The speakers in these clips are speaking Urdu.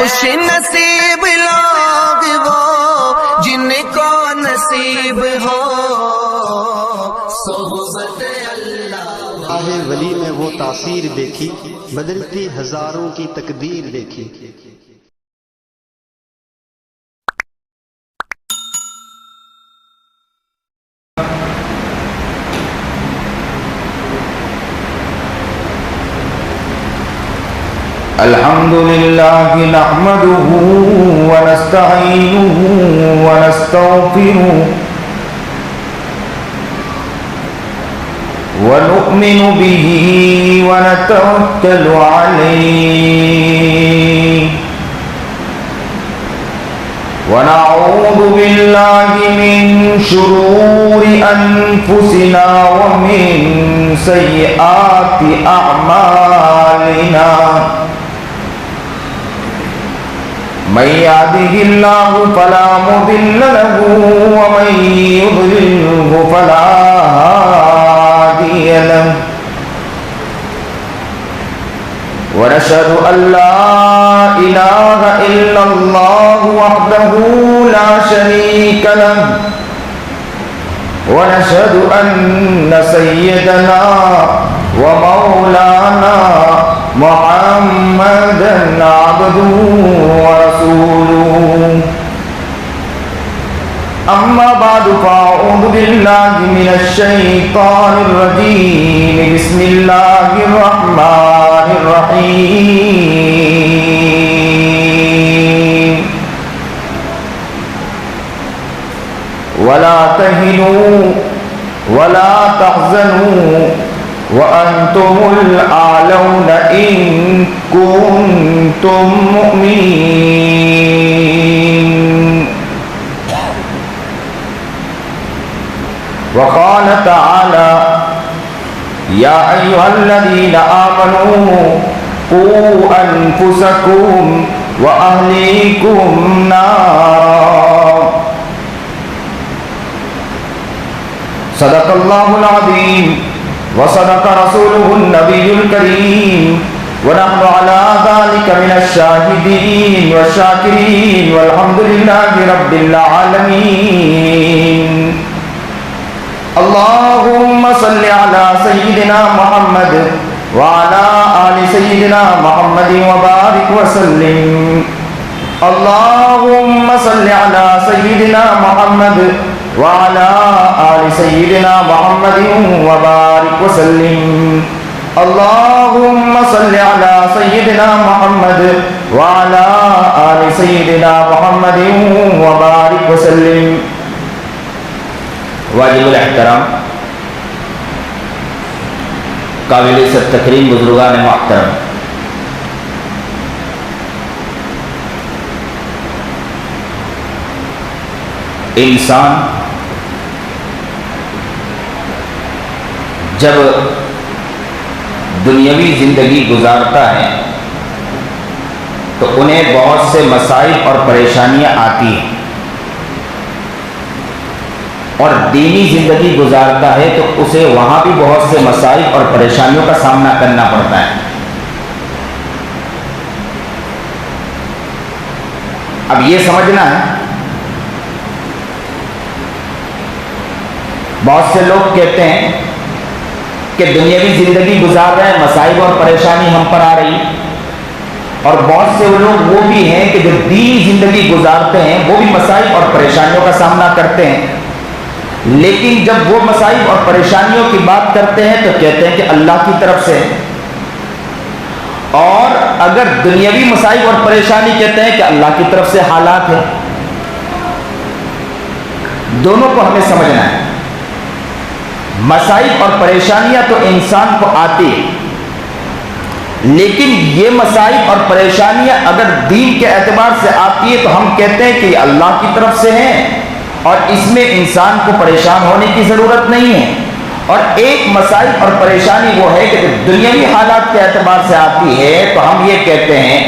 خوش نصیب لوگ وہ جن کو نصیب ہو صحبت اللہ۔ راہ ولی میں وہ تاثیر دیکھی، بدلتی ہزاروں کی تقدیر دیکھی۔ الحمد لله نحمده ونستعينه ونستغفره ونؤمن به ونتوكل عليه ونعوذ بالله من شرور أنفسنا ومن سيئات أعمالنا من يهده الله فلا مضل له ومن يضلله فلا هادي له ونشهد أن لا إله إلا الله وحده لا شريك له ونشهد أن سيدنا ومولانا محمدا عبده ورسوله أما بعد فأعوذ بالله من الشيطان الرجيم بسم الله الرحمن الرحيم ولا تهنوا ولا تحزنوا وأنتم الأعلون إن كنتم مؤمنين وقال تعالى يا أيها الذين آمنوا قوا أنفسكم وأهليكم نارا صدق الله العظيم وصدق رسوله النبي الكريم ونحن على ذلك من الشاهدين والشاكرين والحمد لله رب العالمين اللهم صل على سيدنا محمد وعلى آل سيدنا محمد وبارك وسلم اللهم صل على سيدنا محمد وعلى آل سيدنا محمد وبارك وسلم اللهم صل على سيدنا محمد وعلى آل سيدنا محمد وبارك وسلم۔ واجب الاحترام قابل عزت تکریم بزرگان محترم، انسان جب دنیاوی زندگی گزارتا ہے تو انہیں بہت سے مسائل اور پریشانیاں آتی ہیں، اور دینی زندگی گزارتا ہے تو اسے وہاں بھی بہت سے مسائل اور پریشانیوں کا سامنا کرنا پڑتا ہے۔ اب یہ سمجھنا ہے، بہت سے لوگ کہتے ہیں کہ دنیاوی زندگی گزار رہے ہیں، مسائل اور پریشانی ہم پر آ رہی، اور بہت سے لوگ وہ بھی ہیں کہ جو دینی زندگی گزارتے ہیں وہ بھی مسائل اور پریشانیوں کا سامنا کرتے ہیں، لیکن جب وہ مسائل اور پریشانیوں کی بات کرتے ہیں تو کہتے ہیں کہ اللہ کی طرف سے، اور اگر دنیاوی مسائل اور پریشانی کہتے ہیں کہ اللہ کی طرف سے حالات ہیں۔ دونوں کو ہمیں سمجھنا ہے۔ مسائل اور پریشانیاں تو انسان کو آتی ہیں، لیکن یہ مسائل اور پریشانیاں اگر دین کے اعتبار سے آتی ہے تو ہم کہتے ہیں کہ یہ اللہ کی طرف سے ہیں اور اس میں انسان کو پریشان ہونے کی ضرورت نہیں ہے۔ اور ایک مسائل اور پریشانی وہ ہے کہ جب دنیاوی حالات کے اعتبار سے آتی ہے تو ہم یہ کہتے ہیں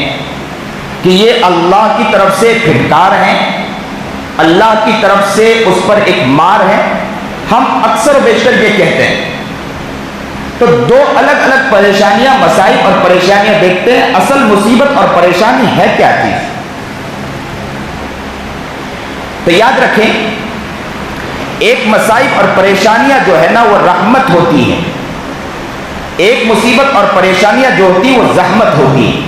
کہ یہ اللہ کی طرف سے پھٹکار ہیں، اللہ کی طرف سے اس پر ایک مار ہے۔ ہم اکثر و بیشتر یہ کہتے ہیں، تو دو الگ الگ پریشانیاں، مصائب اور پریشانیاں دیکھتے ہیں. اصل مصیبت اور پریشانی ہے کیا چیز؟ تو یاد رکھیں، ایک مصائب اور پریشانیاں جو ہے نا وہ رحمت ہوتی ہے، ایک مصیبت اور پریشانیاں جو ہوتی وہ زحمت ہوتی ہے.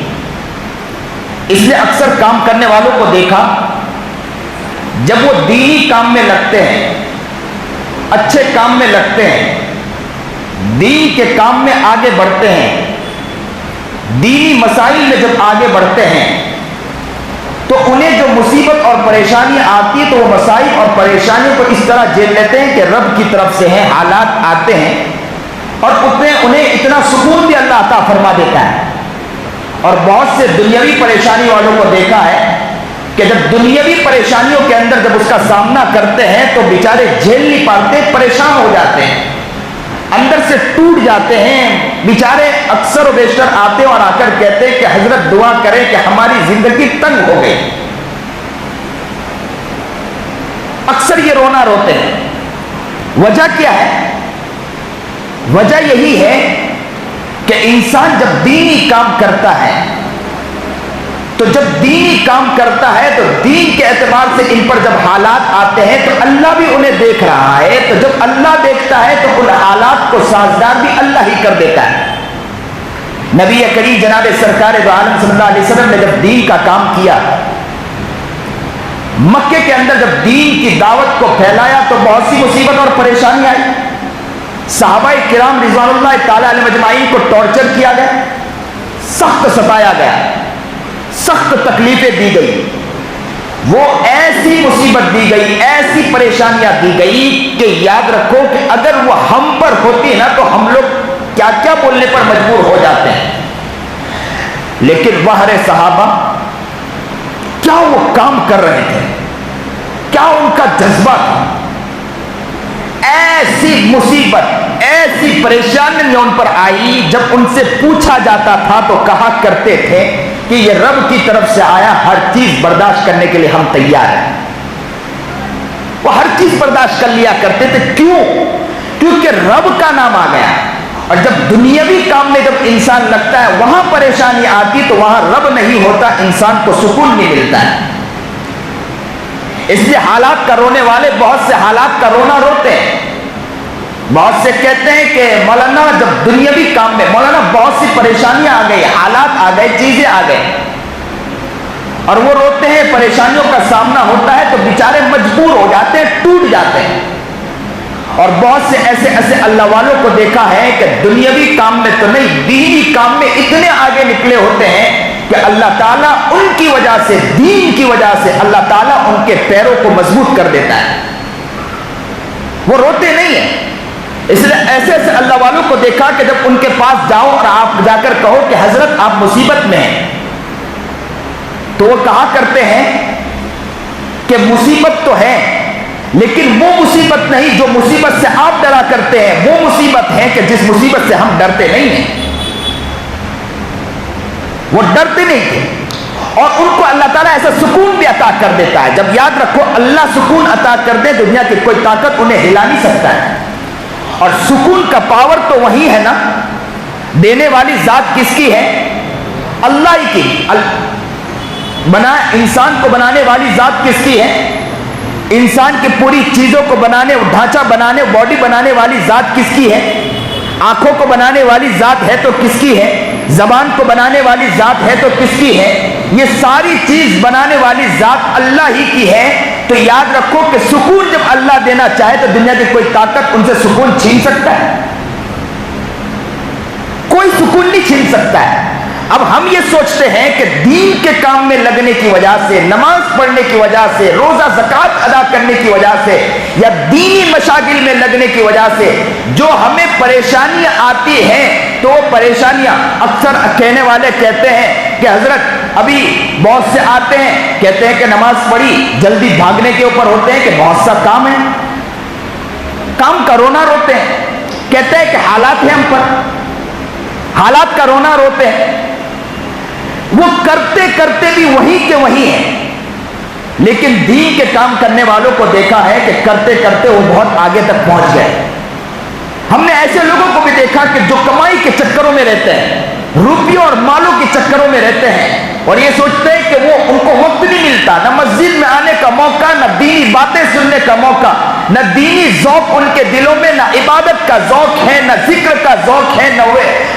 اس لیے اکثر کام کرنے والوں کو دیکھا، جب وہ دینی کام میں لگتے ہیں، اچھے کام میں لگتے ہیں، دین کے کام میں آگے بڑھتے ہیں، دینی مسائل میں جب آگے بڑھتے ہیں، تو انہیں جو مصیبت اور پریشانیاں آتی ہیں تو وہ مسائل اور پریشانیوں کو اس طرح جھیل لیتے ہیں کہ رب کی طرف سے ہیں، حالات آتے ہیں اور انہیں اتنا سکون بھی اللہ عطا فرما دیتا ہے. اور بہت سے دنیاوی پریشانی والوں کو دیکھا ہے کہ جب دنیاوی پریشانیوں کے اندر جب اس کا سامنا کرتے ہیں تو بیچارے جھیل نہیں پاتے، پریشان ہو جاتے ہیں، اندر سے ٹوٹ جاتے ہیں. بیچارے اکثر و بیشتر آتے ہیں اور آ کر کہتے ہیں کہ حضرت دعا کریں کہ ہماری زندگی تنگ ہو گئی. اکثر یہ رونا روتے ہیں. وجہ کیا ہے؟ وجہ یہی ہے کہ انسان جب دینی کام کرتا ہے تو جب دینی کام کرتا ہے تو دین کے اعتبار سے ان پر جب حالات آتے ہیں تو اللہ بھی انہیں دیکھ رہا ہے. تو جب اللہ دیکھتا ہے تو ان حالات کو سازگار بھی اللہ ہی کر دیتا ہے. نبی کریم جناب سرکار دو عالم صلی اللہ علیہ وسلم نے جب دین کا کام کیا، مکے کے اندر جب دین کی دعوت کو پھیلایا تو بہت سی مصیبت اور پریشانی آئی. صحابہ کرام رضوان اللہ تعالی علیہ مجمعین کو ٹارچر کیا گیا، سخت ستایا گیا، سخت تکلیفیں دی گئی. وہ ایسی مصیبت دی گئی، ایسی پریشانیاں دی گئی کہ یاد رکھو کہ اگر وہ ہم پر ہوتی نا تو ہم لوگ کیا کیا بولنے پر مجبور ہو جاتے ہیں. لیکن بہر صحابہ کیا وہ کام کر رہے تھے، کیا ان کا جذبہ تھا. ایسی مصیبت، ایسی پریشانی ان پر آئی، جب ان سے پوچھا جاتا تھا تو کہا کرتے تھے کہ یہ رب کی طرف سے آیا، ہر چیز برداشت کرنے کے لیے ہم تیار ہیں. وہ ہر چیز برداشت کر لیا کرتے تھے. کیوں؟ کیونکہ رب کا نام آ گیا. اور جب دنیاوی کام میں جب انسان لگتا ہے وہاں پریشانی آتی تو وہاں رب نہیں ہوتا، انسان کو سکون نہیں ملتا ہے. اس لیے حالات کا رونے والے بہت سے حالات کا رونا روتے ہیں. بہت سے کہتے ہیں کہ مولانا جب دنیاوی کام میں، مولانا بہت سی پریشانیاں آ گئی، حالات آ گئے، چیزیں آ گئے، اور وہ روتے ہیں، پریشانیوں کا سامنا ہوتا ہے تو بیچارے مجبور ہو جاتے ہیں، ٹوٹ جاتے ہیں. اور بہت سے ایسے اللہ والوں کو دیکھا ہے کہ دنیاوی کام میں تو نہیں، دینی کام میں اتنے آگے نکلے ہوتے ہیں کہ اللہ تعالیٰ ان کی وجہ سے، دین کی وجہ سے اللہ تعالیٰ ان کے پیروں کو مضبوط کر دیتا ہے. وہ روتے نہیں ہیں. اس لیے ایسے اللہ والوں کو دیکھا کہ جب ان کے پاس جاؤ اور آپ جا کر کہو کہ حضرت آپ مصیبت میں ہیں، تو وہ کہا کرتے ہیں کہ مصیبت تو ہے لیکن وہ مصیبت نہیں جو مصیبت سے آپ ڈرا کرتے ہیں، وہ مصیبت ہے کہ جس مصیبت سے ہم ڈرتے نہیں ہیں. وہ ڈرتے نہیں تھے اور ان کو اللہ تعالیٰ ایسا سکون بھی عطا کر دیتا ہے. جب یاد رکھو اللہ سکون عطا کر دے، دنیا کی کوئی طاقت انہیں ہلا نہیں سکتا ہے. اور سکون کا پاور تو وہی ہے نا، دینے والی ذات کس کی ہے؟ اللہ ہی کی. انسان کو بنانے والی ذات کس کی ہے؟ انسان کی پوری چیزوں کو بنانے، ڈھانچہ بنانے، باڈی بنانے والی ذات کس کی ہے؟ آنکھوں کو بنانے والی ذات ہے تو کس کی ہے؟ زبان کو بنانے والی ذات ہے تو کس کی ہے؟ یہ ساری چیز بنانے والی ذات اللہ ہی کی ہے. تو یاد رکھو کہ سکون جب اللہ دینا چاہے تو دنیا کی کوئی طاقت ان سے سکون چھین سکتا ہے؟ کوئی سکون نہیں چھین سکتا ہے. اب ہم یہ سوچتے ہیں کہ دین کے کام میں لگنے کی وجہ سے، نماز پڑھنے کی وجہ سے، روزہ زکوٰۃ ادا کرنے کی وجہ سے، یا دینی مشاغل میں لگنے کی وجہ سے جو ہمیں پریشانیاں آتی ہیں، تو وہ پریشانیاں اکثر کہنے والے کہتے ہیں کہ حضرت ابھی بہت سے آتے ہیں کہتے ہیں کہ نماز پڑھی، جلدی بھاگنے کے اوپر ہوتے ہیں کہ بہت سا کام ہے، کام کا رونا روتے ہیں. کہتے ہیں کہ حالات ہیں ہم پر، حالات کا رونا روتے ہیں. وہ کرتے کرتے بھی وہی کے وہی ہیں. لیکن دین کے کام کرنے والوں کو دیکھا ہے کہ کرتے کرتے وہ بہت آگے تک پہنچ گئے. ہم نے ایسے لوگوں کو بھی دیکھا کہ جو کمائی کے چکروں میں رہتے ہیں، روپیوں اور مالوں کے چکروں میں رہتے ہیں، اور یہ سوچتے ہیں کہ وہ ان کو وقت نہیں ملتا، نہ مسجد میں آنے کا موقع، نہ دینی باتیں سننے کا موقع، نہ دینی ذوق ان کے دلوں میں، نہ عبادت کا ذوق ہے، نہ ذکر کا ذوق ہے،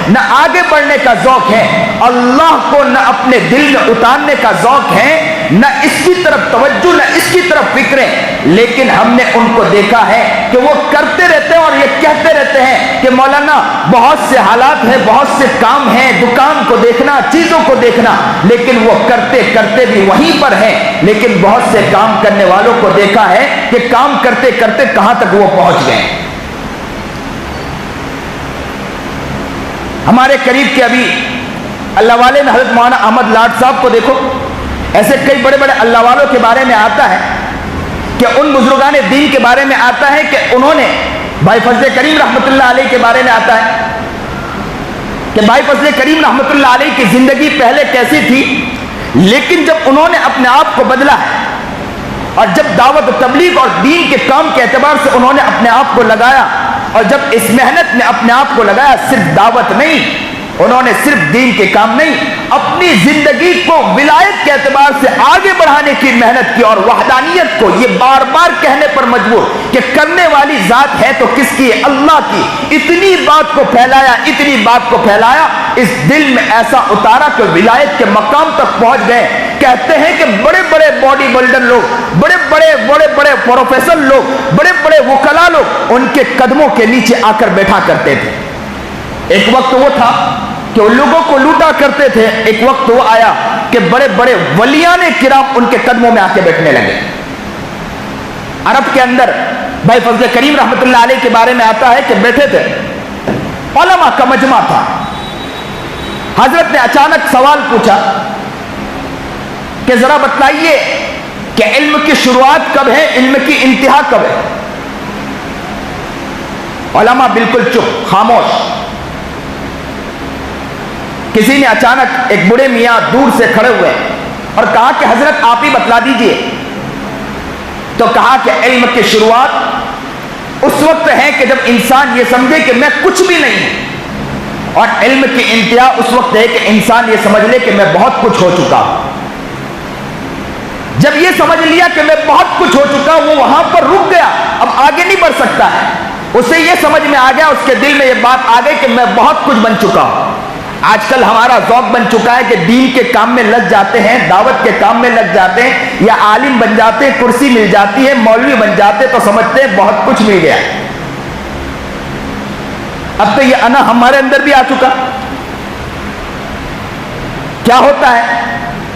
نہ آگے بڑھنے کا ذوق ہے، اللہ کو نہ اپنے دل میں اتارنے کا ذوق ہے، نہ اس کی طرف توجہ، نہ اس کی طرف فکریں۔ لیکن ہم نے ان کو دیکھا ہے کہ وہ کرتے رہتے ہیں اور یہ کہتے رہتے ہیں کہ مولانا بہت سے حالات ہیں، بہت سے کام ہیں، دکان کو دیکھنا، چیزوں کو دیکھنا، لیکن وہ کرتے کرتے بھی وہیں پر ہیں۔ لیکن بہت سے کام کرنے والوں کو دیکھا ہے کہ کام کرتے کرتے کہاں تک وہ پہنچ گئے۔ ہمارے قریب کے ابھی اللہ والے میں حضرت مولانا احمد لاٹ صاحب کو دیکھو، ایسے کئی بڑے بڑے اللہ والوں کے بارے میں آتا ہے کہ ان بزرگان دین کے بارے میں آتا ہے کہ انہوں نے، بھائی فضل کریم رحمۃ اللہ علیہ کے بارے میں آتا ہے کہ بھائی فضل کریم رحمۃ اللہ علیہ کی زندگی پہلے کیسی تھی، لیکن جب انہوں نے اپنے آپ کو بدلا ہے اور جب دعوت و تبلیغ اور دین کے کام کے اعتبار سے انہوں نے اپنے آپ کو لگایا، اور جب اس محنت میں اپنے آپ کو لگایا، صرف دعوت نہیں، انہوں نے صرف دین کے کام نہیں، اپنی زندگی کو ولایت کے اعتبار سے آگے بڑھانے کی محنت کی، اور وحدانیت کو یہ بار بار کہنے پر مجبور کہ کرنے والی ذات ہے تو کس کی؟ اللہ کی۔ اتنی بات کو پھیلایا، اتنی بات کو پھیلایا، اس دل میں ایسا اتارا کہ ولایت کے مقام تک پہنچ گئے۔ کہتے ہیں کہ بڑے بڑے باڈی بلڈر لوگ، بڑے بڑے پروفیسر لوگ، بڑے بڑے وکلا لوگ ان کے قدموں کے نیچے آ کر بیٹھا کرتے تھے۔ ایک وقت وہ تھا کہ وہ لوگوں کو لوٹا کرتے تھے، ایک وقت وہ آیا کہ بڑے بڑے ولیان کرام ان کے قدموں میں آ کے بیٹھنے لگے۔ عرب کے اندر بھائی فضل کریم رحمۃ اللہ علیہ کے بارے میں آتا ہے کہ بیٹھے تھے، علماء کا مجمع تھا، حضرت نے اچانک سوال پوچھا کہ ذرا بتلائیے کہ علم کی شروعات کب ہے، علم کی انتہا کب ہے؟ علماء بالکل چپ، خاموش۔ کسی نے اچانک، ایک بڑے میاں دور سے کھڑے ہوئے اور کہا کہ حضرت آپ ہی بتلا دیجئے۔ تو کہا کہ علم کی شروعات اس وقت ہے کہ جب انسان یہ سمجھے کہ میں کچھ بھی نہیں ہوں، اور علم کی انتہا اس وقت ہے کہ انسان یہ سمجھ لے کہ میں بہت کچھ ہو چکا ہوں۔ جب یہ سمجھ لیا کہ میں بہت کچھ ہو چکا، وہ وہاں پر رک گیا، اب آگے نہیں بڑھ سکتا ہے۔ اسے یہ سمجھ میں آ گیا، اس کے دل میں یہ بات آ گئی کہ میں بہت کچھ بن چکا ہوں۔ آج کل ہمارا ذوق بن چکا ہے کہ دین کے کام میں لگ جاتے ہیں، دعوت کے کام میں لگ جاتے ہیں، یا عالم بن جاتے ہیں، کرسی مل جاتی ہے، مولوی بن جاتے تو سمجھتے ہیں بہت کچھ مل گیا۔ اب تو یہ انا ہمارے اندر بھی آ چکا۔ کیا ہوتا ہے؟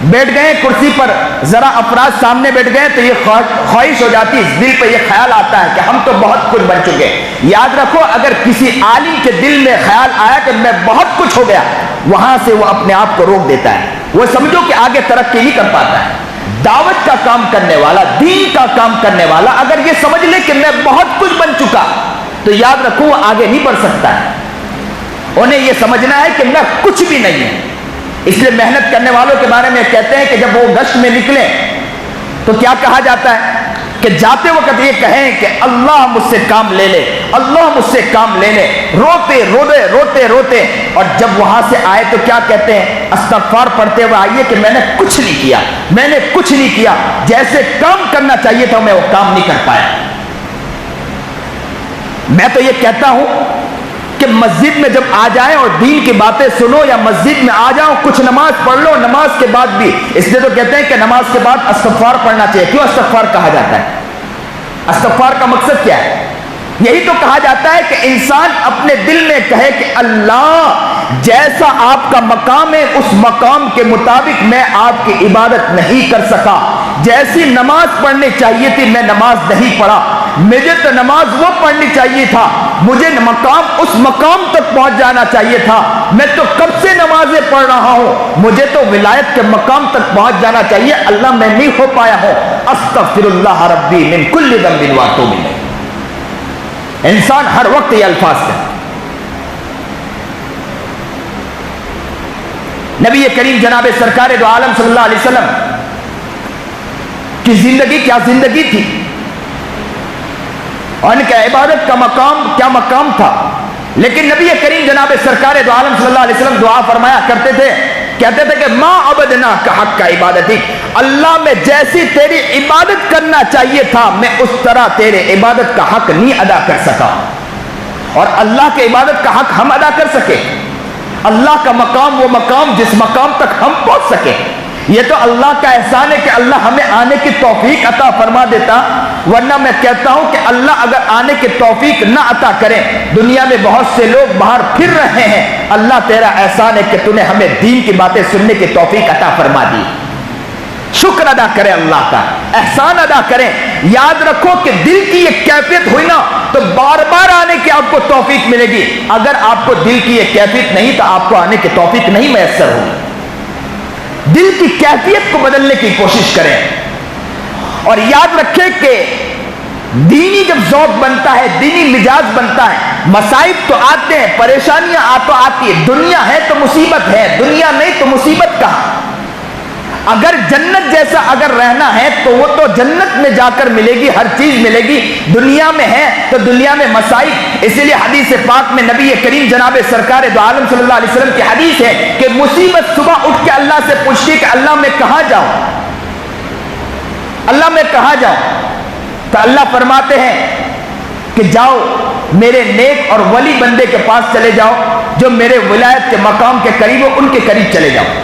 بیٹھ گئے کرسی پر، ذرا افراد سامنے بیٹھ گئے تو یہ خواہش ہو جاتی ہے، دل پہ یہ خیال آتا ہے کہ ہم تو بہت کچھ بن چکے۔ یاد رکھو، اگر کسی عالم کے دل میں خیال آیا کہ میں بہت کچھ ہو گیا، وہاں سے وہ اپنے آپ کو روک دیتا ہے، وہ سمجھو کہ آگے ترقی نہیں کر پاتا ہے۔ دعوت کا کام کرنے والا، دین کا کام کرنے والا اگر یہ سمجھ لے کہ میں بہت کچھ بن چکا، تو یاد رکھو وہ آگے نہیں بڑھ سکتا ہے۔ انہیں یہ سمجھنا ہے کہ میں کچھ بھی نہیں ہوں۔ اس لیے محنت کرنے والوں کے بارے میں کہتے ہیں کہ جب وہ گشت میں نکلیں تو کیا کہا جاتا ہے کہ جاتے وقت یہ کہیں کہ اللہ مجھ سے کام لے لے، اللہ مجھ سے کام لے لے، روتے روتے، اور جب وہاں سے آئے تو کیا کہتے ہیں؟ استغفار پڑھتے ہوئے آئیے کہ میں نے کچھ نہیں کیا، میں نے کچھ نہیں کیا، جیسے کام کرنا چاہیے تھا میں وہ کام نہیں کر پایا۔ میں تو یہ کہتا ہوں کہ مسجد میں جب آ جائیں اور دین کی باتیں سنو، یا مسجد میں آ جاؤ کچھ نماز پڑھ لو، نماز کے بعد بھی، اس لیے تو کہتے ہیں کہ نماز کے بعد استغفار پڑھنا چاہیے۔ کیوں استغفار کہا جاتا ہے؟ استغفار کا مقصد کیا ہے؟ یہی تو کہا جاتا ہے کہ انسان اپنے دل میں کہے کہ اللہ جیسا آپ کا مقام ہے اس مقام کے مطابق میں آپ کی عبادت نہیں کر سکا، جیسی نماز پڑھنی چاہیے تھی میں نماز نہیں پڑھا، مجھے تو نماز وہ پڑھنی چاہیے تھا، مجھے اس مقام تک پہنچ جانا چاہیے تھا، میں تو کب سے نمازیں پڑھ رہا ہوں، مجھے تو ولایت کے مقام تک پہنچ جانا چاہیے، اللہ میں نہیں ہو پایا ہوں، استغفر اللہ ربی من کل ذنب واتوب الیہ۔ انسان ہر وقت یہ الفاظ کہتا۔ نبی کریم جناب سرکار دو عالم صلی اللہ علیہ وسلم کی زندگی کیا زندگی تھی؟ اور ان کا عبادت کا مقام کیا مقام تھا. لیکن نبی کریم جناب سرکار دو عالم صلی اللہ علیہ وسلم دعا فرمایا کرتے تھے, کہتے تھے کہ ما عبدنا کا حق کا عبادتی, اللہ میں جیسی تیری عبادت کرنا چاہیے تھا میں اس طرح تیرے عبادت کا حق نہیں ادا کر سکا. اور اللہ کے عبادت کا حق ہم ادا کر سکے, اللہ کا مقام وہ مقام جس مقام تک ہم پہنچ سکے, یہ تو اللہ کا احسان ہے کہ اللہ ہمیں آنے کی توفیق عطا فرما دیتا. ورنہ میں کہتا ہوں کہ اللہ اگر آنے کی توفیق نہ عطا کرے, دنیا میں بہت سے لوگ باہر پھر رہے ہیں, اللہ تیرا احسان ہے کہ تو نے ہمیں دین کی باتیں سننے کی توفیق عطا فرما دی. شکر ادا کریں اللہ کا, احسان ادا کریں. یاد رکھو کہ دل کی یہ کیفیت ہوئی نا تو بار بار آنے کی آپ کو توفیق ملے گی. اگر آپ کو دل کی یہ کیفیت نہیں تو آپ کو آنے کی توفیق نہیں میسر ہوگی. دل کی کیفیت کو بدلنے کی کوشش کریں. اور یاد رکھیں کہ دینی جب ذوق بنتا ہے, دینی مزاج بنتا ہے, مصائب تو آتے ہیں, پریشانیاں تو آتی ہے, دنیا ہے تو مصیبت ہے, دنیا نہیں تو مصیبت کہاں. اگر جنت جیسا اگر رہنا ہے تو وہ تو جنت میں جا کر ملے گی, ہر چیز ملے گی. دنیا میں ہے تو دنیا میں مصائب. اسی لیے حدیث پاک میں نبی کریم جناب سرکار دو عالم صلی اللہ علیہ وسلم کی حدیث ہے کہ مصیبت صبح اٹھ کے اللہ سے پوچھتی کہ اللہ میں کہاں جاؤں, اللہ میں کہاں جاؤں. تو اللہ فرماتے ہیں کہ جاؤ میرے نیک اور ولی بندے کے پاس چلے جاؤ, جو میرے ولایت کے مقام کے قریب ہو ان کے قریب چلے جاؤ.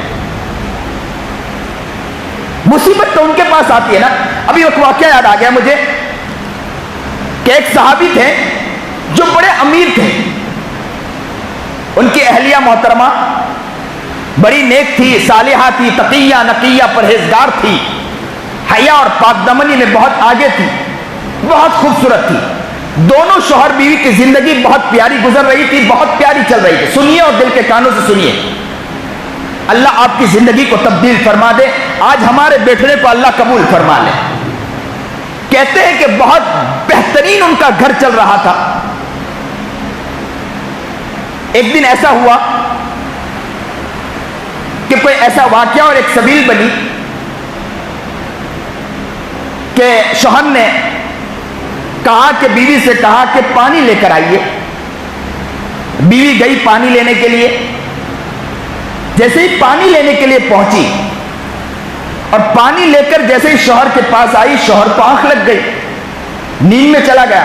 مصیبت تو ان کے پاس آتی ہے نا. ابھی ایک واقعہ یاد آ گیا مجھے کہ ایک صحابی تھے جو بڑے امیر تھے, ان کی اہلیہ محترمہ بڑی نیک تھی, صالحہ تھی, تقیہ نقیہ پرہیزگار تھی, حیا اور پاک دامنی میں بہت آگے تھی, بہت خوبصورت تھی. دونوں شوہر بیوی کی زندگی بہت پیاری گزر رہی تھی, بہت پیاری چل رہی تھی. سنیے اور دل کے کانوں سے سنیے, اللہ آپ کی زندگی کو تبدیل فرما دے. آج ہمارے بیٹھنے کو اللہ قبول فرما لے. کہتے ہیں کہ بہت بہترین ان کا گھر چل رہا تھا. ایک دن ایسا ہوا کہ کوئی ایسا واقعہ اور ایک سبیل بنی کہ شوہر نے کہا کہ بیوی سے کہا کہ پانی لے کر آئیے. بیوی گئی پانی لینے کے لیے. جیسے ہی پانی لینے کے لیے پہنچی اور پانی لے کر جیسے ہی شوہر کے پاس آئی, شوہر کو آنکھ لگ گئی, نیند میں چلا گیا.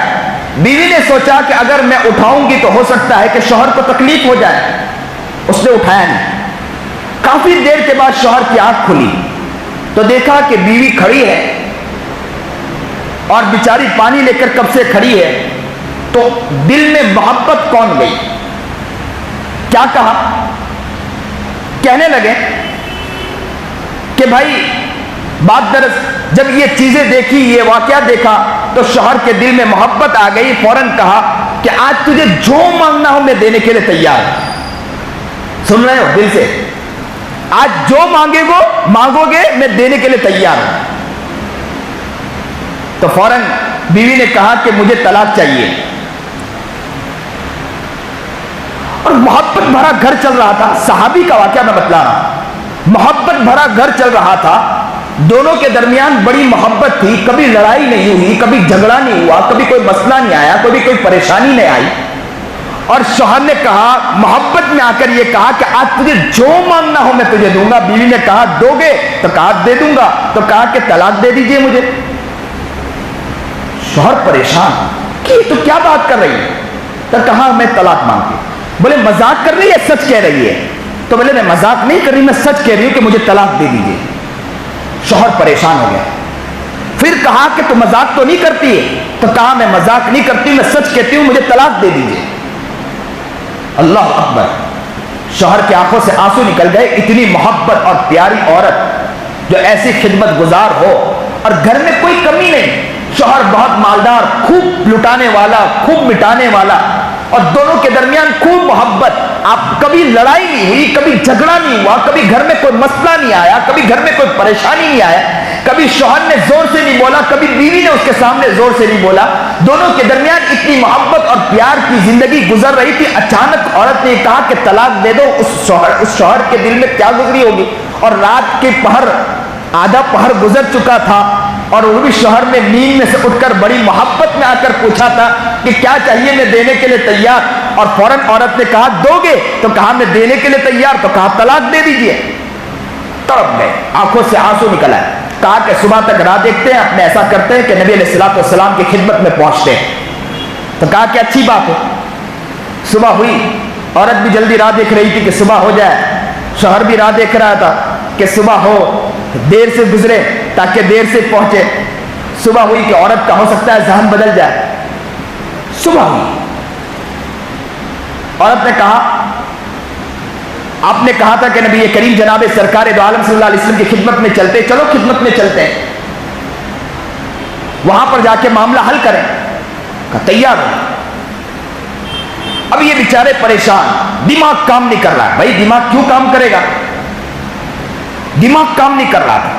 بیوی نے سوچا کہ اگر میں اٹھاؤں گی تو ہو سکتا ہے کہ شوہر کو تکلیف ہو جائے. اس نے اٹھایا نہیں. کافی دیر کے بعد شوہر کی آنکھ کھلی تو دیکھا کہ بیوی کھڑی ہے اور بیچاری پانی لے کر کب سے کھڑی ہے. تو دل میں محبت کون گئی. کیا کہا, کہنے لگے کہ بھائی بات درست جب یہ چیزیں دیکھی, یہ واقعہ دیکھا تو شوہر کے دل میں محبت آ گئی. فوراً کہا کہ آج تجھے جو مانگنا ہو میں دینے کے لیے تیار ہوں. سن رہے ہو دل سے, آج جو مانگو گے میں دینے کے لیے تیار ہوں. تو فوراً بیوی نے کہا کہ مجھے طلاق چاہیے. اور محبت بھرا گھر چل رہا تھا. صحابی کا واقعہ میں بتلا رہا ہوں. محبت بھرا گھر چل رہا تھا, دونوں کے درمیان بڑی محبت تھی, کبھی لڑائی نہیں ہوئی, کبھی جھگڑا نہیں ہوا, کبھی کوئی مسئلہ نہیں آیا, کبھی کوئی پریشانی نہیں آئی. اور شوہر نے کہا, محبت میں آ کر یہ کہا کہ آج تجھے جو مانگنا ہو میں تجھے دوں گا. بیوی نے کہا دو گے؟ تو کہا دے دوں گا. تو کہا کہ طلاق دے دیجئے مجھے. شوہر پریشان کہ تو کیا بات کر رہی ہے. تو کہا میں طلاق مانگتی. بولے مذاق کر رہی ہے سچ کہہ رہی ہے؟ تو بولے میں مذاق نہیں کر رہی, میں سچ کہہ رہی ہوں کہ مجھے طلاق دے دیجئے. شوہر پریشان ہو گیا. پھر کہا کہ تو مذاق تو نہیں کرتی ہے؟ تو کہا میں مذاق نہیں کرتی, میں سچ کہتی ہوں, مجھے طلاق دے دیجئے. اللہ اکبر. شوہر کی آنکھوں سے آنسو نکل گئے. اتنی محبت اور پیاری عورت جو ایسی خدمت گزار ہو اور گھر میں کوئی کمی نہیں. شوہر بہت مالدار, خوب لٹانے والا, خوب مٹانے والا, اور دونوں کے درمیان خوب محبت. آپ کبھی لڑائی نہیں ہوئی, کبھی جھگڑا نہیں ہوا, کبھی گھر میں کوئی مسئلہ نہیں آیا, کبھی گھر میں کوئی پریشانی نہیں آیا, کبھی شوہر نے زور سے نہیں بولا, کبھی بیوی نے اس کے سامنے زور سے نہیں بولا. دونوں کے درمیان اتنی محبت اور پیار کی زندگی گزر رہی تھی. اچانک عورت نے کہا کہ طلاق دے دو. اس شوہر کے دل میں کیا گزری ہوگی. اور رات کے پہر, آدھا پہر گزر چکا تھا, اور وہ بھی شوہر نے نیند میں سے اٹھ کر بڑی محبت میں آ کر پوچھا تھا کہ کیا چاہیے، میں دینے کے لیے تیار، اور فوراً عورت نے کہا دو گے؟ تو کہا میں دینے کے لیے تیار، تو کہا طلاق دے دیجئے۔ تڑپ گئے، آنکھوں سے آنسو نکل آئے، کہا کہ صبح تک راہ دیکھتے ہیں، اپنے ایسا کرتے ہیں کہ نبی علیہ السلام کی خدمت میں پہنچتے ہیں۔ تو کہا کہ اچھی بات ہے۔ صبح ہوئی، عورت بھی جلدی راہ دیکھ رہی تھی کہ صبح ہو جائے، شوہر بھی راہ دیکھ رہا تھا کہ صبح ہو، دیر سے گزرے تاکہ دیر سے پہنچے۔ صبح ہوئی کہ عورت کا ہو سکتا ہے ذہن بدل جائے۔ صبح ہوئی، عورت نے کہا آپ نے کہا تھا کہ نبی کریم جناب سرکار دو عالم صلی اللہ علیہ وسلم کی خدمت میں چلتے، چلو خدمت میں چلتے ہیں، وہاں پر جا کے معاملہ حل کریں۔ کہا تیار ہو۔ اب یہ بیچارے پریشان، دماغ کام نہیں کر رہا۔ بھائی دماغ کیوں کام کرے گا؟ دماغ کام نہیں کر رہا تھا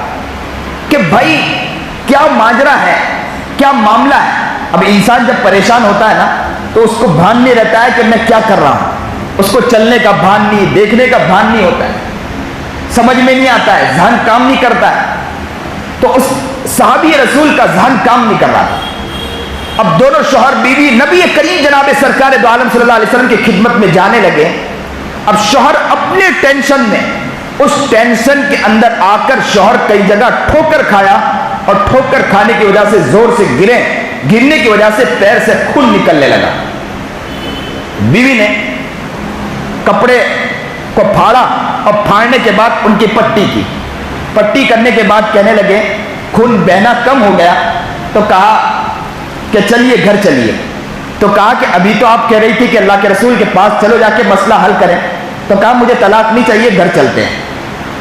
کہ بھائی کیا ماجرا ہے، کیا معاملہ ہے۔ اب انسان جب پریشان ہوتا ہے نا تو اس کو بھان نہیں رہتا ہے کہ میں کیا کر رہا ہوں، اس کو چلنے کا بھان نہیں، دیکھنے کا بھان نہیں ہوتا ہے، سمجھ میں نہیں آتا ہے، ذہن کام نہیں کرتا ہے۔ تو اس صحابی رسول کا ذہن کام نہیں کر رہا تھا۔ اب دونوں شوہر بیوی نبی کریم جناب سرکار دو عالم صلی اللہ علیہ وسلم کی خدمت میں جانے لگے۔ اب شوہر اپنے ٹینشن میں، اس ٹینشن کے اندر آ کر شوہر کئی جگہ ٹھوکر کھایا، اور ٹھوکر کھانے کی وجہ سے زور سے گرنے کی وجہ سے پیر سے خون نکلنے لگا۔ بیوی نے کپڑے کو پھاڑا اور پھاڑنے کے بعد ان کی پٹی کی، پٹی کرنے کے بعد کہنے لگے خون بہنا کم ہو گیا، تو کہا کہ چلیے گھر چلیے۔ تو کہا کہ ابھی تو آپ کہہ رہی تھی کہ اللہ کے رسول کے پاس چلو جا کے مسئلہ حل کریں، تو کہا مجھے طلاق نہیں چاہیے، گھر چلتے ہیں۔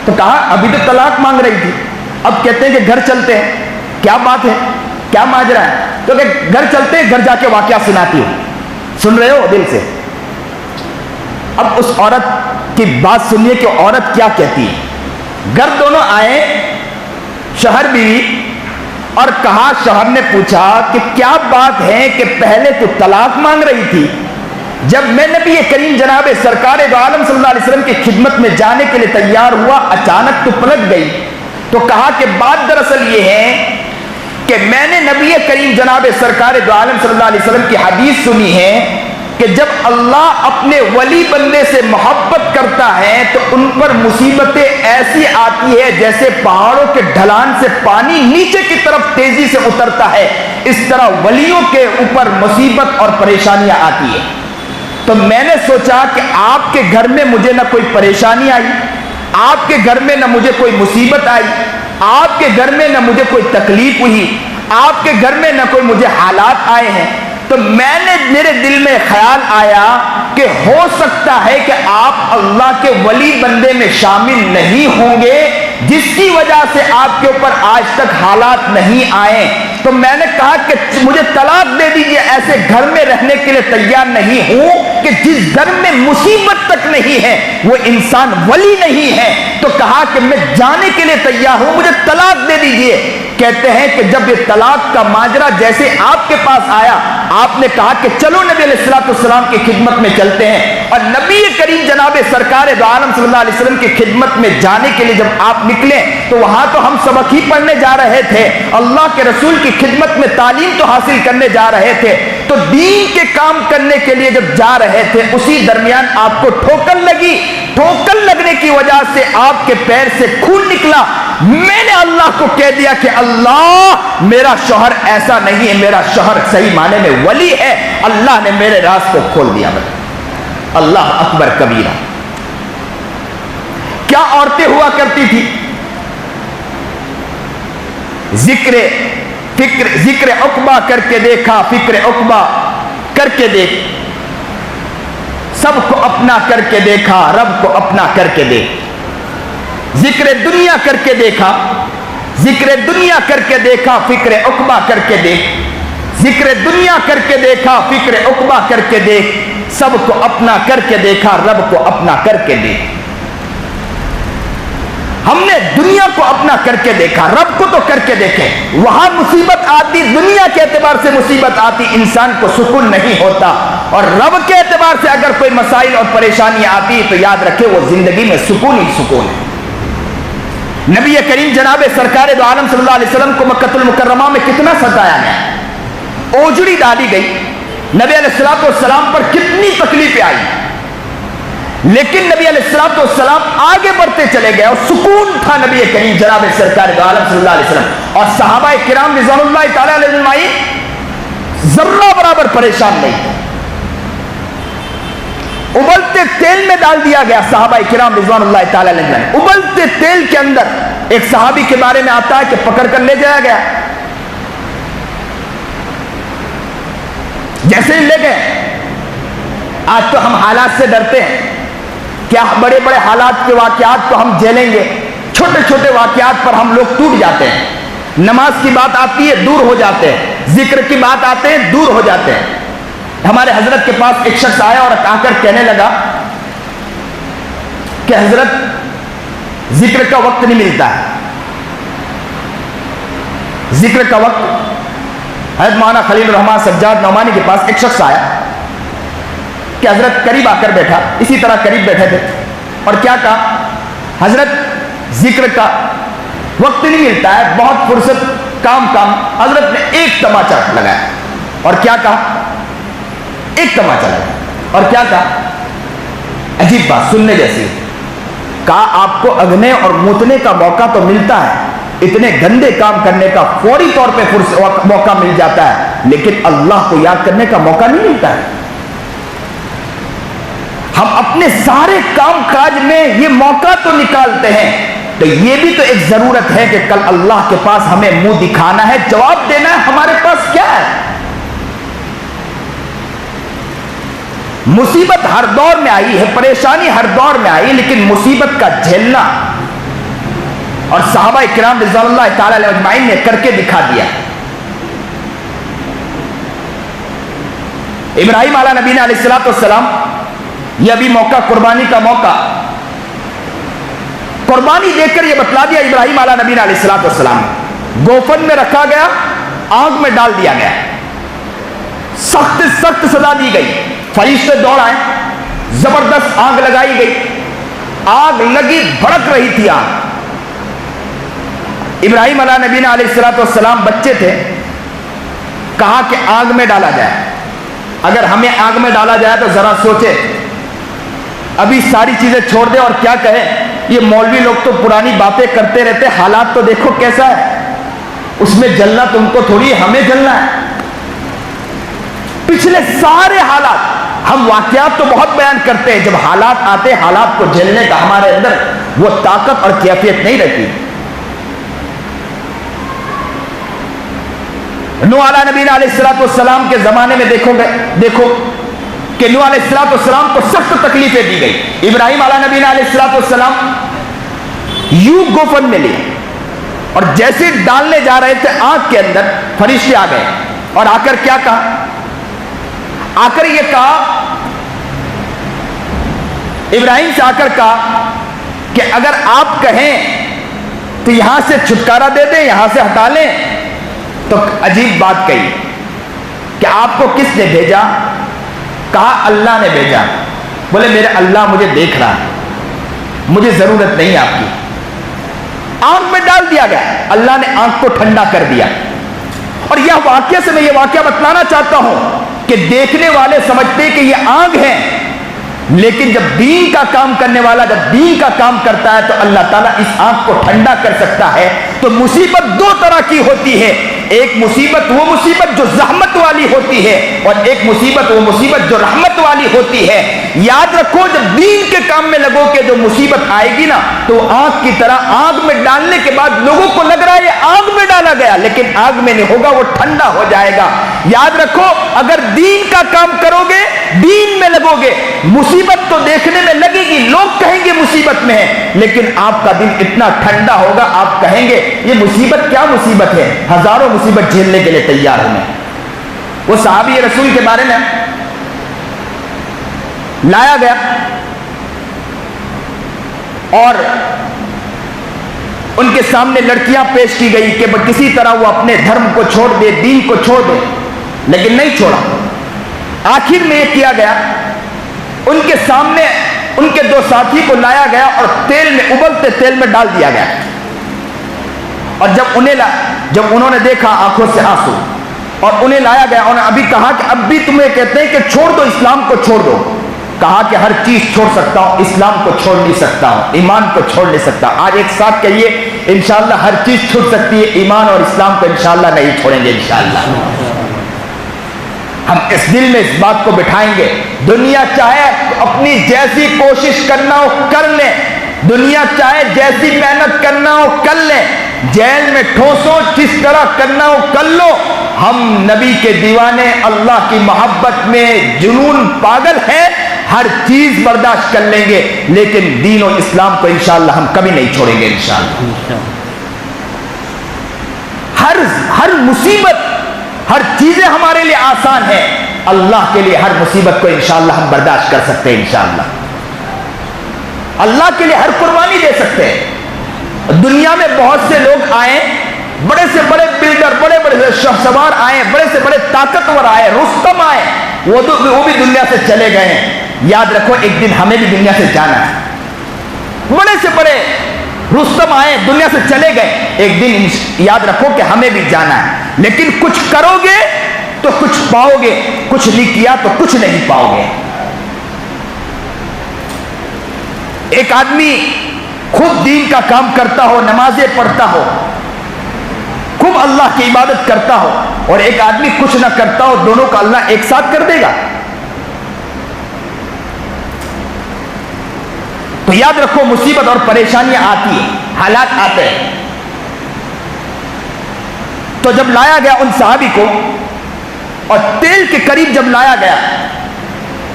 تو کہا ابھی تو طلاق مانگ رہی تھی، اب کہتے ہیں کہ گھر چلتے ہیں، کیا بات ہے، کیا ماجرا ہے؟ تو کہ گھر چلتے ہیں، گھر جا کے واقعہ سناتی ہوں، سن رہے ہو دل سے۔ اب اس عورت کی بات سنیے کہ عورت کیا کہتی ہے۔ گھر دونوں آئے، شوہر بیوی، اور کہا، شوہر نے پوچھا کہ کیا بات ہے کہ پہلے تو طلاق مانگ رہی تھی، جب میں نبی کریم جناب سرکار دو عالم صلی اللہ علیہ وسلم کی خدمت میں جانے کے لیے تیار ہوا، اچانک تو پلٹ گئی۔ تو کہا کہ بات دراصل یہ ہے کہ میں نے نبی کریم جناب سرکار دو عالم صلی اللہ علیہ وسلم کی حدیث سنی ہے کہ جب اللہ اپنے ولی بندے سے محبت کرتا ہے تو ان پر مصیبتیں ایسی آتی ہے جیسے پہاڑوں کے ڈھلان سے پانی نیچے کی طرف تیزی سے اترتا ہے، اس طرح ولیوں کے اوپر مصیبت اور پریشانیاں آتی ہے۔ تو میں نے سوچا کہ آپ کے گھر میں مجھے نہ کوئی پریشانی آئی، آپ کے گھر میں نہ مجھے کوئی مصیبت آئی، آپ کے گھر میں نہ مجھے کوئی تکلیف ہوئی، آپ کے گھر میں نہ کوئی مجھے حالات آئے ہیں، تو میرے دل میں خیال آیا کہ ہو سکتا ہے کہ آپ اللہ کے ولی بندے میں شامل نہیں ہوں گے جس کی وجہ سے آپ کے اوپر آج تک حالات نہیں آئے۔ تو میں نے کہا کہ مجھے طلاق دے دیجئے، ایسے گھر میں رہنے کے لیے تیار نہیں ہوں کہ جس گھر میں مصیبت تک نہیں ہے وہ انسان ولی نہیں ہے۔ تو کہا کہ میں جانے کے لیے تیار ہوں، مجھے طلاق دے دیجئے۔ کہتے ہیں کہ جب یہ طلاق کا ماجرا جیسے آپ کے پاس آیا، آپ نے کہا کہ چلو نبی علیہ السلام کی خدمت میں چلتے ہیں، اور نبی کریم جناب سرکار دو عالم صلی اللہ علیہ وسلم کی خدمت میں جانے کے لیے جب آپ نکلے تو وہاں تو ہم سبق ہی پڑھنے جا رہے تھے، اللہ کے رسول کی خدمت میں تعلیم تو حاصل کرنے جا رہے تھے، تو دین کے کام کرنے کے لیے جب جا رہے تھے اسی درمیان آپ کو ٹھوکر لگی، ٹھوکر لگنے کی وجہ سے آپ کے پیر سے خون نکلا۔ میں نے اللہ کو کہہ دیا کہ اللہ میرا شوہر ایسا نہیں ہے، میرا شوہر صحیح معنی میں ولی ہے، اللہ نے میرے راز کو کھول دیا۔ اللہ اکبر کبیرہ۔ کیا عورتیں ہوا کرتی تھی؟ ذکر عقبہ کر کے دیکھا، فکر عقبہ کر کے دیکھ، سب کو اپنا کر کے دیکھا، رب کو اپنا کر کے دیکھ، ذکر دنیا کر کے دیکھا، ذکر دنیا کر کے دیکھا، فکر عقبہ کر کے دیکھ، ذکر دنیا کر کے دیکھا، فکر عقبہ کر کے دیکھ، سب کو اپنا کر کے دیکھا، رب کو اپنا کر کے دیکھ۔ ہم نے دنیا کو اپنا کر کے دیکھا، رب کو تو کر کے دیکھے۔ وہاں مصیبت آتی، دنیا کے اعتبار سے مصیبت آتی، انسان کو سکون نہیں ہوتا، اور رب کے اعتبار سے اگر کوئی مسائل اور پریشانی آتی تو یاد رکھے وہ زندگی میں سکون ہی سکون ہے۔ نبی کریم جناب سرکار دو عالم صلی اللہ علیہ وسلم کو مکہ المکرمہ میں کتنا ستایا گیا، اوجڑی ڈالی گئی، نبی علیہ السلام پر کتنی تکلیفیں آئی، لیکن نبی علیہ السلام آگے بڑھتے چلے گئے اور سکون تھا نبی کریم جناب سرکار دو عالم صلی اللہ علیہ وسلم، اور صحابہ کرام رضوان اللہ تعالی علیہ اجمعین ذرہ برابر پریشان نہیں، ابلتے تیل میں ڈال دیا گیا صحابہ کرام رضوان اللہ تعالی علیہ اجمعین، ابلتے تیل کے اندر ایک صحابی کے بارے میں آتا ہے کہ پکڑ کر لے جایا گیا، جیسے ہی لے گئے، آج تو ہم حالات سے ڈرتے ہیں، کیا بڑے بڑے حالات کے واقعات کو ہم جھیلیں گے، چھوٹے چھوٹے واقعات پر ہم لوگ ٹوٹ جاتے ہیں، نماز کی بات آتی ہے دور ہو جاتے ہیں، ذکر کی بات آتے ہیں دور ہو جاتے ہیں۔ ہمارے حضرت کے پاس ایک شخص آیا اور آ کر کہنے لگا کہ حضرت ذکر کا وقت نہیں ملتا ہے، ذکر کا وقت۔ حضرت مولانا خلیل الرحمن سجاد نعمانی کے پاس ایک شخص آیا کہ حضرت قریب آ کر بیٹھا، اسی طرح قریب بیٹھے تھے، اور کیا کہا، حضرت ذکر کا وقت نہیں ملتا ہے، بہت فرصت کام۔ حضرت نے ایک تماچا لگایا اور کیا کہا، ایک تماچا لگایا اور کیا کہا، عجیب بات سننے جیسی، کہا آپ کو اگنے اور موتنے کا موقع تو ملتا ہے، اتنے گندے کام کرنے کا فوری طور پہ موقع مل جاتا ہے، لیکن اللہ کو یاد کرنے کا موقع نہیں ملتا ہے۔ ہم اپنے سارے کام کاج میں یہ موقع تو نکالتے ہیں، تو یہ بھی تو ایک ضرورت ہے کہ کل اللہ کے پاس ہمیں منہ دکھانا ہے، جواب دینا ہے ہمارے پاس کیا ہے۔ مصیبت ہر دور میں آئی ہے، پریشانی ہر دور میں آئی، لیکن مصیبت کا جھیلنا، اور صحابہ کرام رضوان اللہ تعالی علیہ اجمعین نے کر کے دکھا دیا۔ ابراہیم علیہ نبی علیہ السلام، یہ ابھی موقع قربانی کا موقع، قربانی دیکھ کر یہ بتلا دیا ابراہیم علیہ نبی علیہ السلام، گوفن میں رکھا گیا، آگ میں ڈال دیا گیا، سخت سخت سزا دی گئی، فرشتے دوڑ آئے، زبردست آگ لگائی گئی، آگ لگی، بھڑک رہی تھی آگ۔ ابراہیم علیہ نبی علیہ السلام بچے تھے، کہا کہ آگ میں ڈالا جائے، اگر ہمیں آگ میں ڈالا جائے تو ذرا سوچے، ابھی ساری چیزیں چھوڑ دے اور کیا کہے، یہ مولوی لوگ تو پرانی باتیں کرتے رہتے، حالات تو دیکھو کیسا ہے، اس میں جلنا تم کو تھوڑی، ہمیں جلنا ہے۔ پچھلے سارے حالات، ہم واقعات تو بہت بیان کرتے ہیں، جب حالات آتے، حالات کو جھیلنے کا ہمارے اندر وہ طاقت اور کیفیت نہیں رہتی۔ نوح علیہ نبی علیہ السلام کے زمانے میں دیکھو کہ نوح علیہ السلام کو سخت تکلیفیں دی گئی، ابراہیم علیہ نبی علیہ السلام یوں گوفن میں لیے، اور جیسے ڈالنے جا رہے تھے آگ کے اندر، فرشتے آ گئے اور آ کر کیا کہا، آ کر یہ کہا، ابراہیم سے آ کر کہا کہ اگر آپ کہیں تو یہاں سے چھٹکارا دے دیں، یہاں سے ہٹا لیں۔ تو عجیب بات کہی کہ آپ کو کس نے بھیجا، کہا اللہ نے بھیجا۔ بولے میرے اللہ مجھے دیکھ رہا ہے، مجھے ضرورت نہیں آپ کی۔ آنکھ میں ڈال دیا گیا، اللہ نے آنکھ کو ٹھنڈا کر دیا۔ اور یہ واقعہ سے میں یہ واقعہ بتلانا چاہتا ہوں کہ دیکھنے والے سمجھتے کہ یہ آگ ہے، لیکن جب دین کا کام کرنے والا جب دین کا کام کرتا ہے تو اللہ تعالیٰ اس آنکھ کو ٹھنڈا کر سکتا ہے۔ تو مصیبت دو طرح کی ہوتی ہے، ایک مصیبت وہ مصیبت جو زحمت والی ہوتی ہے، اور ایک مصیبت وہ مصیبت جو رحمت والی ہوتی ہے۔ یاد رکھو جب دین کے کام میں لگو کہ جو مصیبت آئے گی نا، تو آگ کی طرح آگ میں ڈالنے کے بعد لوگوں کو لگ رہا ہے یہ آگ میں ڈالا گیا، لیکن آگ میں نہیں ہوگا، وہ ٹھنڈا ہو جائے گا۔ یاد رکھو اگر دین کا کام کرو گے، دین میں لگو گے، مصیبت تو دیکھنے میں لگے گی، لوگ کہیں گے مصیبت میں ہے، لیکن آپ کا دل اتنا ٹھنڈا ہوگا، آپ کہیں گے یہ مصیبت کیا مصیبت ہے، ہزاروں مصیبت جھیلنے کے لیے تیار ہوں میں۔ وہ صحابی رسول کے بارے میں لایا گیا اور ان کے سامنے لڑکیاں پیش کی گئی کہ کسی طرح وہ اپنے دھرم کو چھوڑ دے، دین کو چھوڑ دے، لیکن نہیں چھوڑا۔ آخر میں یہ کیا گیا، ان کے سامنے ان کے دو ساتھی کو لایا گیا اور تیل میں، ابلتے تیل میں ڈال دیا گیا۔ اور جب انہوں نے دیکھا آنکھوں سے آنسو اور انہیں لایا گیا، انہوں نے ابھی کہا کہ اب بھی تمہیں کہتے ہیں کہ چھوڑ دو اسلام کو، چھوڑ دو. کہا کہ ہر چیز چھوڑ سکتا ہوں، اسلام کو چھوڑ نہیں سکتا ہوں، ایمان کو چھوڑ نہیں سکتا. آج ایک ساتھ کہیے انشاءاللہ ہر چیز چھوڑ سکتی ہے، ایمان اور اسلام کو انشاءاللہ نہیں چھوڑیں گے. انشاءاللہ ہم اس دل میں اس بات کو بٹھائیں گے. دنیا چاہے اپنی جیسی کوشش کرنا ہو کر لیں، دنیا چاہے جیسی محنت کرنا ہو کر لیں، جیل میں ٹھوسو جس طرح کرنا ہو کر لو، ہم نبی کے دیوانے اللہ کی محبت میں جنون پاگل ہیں، ہر چیز برداشت کر لیں گے، لیکن دین و اسلام کو انشاءاللہ ہم کبھی نہیں چھوڑیں گے. انشاءاللہ ہر مصیبت، ہر چیزیں ہمارے لیے آسان ہے، اللہ کے لیے ہر مصیبت کو انشاءاللہ ہم برداشت کر سکتے ہیں. انشاءاللہ اللہ کے لیے ہر قربانی دے سکتے ہیں. دنیا میں بہت سے لوگ آئے، بڑے سے بڑے بلڈر، بڑے بڑے شاہ سوار آئے، بڑے سے بڑے طاقتور آئے، رستم آئے، وہ بھی دنیا سے چلے گئے ہیں. یاد رکھو ایک دن ہمیں بھی دنیا سے جانا ہے. بڑے سے بڑے رستم آئے، دنیا سے چلے گئے، ایک دن یاد رکھو کہ ہمیں بھی جانا ہے. لیکن کچھ کرو گے تو کچھ پاؤ گے، کچھ نہیں کیا تو کچھ نہیں پاؤ گے. ایک آدمی خود دین کا کام کرتا ہو، نمازیں پڑھتا ہو، خوب اللہ کی عبادت کرتا ہو، اور ایک آدمی کچھ نہ کرتا ہو، دونوں کا اللہ ایک ساتھ کر دے گا؟ تو یاد رکھو مصیبت اور پریشانیاں آتی ہیں، حالات آتے ہیں. تو جب لایا گیا ان صحابی کو اور تیل کے قریب جب لایا گیا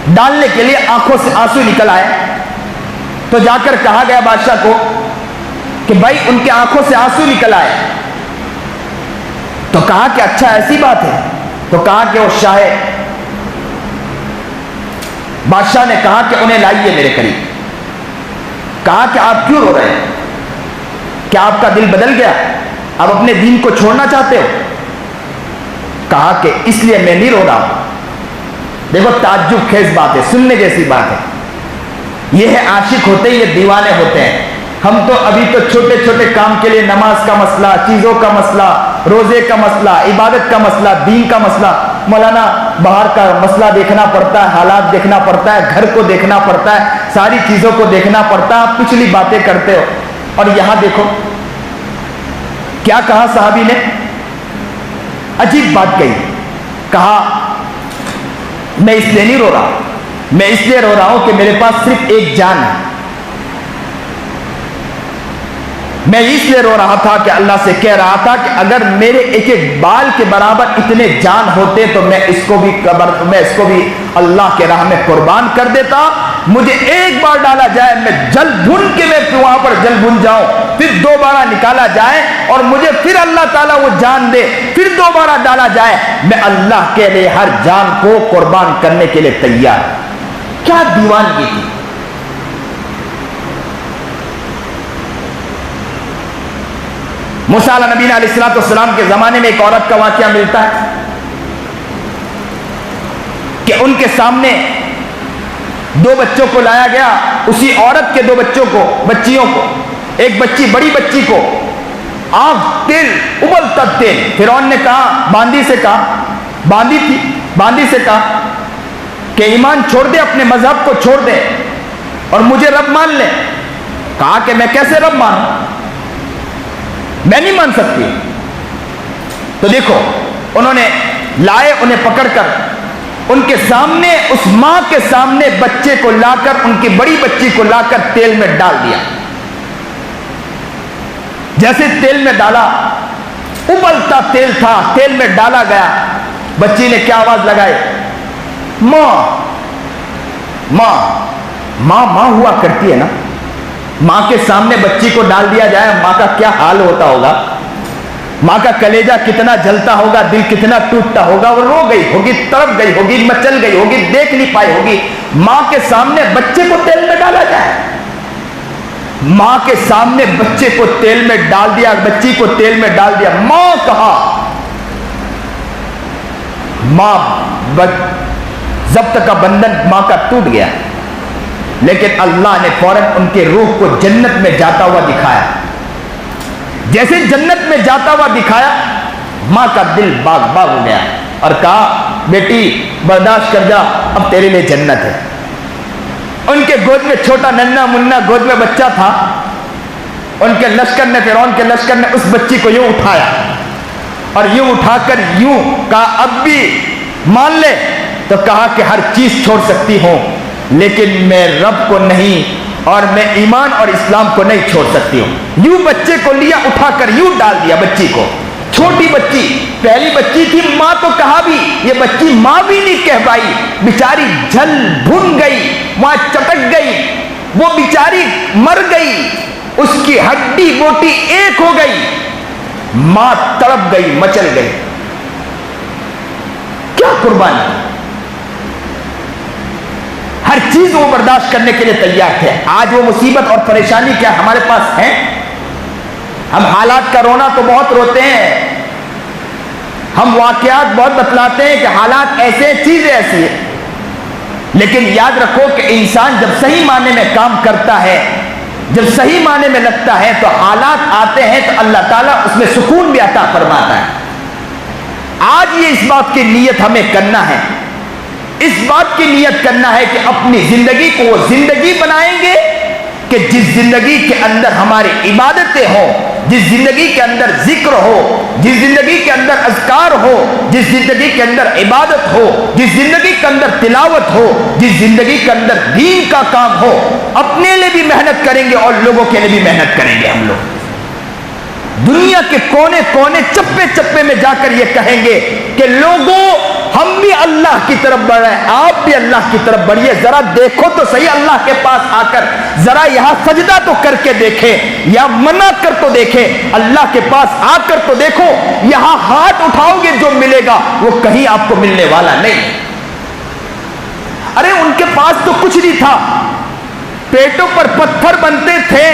ڈالنے کے لیے، آنکھوں سے آنسو نکل آئے. تو جا کر کہا گیا بادشاہ کو کہ بھائی ان کے آنکھوں سے آنسو نکل آئے. تو کہا کہ اچھا ایسی بات ہے. تو کہا کہ وہ شاہ، بادشاہ نے کہا کہ انہیں لائیے میرے قریب. کہا کہ آپ کیوں رو رہے ہیں؟ کیا آپ کا دل بدل گیا؟ آپ اپنے دین کو چھوڑنا چاہتے ہو؟ کہا کہ اس لیے میں نہیں رو رہا ہوں. دیکھو تعجب خیز بات ہے، سننے جیسی بات ہے. یہ ہے عاشق ہوتے، یہ دیوانے ہوتے ہیں. ہم تو ابھی تو چھوٹے چھوٹے کام کے لیے نماز کا مسئلہ، چیزوں کا مسئلہ، روزے کا مسئلہ، عبادت کا مسئلہ، دین کا مسئلہ، مولانا باہر کا مسئلہ دیکھنا پڑتا ہے، حالات دیکھنا پڑتا ہے، گھر کو دیکھنا پڑتا ہے، ساری چیزوں کو دیکھنا پڑتا ہے. آپ پچھلی باتیں کرتے ہو. اور یہاں دیکھو کیا کہا صحابی نے، عجیب بات کہی. کہا میں اس لیے نہیں رو رہا، میں اس لیے رو رہا ہوں کہ میرے پاس صرف ایک جان ہے. میں اس لیے رو رہا تھا کہ اللہ سے کہہ رہا تھا کہ اگر میرے ایک ایک بال کے برابر اتنے جان ہوتے تو میں اس کو بھی اللہ کے راہ میں قربان کر دیتا. مجھے ایک بار ڈالا جائے، میں جل بھن کے میں وہاں پر جل بھن جاؤں، پھر دوبارہ نکالا جائے اور مجھے پھر اللہ تعالیٰ وہ جان دے، پھر دوبارہ ڈالا جائے، میں اللہ کے لیے ہر جان کو قربان کرنے کے لیے تیار. کیا دیوانگی تھی. موسیٰ علیہ نبی علیہ السلام کے زمانے میں ایک عورت کا واقعہ ملتا ہے کہ ان کے سامنے دو بچوں کو لایا گیا. اسی عورت کے دو بچیوں کو، ایک بچی بڑی بچی کو آنکھ تیل، ابلتا تیل. فرعون نے کہا، باندی سے کہا کہ ایمان چھوڑ دے، اپنے مذہب کو چھوڑ دے اور مجھے رب مان لے. کہا کہ میں کیسے رب مانوں، میں نہیں مان سکتی. تو دیکھو انہوں نے لائے، انہیں پکڑ کر ان کے سامنے، اس ماں کے سامنے بچے کو لا کر، ان کی بڑی بچی کو لا کر تیل میں ڈال دیا. جیسے تیل میں ڈالا، ابلتا تیل تھا، تیل میں ڈالا گیا. بچی نے کیا آواز لگائی؟ ماں ماں ماں. ماں ہوا کرتی ہے نا. ماں کے سامنے بچی کو ڈال دیا جائے، ماں کا کیا حال ہوتا ہوگا، ماں کا کلیجہ کتنا جلتا ہوگا، دل کتنا ٹوٹتا ہوگا. وہ رو گئی ہوگی، تڑپ گئی ہوگی، مچل گئی ہوگی، دیکھ نہیں پائی ہوگی. ماں کے سامنے بچے کو تیل میں ڈالا جائے. ماں کے سامنے بچے کو تیل میں ڈال دیا، بچی کو تیل میں ڈال دیا. ماں کہا، ماں ضبط کا بندھن ماں کا ٹوٹ گیا. لیکن اللہ نے فوراً ان کے روح کو جنت میں جاتا ہوا دکھایا. جیسے جنت میں جاتا ہوا دکھایا، ماں کا دل باغ باغ ہو گیا اور کہا بیٹی برداشت کر جا، اب تیرے لیے جنت ہے۔ ان کے گود میں چھوٹا ننھا منا گود میں بچہ تھا، ان کے لشکر نے، فرعون کے لشکر نے اس بچی کو یوں اٹھایا اور یوں اٹھا کر یوں کہا اب بھی مان لے، تو کہا کہ ہر چیز چھوڑ سکتی ہوں لیکن میں رب کو نہیں اور میں ایمان اور اسلام کو نہیں چھوڑ سکتی ہوں۔ یوں بچے کو لیا، اٹھا کر یوں ڈال دیا بچی کو، چھوٹی بچی، پہلی بچی تھی، ماں تو کہا بھی، یہ بچی ماں بھی نہیں کہہ پائی، بیچاری جل بھن گئی، وہاں چٹک گئی، وہ بیچاری مر گئی، اس کی ہڈی بوٹی ایک ہو گئی، ماں تڑپ گئی، مچل گئی۔ کیا قربانی، ہر چیز وہ برداشت کرنے کے لیے تیار تھے۔ آج وہ مصیبت اور پریشانی کیا ہمارے پاس ہے؟ ہم حالات کا رونا تو بہت روتے ہیں، ہم واقعات بہت بتلاتے ہیں کہ حالات ایسے، چیزیں ایسی ہیں، لیکن یاد رکھو کہ انسان جب صحیح معنی میں کام کرتا ہے، جب صحیح معنی میں لگتا ہے تو حالات آتے ہیں تو اللہ تعالیٰ اس میں سکون بھی عطا فرماتا ہے۔ آج یہ اس بات کی نیت ہمیں کرنا ہے، اس بات کی نیت کرنا ہے کہ اپنی زندگی کو وہ زندگی بنائیں گے کہ جس زندگی کے اندر ہماری عبادتیں ہوں، جس زندگی کے اندر ذکر ہو، جس زندگی کے اندر اذکار ہو، جس زندگی کے اندر عبادت ہو، جس زندگی کے اندر تلاوت ہو، جس زندگی کے اندر دین کا کام ہو۔ اپنے لیے بھی محنت کریں گے اور لوگوں کے لیے بھی محنت کریں گے۔ ہم لوگ دنیا کے کونے کونے، چپے چپے میں جا کر یہ کہیں گے کہ لوگوں ہم بھی اللہ کی طرف بڑھ رہے ہیں، آپ بھی اللہ کی طرف بڑھیے، ذرا دیکھو تو صحیح اللہ کے پاس آ کر، ذرا یہاں سجدہ تو کر کے دیکھے، یا منع کر تو دیکھے، اللہ کے پاس آ کر تو دیکھو، یہاں ہاتھ اٹھاؤ گے جو ملے گا وہ کہیں آپ کو ملنے والا نہیں۔ ارے ان کے پاس تو کچھ نہیں تھا، پیٹوں پر پتھر بنتے تھے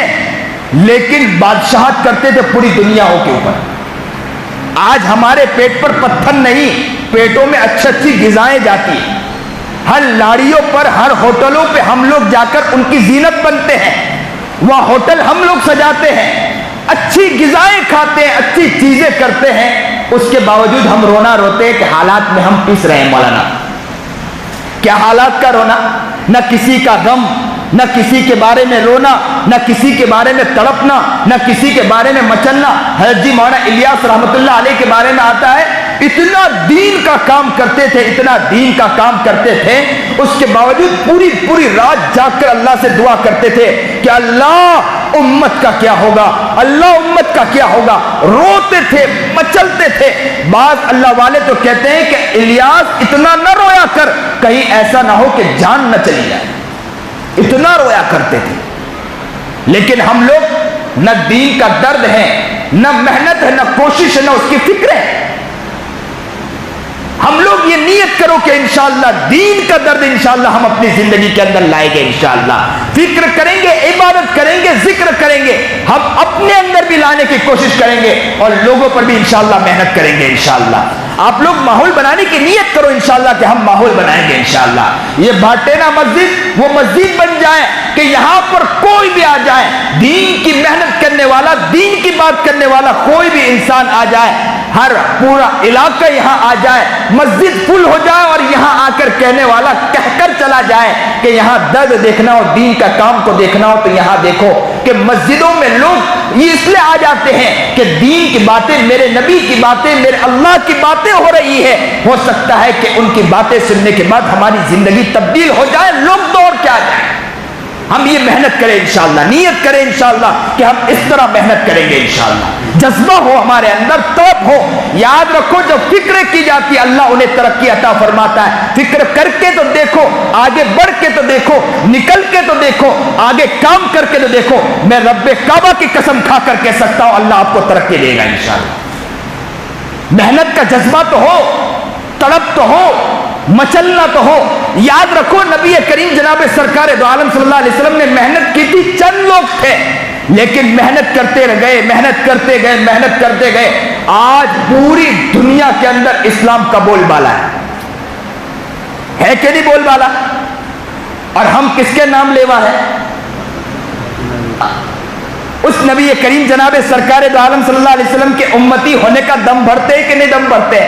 لیکن بادشاہت کرتے تھے پوری دنیاؤں کے اوپر۔ آج ہمارے پیٹ پر پتھر نہیں، پیٹوں میں اچھی اچھی غذائیں جاتی ہیں، ہر لاڑیوں پر، ہر ہوٹلوں پہ ہم لوگ جا کر ان کی زینت بنتے ہیں، وہاں ہوٹل ہم لوگ سجاتے ہیں، اچھی غذائیں کھاتے ہیں، اچھی چیزیں کرتے ہیں، اس کے باوجود ہم رونا روتے ہیں کہ حالات میں ہم پس رہے ہیں۔ مولانا کیا حالات کا رونا؟ نہ کسی کا غم، نہ کسی کے بارے میں رونا، نہ کسی کے بارے میں تڑپنا، نہ کسی کے بارے میں مچلنا۔ حضرت جی مولانا الیاس رحمت اللہ علیہ کے بارے میں آتا ہے، اتنا دین کا کام کرتے تھے، اتنا دین کا کام کرتے تھے، اس کے باوجود پوری پوری رات جاگ کر اللہ سے دعا کرتے تھے کہ اللہ امت کا کیا ہوگا، اللہ امت کا کیا ہوگا، روتے تھے، مچلتے تھے۔ بعض اللہ والے تو کہتے ہیں کہ الیاس اتنا نہ رویا کر، کہیں ایسا نہ ہو کہ جان نہ چلی جائے، اتنا رویا کرتے تھے۔ لیکن ہم لوگ نہ دین کا درد ہے، نہ محنت ہے، نہ کوشش ہے، نہ اس کی فکر ہے۔ ہم لوگ یہ نیت کرو کہ انشاءاللہ دین کا درد انشاءاللہ ہم اپنی زندگی کے اندر لائیں گے، انشاءاللہ فکر کریں گے، عبادت کریں گے، ذکر کریں گے، ہم اپنے اندر بھی لانے کی کوشش کریں گے اور لوگوں پر بھی انشاءاللہ محنت کریں گے انشاءاللہ۔ آپ لوگ ماحول بنانے کی نیت کرو انشاءاللہ کہ ہم ماحول بنائیں گے انشاءاللہ۔ یہ بھاٹینا مسجد وہ مسجد بن جائے کہ یہاں پر کوئی بھی آ جائے، دین کی محنت کرنے والا، دین کی بات کرنے والا کوئی بھی انسان آ جائے، ہر پورا علاقہ یہاں آ جائے، مسجد فل ہو جائے اور یہاں آ کر کہنے والا کہہ کر چلا جائے کہ یہاں درد دیکھنا ہو، دین کا کام کو دیکھنا ہو، تو یہاں دیکھو کہ مسجدوں میں لوگ یہ اس لیے آ جاتے ہیں کہ دین کی باتیں، میرے نبی کی باتیں، میرے اللہ کی باتیں ہو رہی ہے، ہو سکتا ہے کہ ان کی باتیں سننے کے بعد ہماری زندگی تبدیل ہو جائے، لوگ دوڑ کے آ جائیں۔ ہم یہ محنت کریں انشاءاللہ، نیت کریں انشاءاللہ کہ ہم اس طرح محنت کریں گے انشاءاللہ، جذبہ ہو ہمارے اندر، طلب ہو۔ یاد رکھو جب فکر کی جاتی ہے اللہ انہیں ترقی عطا فرماتا ہے۔ فکر کر کے تو دیکھو، آگے بڑھ کے تو دیکھو، نکل کے تو دیکھو، آگے کام کر کے تو دیکھو، میں رب کعبہ کی قسم کھا کر کہہ سکتا ہوں اللہ آپ کو ترقی دے گا انشاءاللہ۔ محنت کا جذبہ تو ہو، تڑپ تو ہو، مچلنا تو ہو۔ یاد رکھو نبی کریم جناب سرکار دو عالم صلی اللہ علیہ وسلم نے محنت کی تھی، چند لوگ تھے لیکن محنت کرتے گئے، محنت کرتے گئے، محنت کرتے گئے۔ آج پوری دنیا کے اندر اسلام کا بول بالا ہے کہ نہیں بول بالا؟ اور ہم کس کے نام لیوا ہے؟ اس نبی کریم جناب سرکار دو عالم صلی اللہ علیہ وسلم کے امتی ہونے کا دم بھرتے کہ نہیں دم بھرتے؟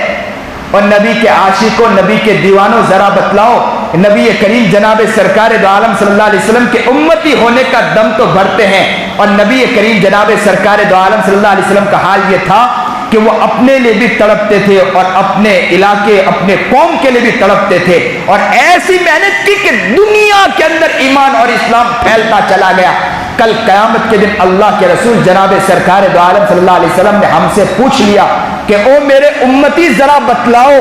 اور نبی کے عاشقوں، نبی کے دیوانوں، ذرا بتلاؤ، نبی کریم جناب سرکار دو عالم صلی اللہ علیہ وسلم کے امتی ہونے کا دم تو بھرتے ہیں، اور نبی کریم جناب سرکار دو عالم صلی اللہ علیہ وسلم کا حال یہ تھا کہ وہ اپنے لیے بھی تڑپتے تھے اور اپنے علاقے، اپنے قوم کے لیے بھی تڑپتے تھے، اور ایسی محنت کی کہ دنیا کے اندر ایمان اور اسلام پھیلتا چلا گیا۔ کل قیامت کے دن اللہ کے رسول جناب سرکار دو عالم صلی اللہ علیہ وسلم نے ہم سے پوچھ لیا کہ او میرے امتی ذرا بتلاؤ،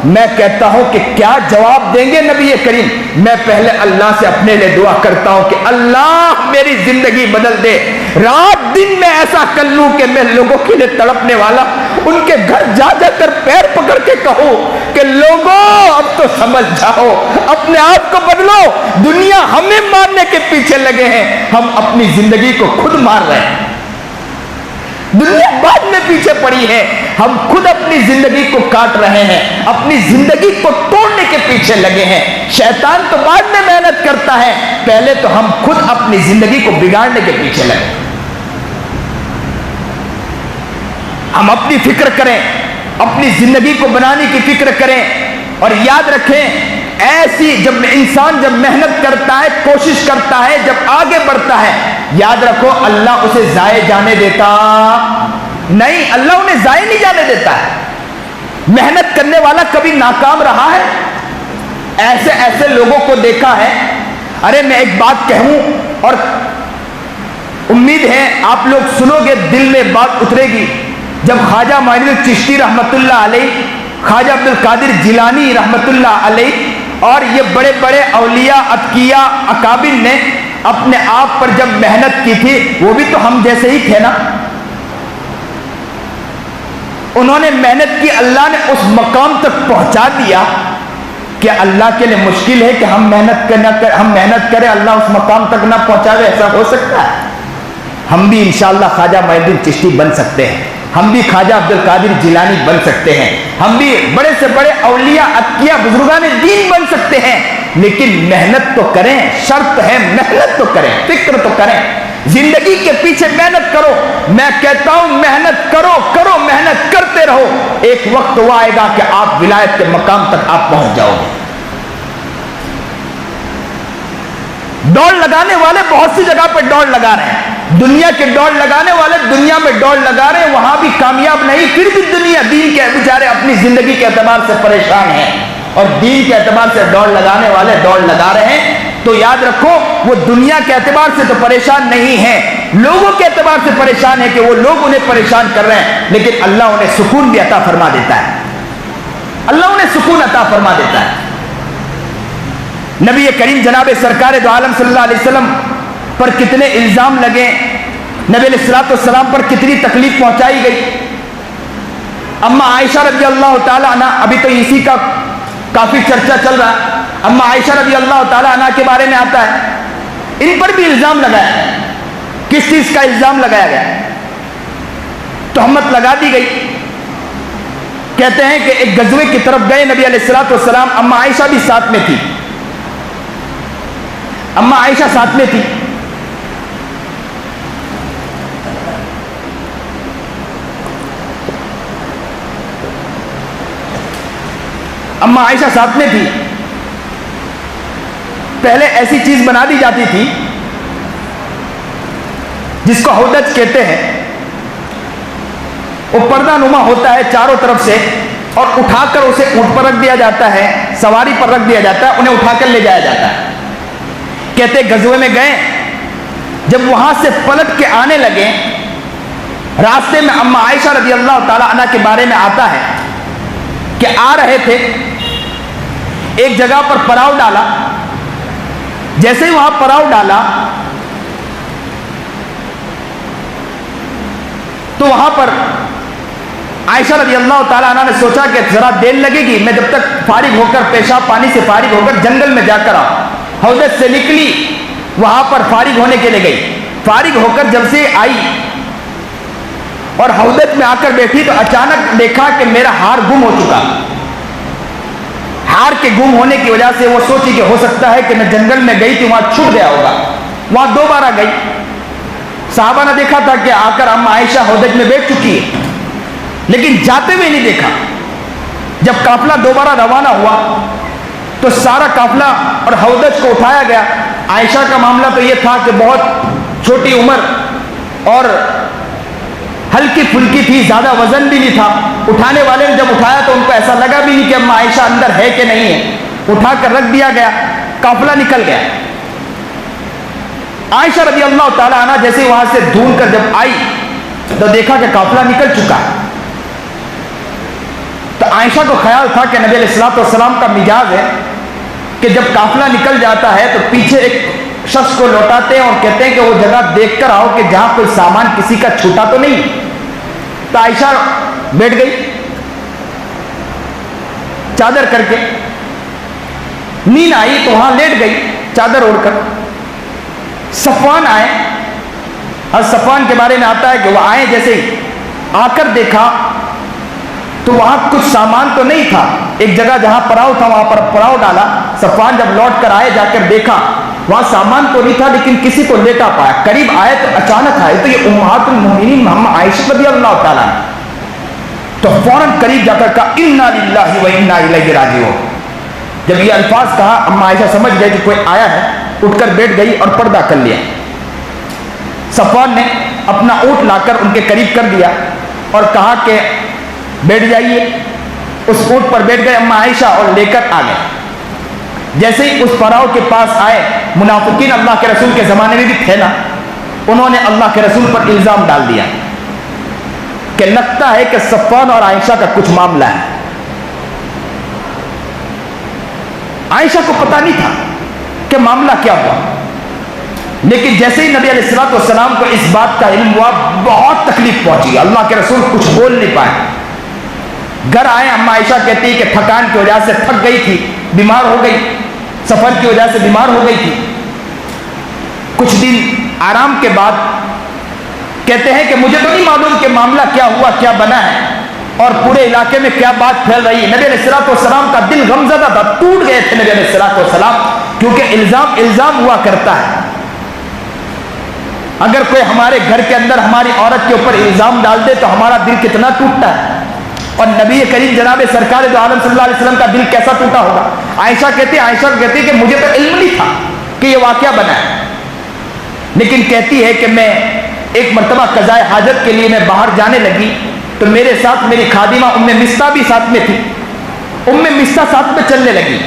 میں کہتا ہوں کہ کیا جواب دیں گے نبی کریم؟ میں پہلے اللہ سے اپنے لیے دعا کرتا ہوں کہ اللہ میری زندگی بدل دے، رات دن میں ایسا کر لوں کہ میں لوگوں کے لیے تڑپنے والا ان کے گھر جا جا کر پیر پکڑ کے کہوں کہ لوگوں اب تو سمجھ جاؤ، اپنے آپ کو بدلو، دنیا ہمیں مارنے کے پیچھے لگے ہیں، ہم اپنی زندگی کو خود مار رہے ہیں، دنیا بعد میں پیچھے پڑی ہے، ہم خود اپنی زندگی کو کاٹ رہے ہیں، اپنی زندگی کو توڑنے کے پیچھے لگے ہیں۔ شیطان تو بعد میں محنت کرتا ہے، پہلے تو ہم خود اپنی زندگی کو بگاڑنے کے پیچھے لگے۔ ہم اپنی فکر کریں، اپنی زندگی کو بنانے کی فکر کریں، اور یاد رکھیں ایسی جب انسان جب محنت کرتا ہے، کوشش کرتا ہے، جب آگے بڑھتا ہے، یاد رکھو اللہ اسے ضائع جانے دیتا نہیں، اللہ انہیں ضائع نہیں جانے دیتا ہے۔ محنت کرنے والا کبھی ناکام رہا ہے؟ ایسے ایسے لوگوں کو دیکھا ہے۔ ارے میں ایک بات کہوں اور امید ہے آپ لوگ سنو گے، دل میں بات اترے گی۔ جب خواجہ معین الدین چشتی رحمت اللہ علیہ، خواجہ عبد القادر جیلانی رحمت اللہ علیہ اور یہ بڑے بڑے اولیاء، اتقیاء، اکابر نے اپنے آپ پر جب محنت کی تھی، وہ بھی تو ہم جیسے ہی تھے نا، انہوں نے محنت کی، اللہ نے اس مقام تک پہنچا دیا کہ اللہ کے لیے مشکل ہے کہ ہم محنت کریں اللہ اس مقام تک نہ پہنچاوے، ایسا ہو سکتا ہے؟ ہم بھی انشاءاللہ خواجہ معین الدین چشتی بن سکتے ہیں، ہم بھی خواجہ عبد القادر جیلانی بن سکتے ہیں، ہم بھی بڑے سے بڑے اولیاء، اتقیاء، بزرگان دین بن سکتے ہیں، لیکن محنت تو کریں، شرط ہے محنت تو کریں، فکر تو کریں، زندگی کے پیچھے محنت کرو۔ میں کہتا ہوں محنت کرو، محنت کرتے رہو، ایک وقت وہ آئے گا کہ آپ ولایت کے مقام تک آپ پہنچ جاؤ گے۔ دوڑ لگانے والے بہت سی جگہ پہ دوڑ لگا رہے ہیں، دنیا کے دوڑ لگانے والے دنیا میں دوڑ لگا رہے ہیں، وہاں بھی کامیاب نہیں، پھر بھی دنیا دین کے بیچارے اپنی زندگی کے اعتبار سے پریشان ہیں، اور دین کے اعتبار سے دوڑ لگانے والے دوڑ لگا رہے ہیں۔ تو یاد رکھو وہ دنیا کے اعتبار سے تو پریشان نہیں ہیں، لوگوں کے اعتبار سے پریشان ہے کہ وہ لوگ انہیں پریشان کر رہے ہیں، لیکن اللہ انہیں سکون بھی عطا فرما دیتا ہے، اللہ انہیں سکون عطا فرما دیتا ہے۔ نبی کریم جناب سرکار دو عالم صلی اللہ علیہ وسلم پر کتنے الزام لگے، نبی علیہ الصلوۃ والسلام پر کتنی تکلیف پہنچائی گئی۔ اما عائشہ رضی اللہ تعالی عنہ، ابھی تو اسی کا کافی چرچا چل رہا ہے، اما عائشہ رضی اللہ تعالی عنہ کے بارے میں آتا ہے، ان پر بھی الزام لگایا ہے۔ کس چیز کا الزام لگایا گیا؟ تہمت لگا دی گئی۔ کہتے ہیں کہ ایک غزوے کی طرف گئے نبی علیہ الصلوۃ والسلام، اما عائشہ بھی ساتھ میں تھی، اما عائشہ ساتھ میں تھی۔ اما عائشہ ساتھ میں تھی۔ پہلے ایسی چیز بنا دی جاتی تھی جس کو ہودج کہتے ہیں، وہ پردہ نما ہوتا ہے چاروں طرف سے، اور اٹھا کر اسے اونٹ پر رکھ دیا جاتا ہے، سواری پر رکھ دیا جاتا ہے، انہیں اٹھا کر لے جایا جاتا ہے۔ کہتے غزوے میں گئے، جب وہاں سے پلٹ کے آنے لگے، راستے میں اما عائشہ رضی اللہ تعالی عنہ کے بارے میں آتا ہے کہ آ رہے تھے، ایک جگہ پر پڑاؤ ڈالا، جیسے ہی وہاں پڑاؤ ڈالا تو وہاں پر عائشہ رضی اللہ تعالیٰ عنہ نے سوچا کہ ذرا دیر لگے گی، میں جب تک فارغ ہو کر، پیشاب پانی سے فارغ ہو کر جنگل میں جا کر آؤں۔ حوض سے نکلی، وہاں پر فارغ ہونے کے لیے گئی، فارغ ہو کر جب سے آئی اور حوض میں آ کر بیٹھی تو اچانک دیکھا کہ میرا ہار گم ہو چکا۔ ہار کے گم ہونے کی وجہ سے وہ سوچی کہ ہو سکتا ہے کہ میں جنگل میں گئی تھی، وہاں چھوٹ گیا ہوگا۔ وہاں دوبارہ گئی، صحابہ نے دیکھا تھا کہ آ کر اما عائشہ ہودج میں بیٹھ چکی ہے، لیکن جاتے ہوئے نہیں دیکھا۔ جب قافلہ دوبارہ روانہ ہوا تو سارا قافلہ اور ہودج کو اٹھایا گیا۔ عائشہ کا معاملہ تو یہ تھا کہ بہت چھوٹی عمر اور ہلکی پھلکی تھی، زیادہ وزن بھی نہیں تھا۔ اٹھانے والے نے جب اٹھایا تو ان کو ایسا لگا بھی نہیں کہ اما عائشہ اندر ہے کہ نہیں ہے، اٹھا کر رکھ دیا گیا، قافلہ نکل گیا۔ عائشہ رضی اللہ تعالی عنہ جیسے وہاں سے ڈھونڈ کر جب آئی تو دیکھا کہ قافلہ نکل چکا ہے۔ تو عائشہ کو خیال تھا کہ نبی علیہ الصلوۃ والسلام کا مزاج ہے کہ جب قافلہ نکل جاتا ہے تو پیچھے ایک شخص کو لوٹاتے ہیں اور کہتے ہیں کہ وہ جگہ دیکھ کر آؤ کہ جہاں کوئی سامان کسی کا چھوٹا تو نہیں۔ تو عائشہ بیٹھ گئی چادر کر کے، نیند آئی تو وہاں لیٹ گئی چادر اوڑھ کر۔ صفوان آئے، اور صفوان کے بارے میں آتا ہے کہ وہ آئے، جیسے ہی آ کر دیکھا تو وہاں کچھ سامان تو نہیں تھا، ایک جگہ جہاں پڑاؤ تھا وہاں پر پڑاؤ ڈالا۔ صفوان جب لوٹ کر آئے، جا کر دیکھا وہاں سامان تو نہیں تھا لیکن کسی کو لیٹا پایا۔ قریب آئے تو اچانک آئے تو یہ امہات المومنین محمد عائشہ رضی اللہ تعالیٰ تو فوراً قریب جا کر کہا انا للہ و انا الیہ راجعون۔ جب یہ الفاظ کہا اما عائشہ سمجھ گئے کہ کوئی آیا ہے، اٹھ کر بیٹھ گئی اور پردہ کر لیا۔ صفوان نے اپنا اونٹ لا کر ان کے قریب کر دیا اور کہا کہ بیٹھ جائیے۔ اس اونٹ پر بیٹھ گئے اما عائشہ اور لے کر آ گئے۔ جیسے ہی اس پڑاؤ کے پاس آئے، منافقین اللہ کے رسول کے زمانے میں بھی تھے نا، انہوں نے اللہ کے رسول پر الزام ڈال دیا کہ لگتا ہے کہ صفوان اور عائشہ کا کچھ معاملہ ہے۔ عائشہ کو پتہ نہیں تھا کہ معاملہ کیا ہوا، لیکن جیسے ہی نبی علیہ الصلوۃ والسلام کو اس بات کا علم ہوا، بہت تکلیف پہنچی۔ اللہ کے رسول کچھ بول نہیں پائے۔ گھر آئے، اما عائشہ کہتی کہ تھکان کی وجہ سے تھک گئی تھی، بیمار ہو گئی، سفر کی وجہ سے بیمار ہو گئی تھی۔ کچھ دن آرام کے بعد کہتے ہیں کہ مجھے تو نہیں معلوم کہ معاملہ کیا ہوا، کیا بنا ہے اور پورے علاقے میں کیا بات پھیل رہی ہے۔ نبی علیہ الصلوۃ والسلام کا دل غمزدہ تھا، ٹوٹ گئے تھے نبی علیہ الصلوۃ والسلام، کیونکہ الزام ہوا کرتا ہے۔ اگر کوئی ہمارے گھر کے اندر ہماری عورت کے اوپر الزام ڈال دے تو ہمارا دل کتنا ٹوٹتا ہے، اور نبی کریم جناب سرکار دو عالم صلی اللہ علیہ وسلم کا دل کیسا ٹوٹا ہوگا۔ عائشہ کہتی کہ مجھے تو علم نہیں تھا کہ یہ واقعہ بنا ہے، لیکن کہتی ہے کہ میں ایک مرتبہ قضاء حاجت کے لیے میں باہر جانے لگی تو میرے ساتھ میری خادمہ ام مستہ بھی ساتھ میں تھی۔ ام مستہ ساتھ میں چلنے لگی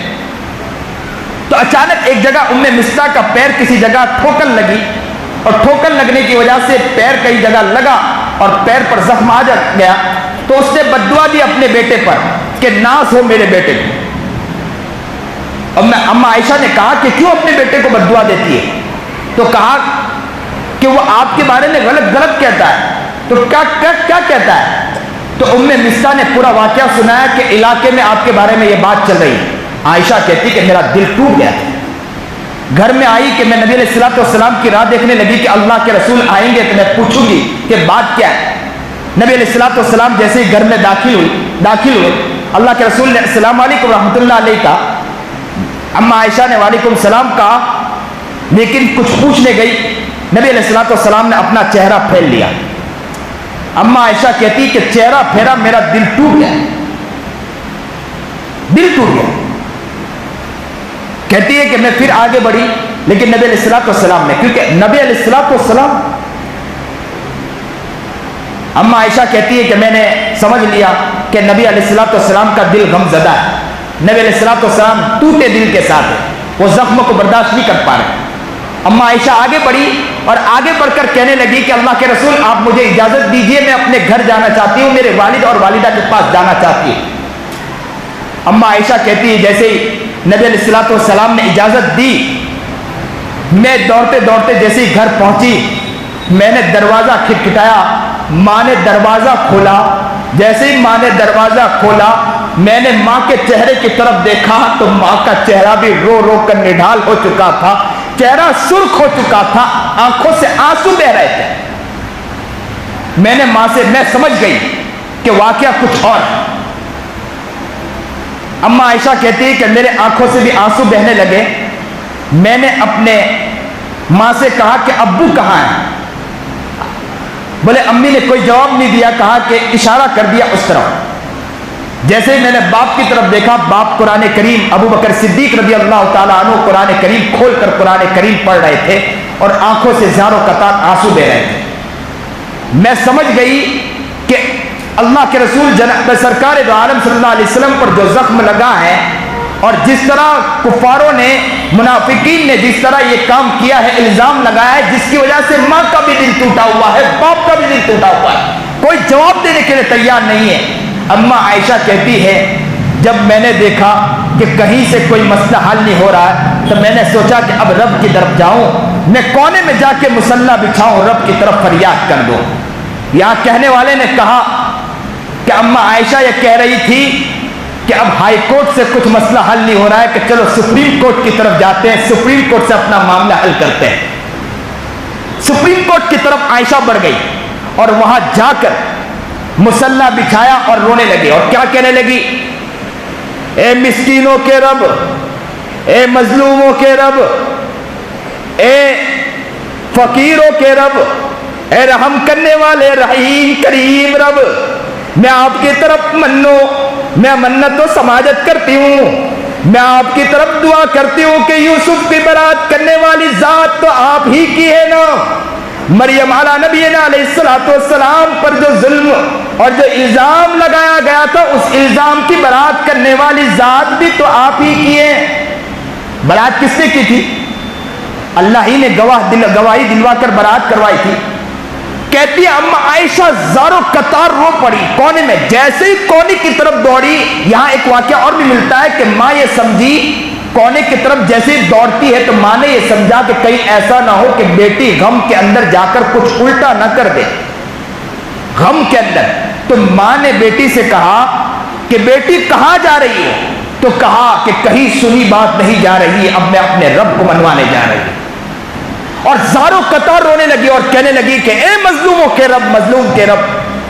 تو اچانک ایک جگہ ام مستہ کا پیر کسی جگہ ٹھوکر لگی، اور ٹھوکر لگنے کی وجہ سے پیر کئی جگہ لگا اور پیر پر زخم آ گیا۔ تو اس نے بددعا دی اپنے بیٹے پر کہ ناس ہو میرے بیٹے کو۔ اما عائشہ نے کہا کہ کیوں اپنے بیٹے کو بددعا دیتی ہے؟ تو کہا کہ وہ آپ کے بارے میں غلط کہتا ہے۔ تو کیا کہتا ہے؟ تو ام مستہ نے پورا واقعہ سنایا کہ علاقے میں آپ کے بارے میں یہ بات چل رہی ہے۔ عائشہ کہتی کہ میرا دل ٹوٹ گیا۔ گھر میں آئی کہ میں نبی علیہ الصلوۃ والسلام کی راہ دیکھنے لگی کہ اللہ کے رسول آئیں گے تو میں پوچھوں گی کہ بات کیا ہے۔ نبی علیہ الصلوۃ والسلام جیسے ہی گھر میں داخل ہوئے، اللہ کے رسول نے السلام علیکم رحمۃ اللہ علیہ کا۔ اما عائشہ نے وعلیکم السلام کہا، لیکن کچھ پوچھنے گئی، نبی علیہ الصلوۃ والسلام نے اپنا چہرہ پھیر لیا۔ اما عائشہ کہتی کہ چہرہ پھیرا، میرا دل ٹوٹ گیا، دل ٹوٹ گیا۔ کہتی ہے کہ میں پھر آگے بڑھی، لیکن نبی علیہ الصلوۃ والسلام نے، کیونکہ نبی علیہ الصلوۃ والسلام، اما عائشہ کہتی ہے کہ میں نے سمجھ لیا کہ نبی علیہ الصلوۃ والسلام کا دل غم زدہ ہے، نبی علیہ الصلوۃ والسلام ٹوٹے دل کے ساتھ ہے، وہ زخم کو برداشت نہیں کر پا رہے۔ اما عائشہ آگے بڑھی اور آگے بڑھ کر کہنے لگی کہ اللہ کے رسول آپ مجھے اجازت دیجئے، میں اپنے گھر جانا چاہتی ہوں، میرے والد اور والدہ کے پاس جانا چاہتی ہوں۔ اما عائشہ کہتی ہے جیسے ہی نبی علیہ الصلوۃ والسلام نے اجازت دی، میں دوڑتے دوڑتے جیسے ہی گھر پہنچی، میں نے دروازہ کھٹکھٹایا، ماں نے دروازہ کھولا۔ جیسے ہی ماں نے دروازہ کھولا، میں نے ماں کے چہرے کی طرف دیکھا تو ماں کا چہرہ بھی رو رو کر نڈھال ہو چکا تھا، چہرہ سرخ ہو چکا تھا، آنکھوں سے آنسو بہ رہے تھے۔ میں سمجھ گئی کہ واقعہ کچھ اور ہے۔ اما عائشہ کہتی ہے کہ میرے آنکھوں سے بھی آنسو بہنے لگے۔ میں نے اپنے ماں سے کہا کہ ابو کہاں ہیں؟ بولے امی نے کوئی جواب نہیں دیا، کہا کہ اشارہ کر دیا اس طرف۔ جیسے ہی میں نے باپ کی طرف دیکھا، باپ قرآن کریم، ابو بکر صدیق رضی اللہ تعالیٰ عنہ قرآن کریم کھول کر قرآن کریم پڑھ رہے تھے اور آنکھوں سے زاروں قطار آنسو بہ رہے تھے۔ میں سمجھ گئی کہ اللہ کے رسول جناب سرکار دو عالم صلی اللہ علیہ وسلم پر جو زخم لگا ہے، اور جس طرح کفاروں نے، منافقین نے جس طرح یہ کام کیا ہے، الزام لگایا ہے، جس کی وجہ سے ماں کا بھی دل ٹوٹا ہوا ہے، باپ کا بھی دل ٹوٹا ہوا ہے، کوئی جواب دینے کے لیے تیار نہیں ہے۔ اماں عائشہ کہتی ہے جب میں نے دیکھا کہ کہیں سے کوئی مسئلہ حل نہیں ہو رہا ہے تو میں نے سوچا کہ اب رب کی طرف جاؤں، میں کونے میں جا کے مصلی بچھاؤں، رب کی طرف فریاد کر دوں۔ یہاں کہنے والے نے کہا کہ اماں عائشہ یہ کہہ رہی تھی کہ اب ہائی کورٹ سے کچھ مسئلہ حل نہیں ہو رہا ہے کہ چلو سپریم کورٹ کی طرف جاتے ہیں، سپریم کورٹ سے اپنا معاملہ حل کرتے ہیں۔ سپریم کورٹ کی طرف عائشہ بڑھ گئی اور وہاں جا کر مصلی بچھایا اور رونے لگی، اور کیا کہنے لگی؟ اے مسکینوں کے رب، اے مظلوموں کے رب، اے فقیروں کے رب، اے رحم کرنے والے رحیم کریم رب، میں آپ کی طرف میں منت و سماجت کرتی ہوں، میں آپ کی طرف دعا کرتی ہوں کہ یوسف کی برات کرنے والی ذات تو آپ ہی کی ہے نا، مریم علیہ نبینا علیہ السلام پر جو ظلم اور جو الزام لگایا گیا تھا، اس الزام کی برات کرنے والی ذات بھی تو آپ ہی کی ہے۔ برات کس نے کی تھی؟ اللہ ہی نے گواہی دلوا کر برات کروائی تھی۔ کہتی ہے اما عائشہ زاروں قطار رو پڑی کونے میں، جیسے ہی کونے کی طرف دوڑی۔ یہاں ایک واقعہ اور بھی ملتا ہے کہ ماں یہ سمجھی، کونے کی طرف جیسے دوڑتی ہے تو ماں نے یہ سمجھا کہ کہیں ایسا نہ ہو کہ بیٹی غم کے اندر جا کر کچھ الٹا نہ کر دے، غم کے اندر۔ تو ماں نے بیٹی سے کہا کہ بیٹی کہاں جا رہی ہے؟ تو کہا کہ کہیں سنی بات نہیں جا رہی، اب میں اپنے رب کو منوانے جا رہی ہوں۔ اور زاروں قطار رونے لگی اور کہنے لگی کہ اے مظلوموں کے رب، مظلوم کے رب،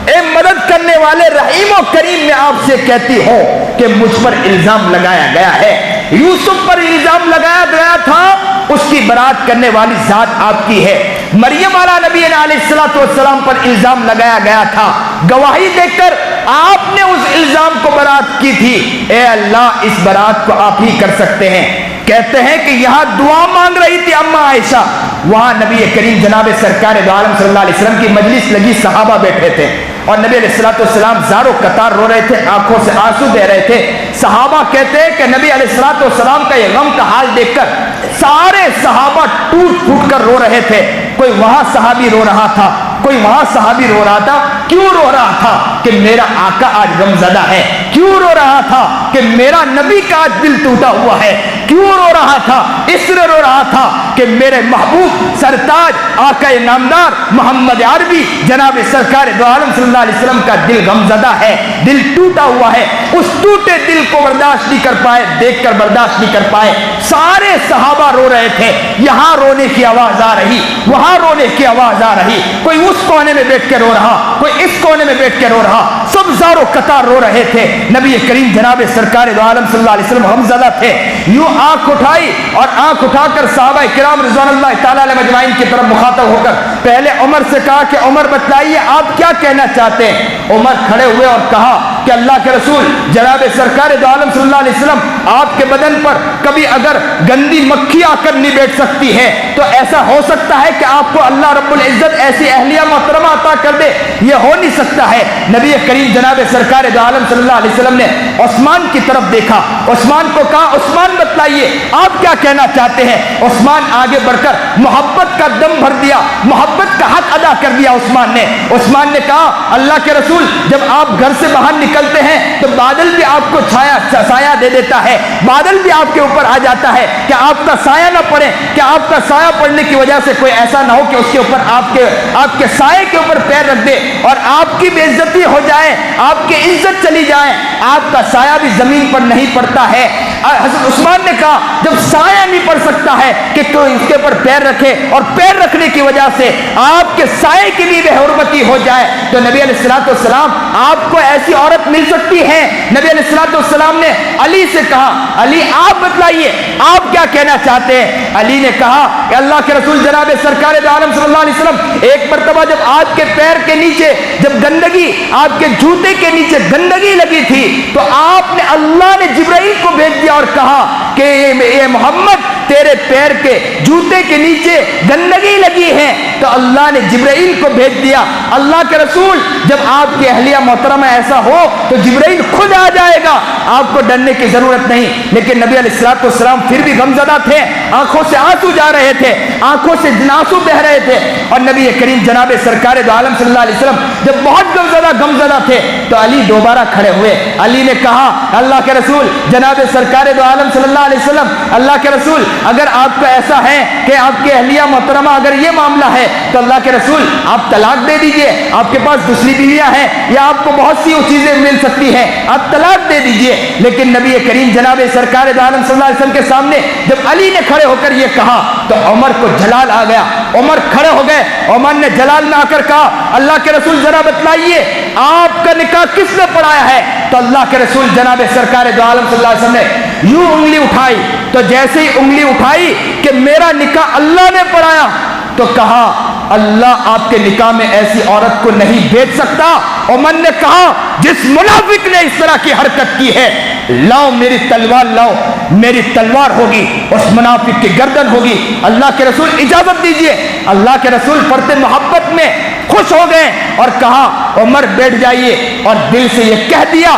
اے مدد کرنے والے رحیم و کریم، میں آپ سے کہتی ہوں کہ مجھ پر الزام لگایا گیا ہے، یوسف پر الزام لگایا گیا تھا، اس کی برات کرنے والی ذات آپ کی ہے۔ مریم علیہ نبی علیہ السلام پر الزام لگایا گیا تھا، گواہی دے کر آپ نے اس الزام کو برات کی تھی، اے اللہ اس برات کو آپ ہی کر سکتے ہیں۔ کہتے ہیں کہ یہاں دعا مانگ رہی تھی اماں عائشہ، وہاں نبی کریم جناب سرکار دو عالم صلی اللہ علیہ وسلم کی مجلس لگی، صحابہ بیٹھے تھے اور نبی علیہ السلام زاروں قطار رو رہے تھے، آنکھوں سے آنسو بہ رہے تھے۔ صحابہ کہتے ہیں کہ نبی علیہ السلام کا یہ غم کا حال دیکھ کر سارے صحابہ ٹوٹ پھوٹ کر رو رہے تھے۔ کوئی وہاں صحابی رو رہا تھا، کوئی وہاں صحابی رو رہا تھا۔ کیوں رو رہا تھا؟ کہ میرا آقا آج غمزدہ ہے۔ کیوں رو رہا تھا؟ کہ میرا نبی کا آج دل ٹوٹا ہوا ہے۔ کیوں رو رہا تھا؟ اس لیے رو رہا تھا کہ میرے محبوب سرتاج آقا نامدار محمد عربی جناب سرکار دو عالم صلی اللہ علیہ وسلم کا دل غمزدہ ہے، دل ٹوٹا ہوا ہے۔ اس ٹوٹے دل کو برداشت نہیں کر پائے، دیکھ کر برداشت نہیں کر پائے، سارے صحابہ رو رہے تھے۔ یہاں رونے کی آواز آ رہی، وہاں رونے کی آواز آ رہی، کوئی اس کونے میں بیٹھ کے رو رہا، کوئی اس کونے میں بیٹھ کے رو رہا، سب زاروں قطار رو رہے تھے۔ نبی کریم جناب سرکار دو عالم صلی اللہ علیہ وسلم غمزدہ تھے۔ یوں آنکھ اٹھائی اور آنکھ اٹھا کر صحابہ کرام رضوان اللہ تعالیٰ علیہ مجمعین کی طرف مخاطب ہو کر پہلے عمر سے کہا کہ عمر بتلائیے آپ کیا کہنا چاہتے ہیں۔ عمر کھڑے ہوئے اور کہا کہ اللہ کے رسول جناب سرکار دو عالم صلی اللہ علیہ وسلم، آپ کے بدن پر کبھی اگر گندی مکھی آ کر نہیں بیٹھ سکتی ہے تو ایسا ہو سکتا ہے کہ آپ کو اللہ رب العزت ایسی اہلیہ محترمہ عطا کر دے؟ یہ ہو نہیں سکتا ہے۔ نبی کریم جناب سرکار دو عالم صلی اللہ علیہ وسلم نے عثمان کی طرف دیکھا، عثمان کو کہا عثمان بتلائیے آپ کیا کہنا چاہتے ہیں۔ عثمان آگے بڑھ کر محبت کا دم بھر دیا، محبت کا حق ادا کر دیا عثمان نے کہا اللہ کے رسول جب آپ گھر سے باہر نکلتے ہیں تو بادل بھی آپ کو سایہ دے دیتا ہے، بادل بھی آپ کے اوپر آ جاتا ہے، کہ آپ کا سایہ نہ پڑے، کہ آپ کا سایہ پڑنے کی وجہ سے کوئی ایسا نہ ہو کہ اس کے اوپر آپ کے سائے کے اوپر پیر رکھ دے اور آپ کی بے عزتی ہو جائے، آپ کی عزت چلی جائے، آپ کا سایہ بھی زمین پر نہیں پڑتا ہے۔ حضرت عثمان نے کہا جب سایہ نہیں پڑ سکتا ہے کہ کوئی اس کے اوپر پیر رکھے اور پیر رکھنے کی وجہ سے آپ کے سائے کے لیے بے حرمتی ہو جائے تو نبی علیہ السلام آپ کو ایسی عورت مل سکتی ہے؟ نبی علیہ السلام نے علی سے کہا علی آپ بتلائیے آپ کیا کہنا چاہتے ہیں؟ علی نے کہا کہ اللہ کے رسول جناب سرکار دو عالم صلی اللہ علیہ وسلم ایک مرتبہ جب آپ کے پیر کے نیچے جب گندگی آپ کے جوتے کے نیچے گندگی لگی تھی تو آپ نے اللہ نے جبرائیل کو بھیج دیا اور کہا کہ اے محمد تیرے پیر کے جوتے کے نیچے گندگی لگی ہے، تو اللہ نے جبرائیل کو بھیج دیا۔ اللہ کے رسول جب آپ کی اہلیہ محترمہ ایسا ہو تو جبرائیل خود آ جائے گا، آپ کو ڈرنے کی ضرورت نہیں۔ لیکن نبی علیہ الصلوۃ والسلام پھر بھی غمزدہ تھے، آنکھوں سے آنسو جا رہے تھے، آنکھوں سے آنسو بہ رہے تھے، اور نبی کریم جناب سرکار دو عالم صلی اللہ علیہ وسلم جب بہت غمزدہ تھے تو علی دوبارہ کھڑے ہوئے۔ علی نے کہا اللہ کے رسول جناب سرکار دو عالم صلی اللہ علیہ وسلم، اللہ کے رسول اگر آپ کو ایسا ہے کہ آپ کی اہلیہ محترمہ اگر یہ معاملہ ہے تو اللہ کے رسول آپ طلاق دے دیجئے، آپ کے پاس دوسری بیویاں ہیں یا آپ کو بہت سی چیزیں مل سکتی ہیں، آپ طلاق دے دیجئے۔ لیکن نبی کریم جناب سرکار دو عالم صلی اللہ علیہ وسلم کے سامنے جب علی نے کھڑے ہو کر یہ کہا تو عمر کو جلال آ گیا، عمر کھڑے ہو گئے، عمر نے جلال میں آ کر کہا اللہ کے رسول ذرا بتلائیے آپ کا نکاح کس نے پڑھایا ہے؟ تو اللہ کے رسول جناب سرکار دو عالم صلی اللہ علیہ وسلم نے یوں انگلی اٹھائی، تو جیسے ہی انگلی اٹھائی کہ میرا نکاح اللہ نے پڑھایا، تو کہا اللہ آپ کے نکاح میں ایسی عورت کو نہیں بھیج سکتا۔ عمر نے کہا جس منافق نے اس طرح کی حرکت کی ہے لاؤ میری تلوار، لاؤ میری تلوار ہوگی، اس منافق کی گردن ہوگی۔ اللہ کے رسول اجازت دیجئے۔ اللہ کے رسول فرط محبت میں خوش ہو گئے اور کہا عمر بیٹھ جائیے، اور دل سے یہ کہہ دیا،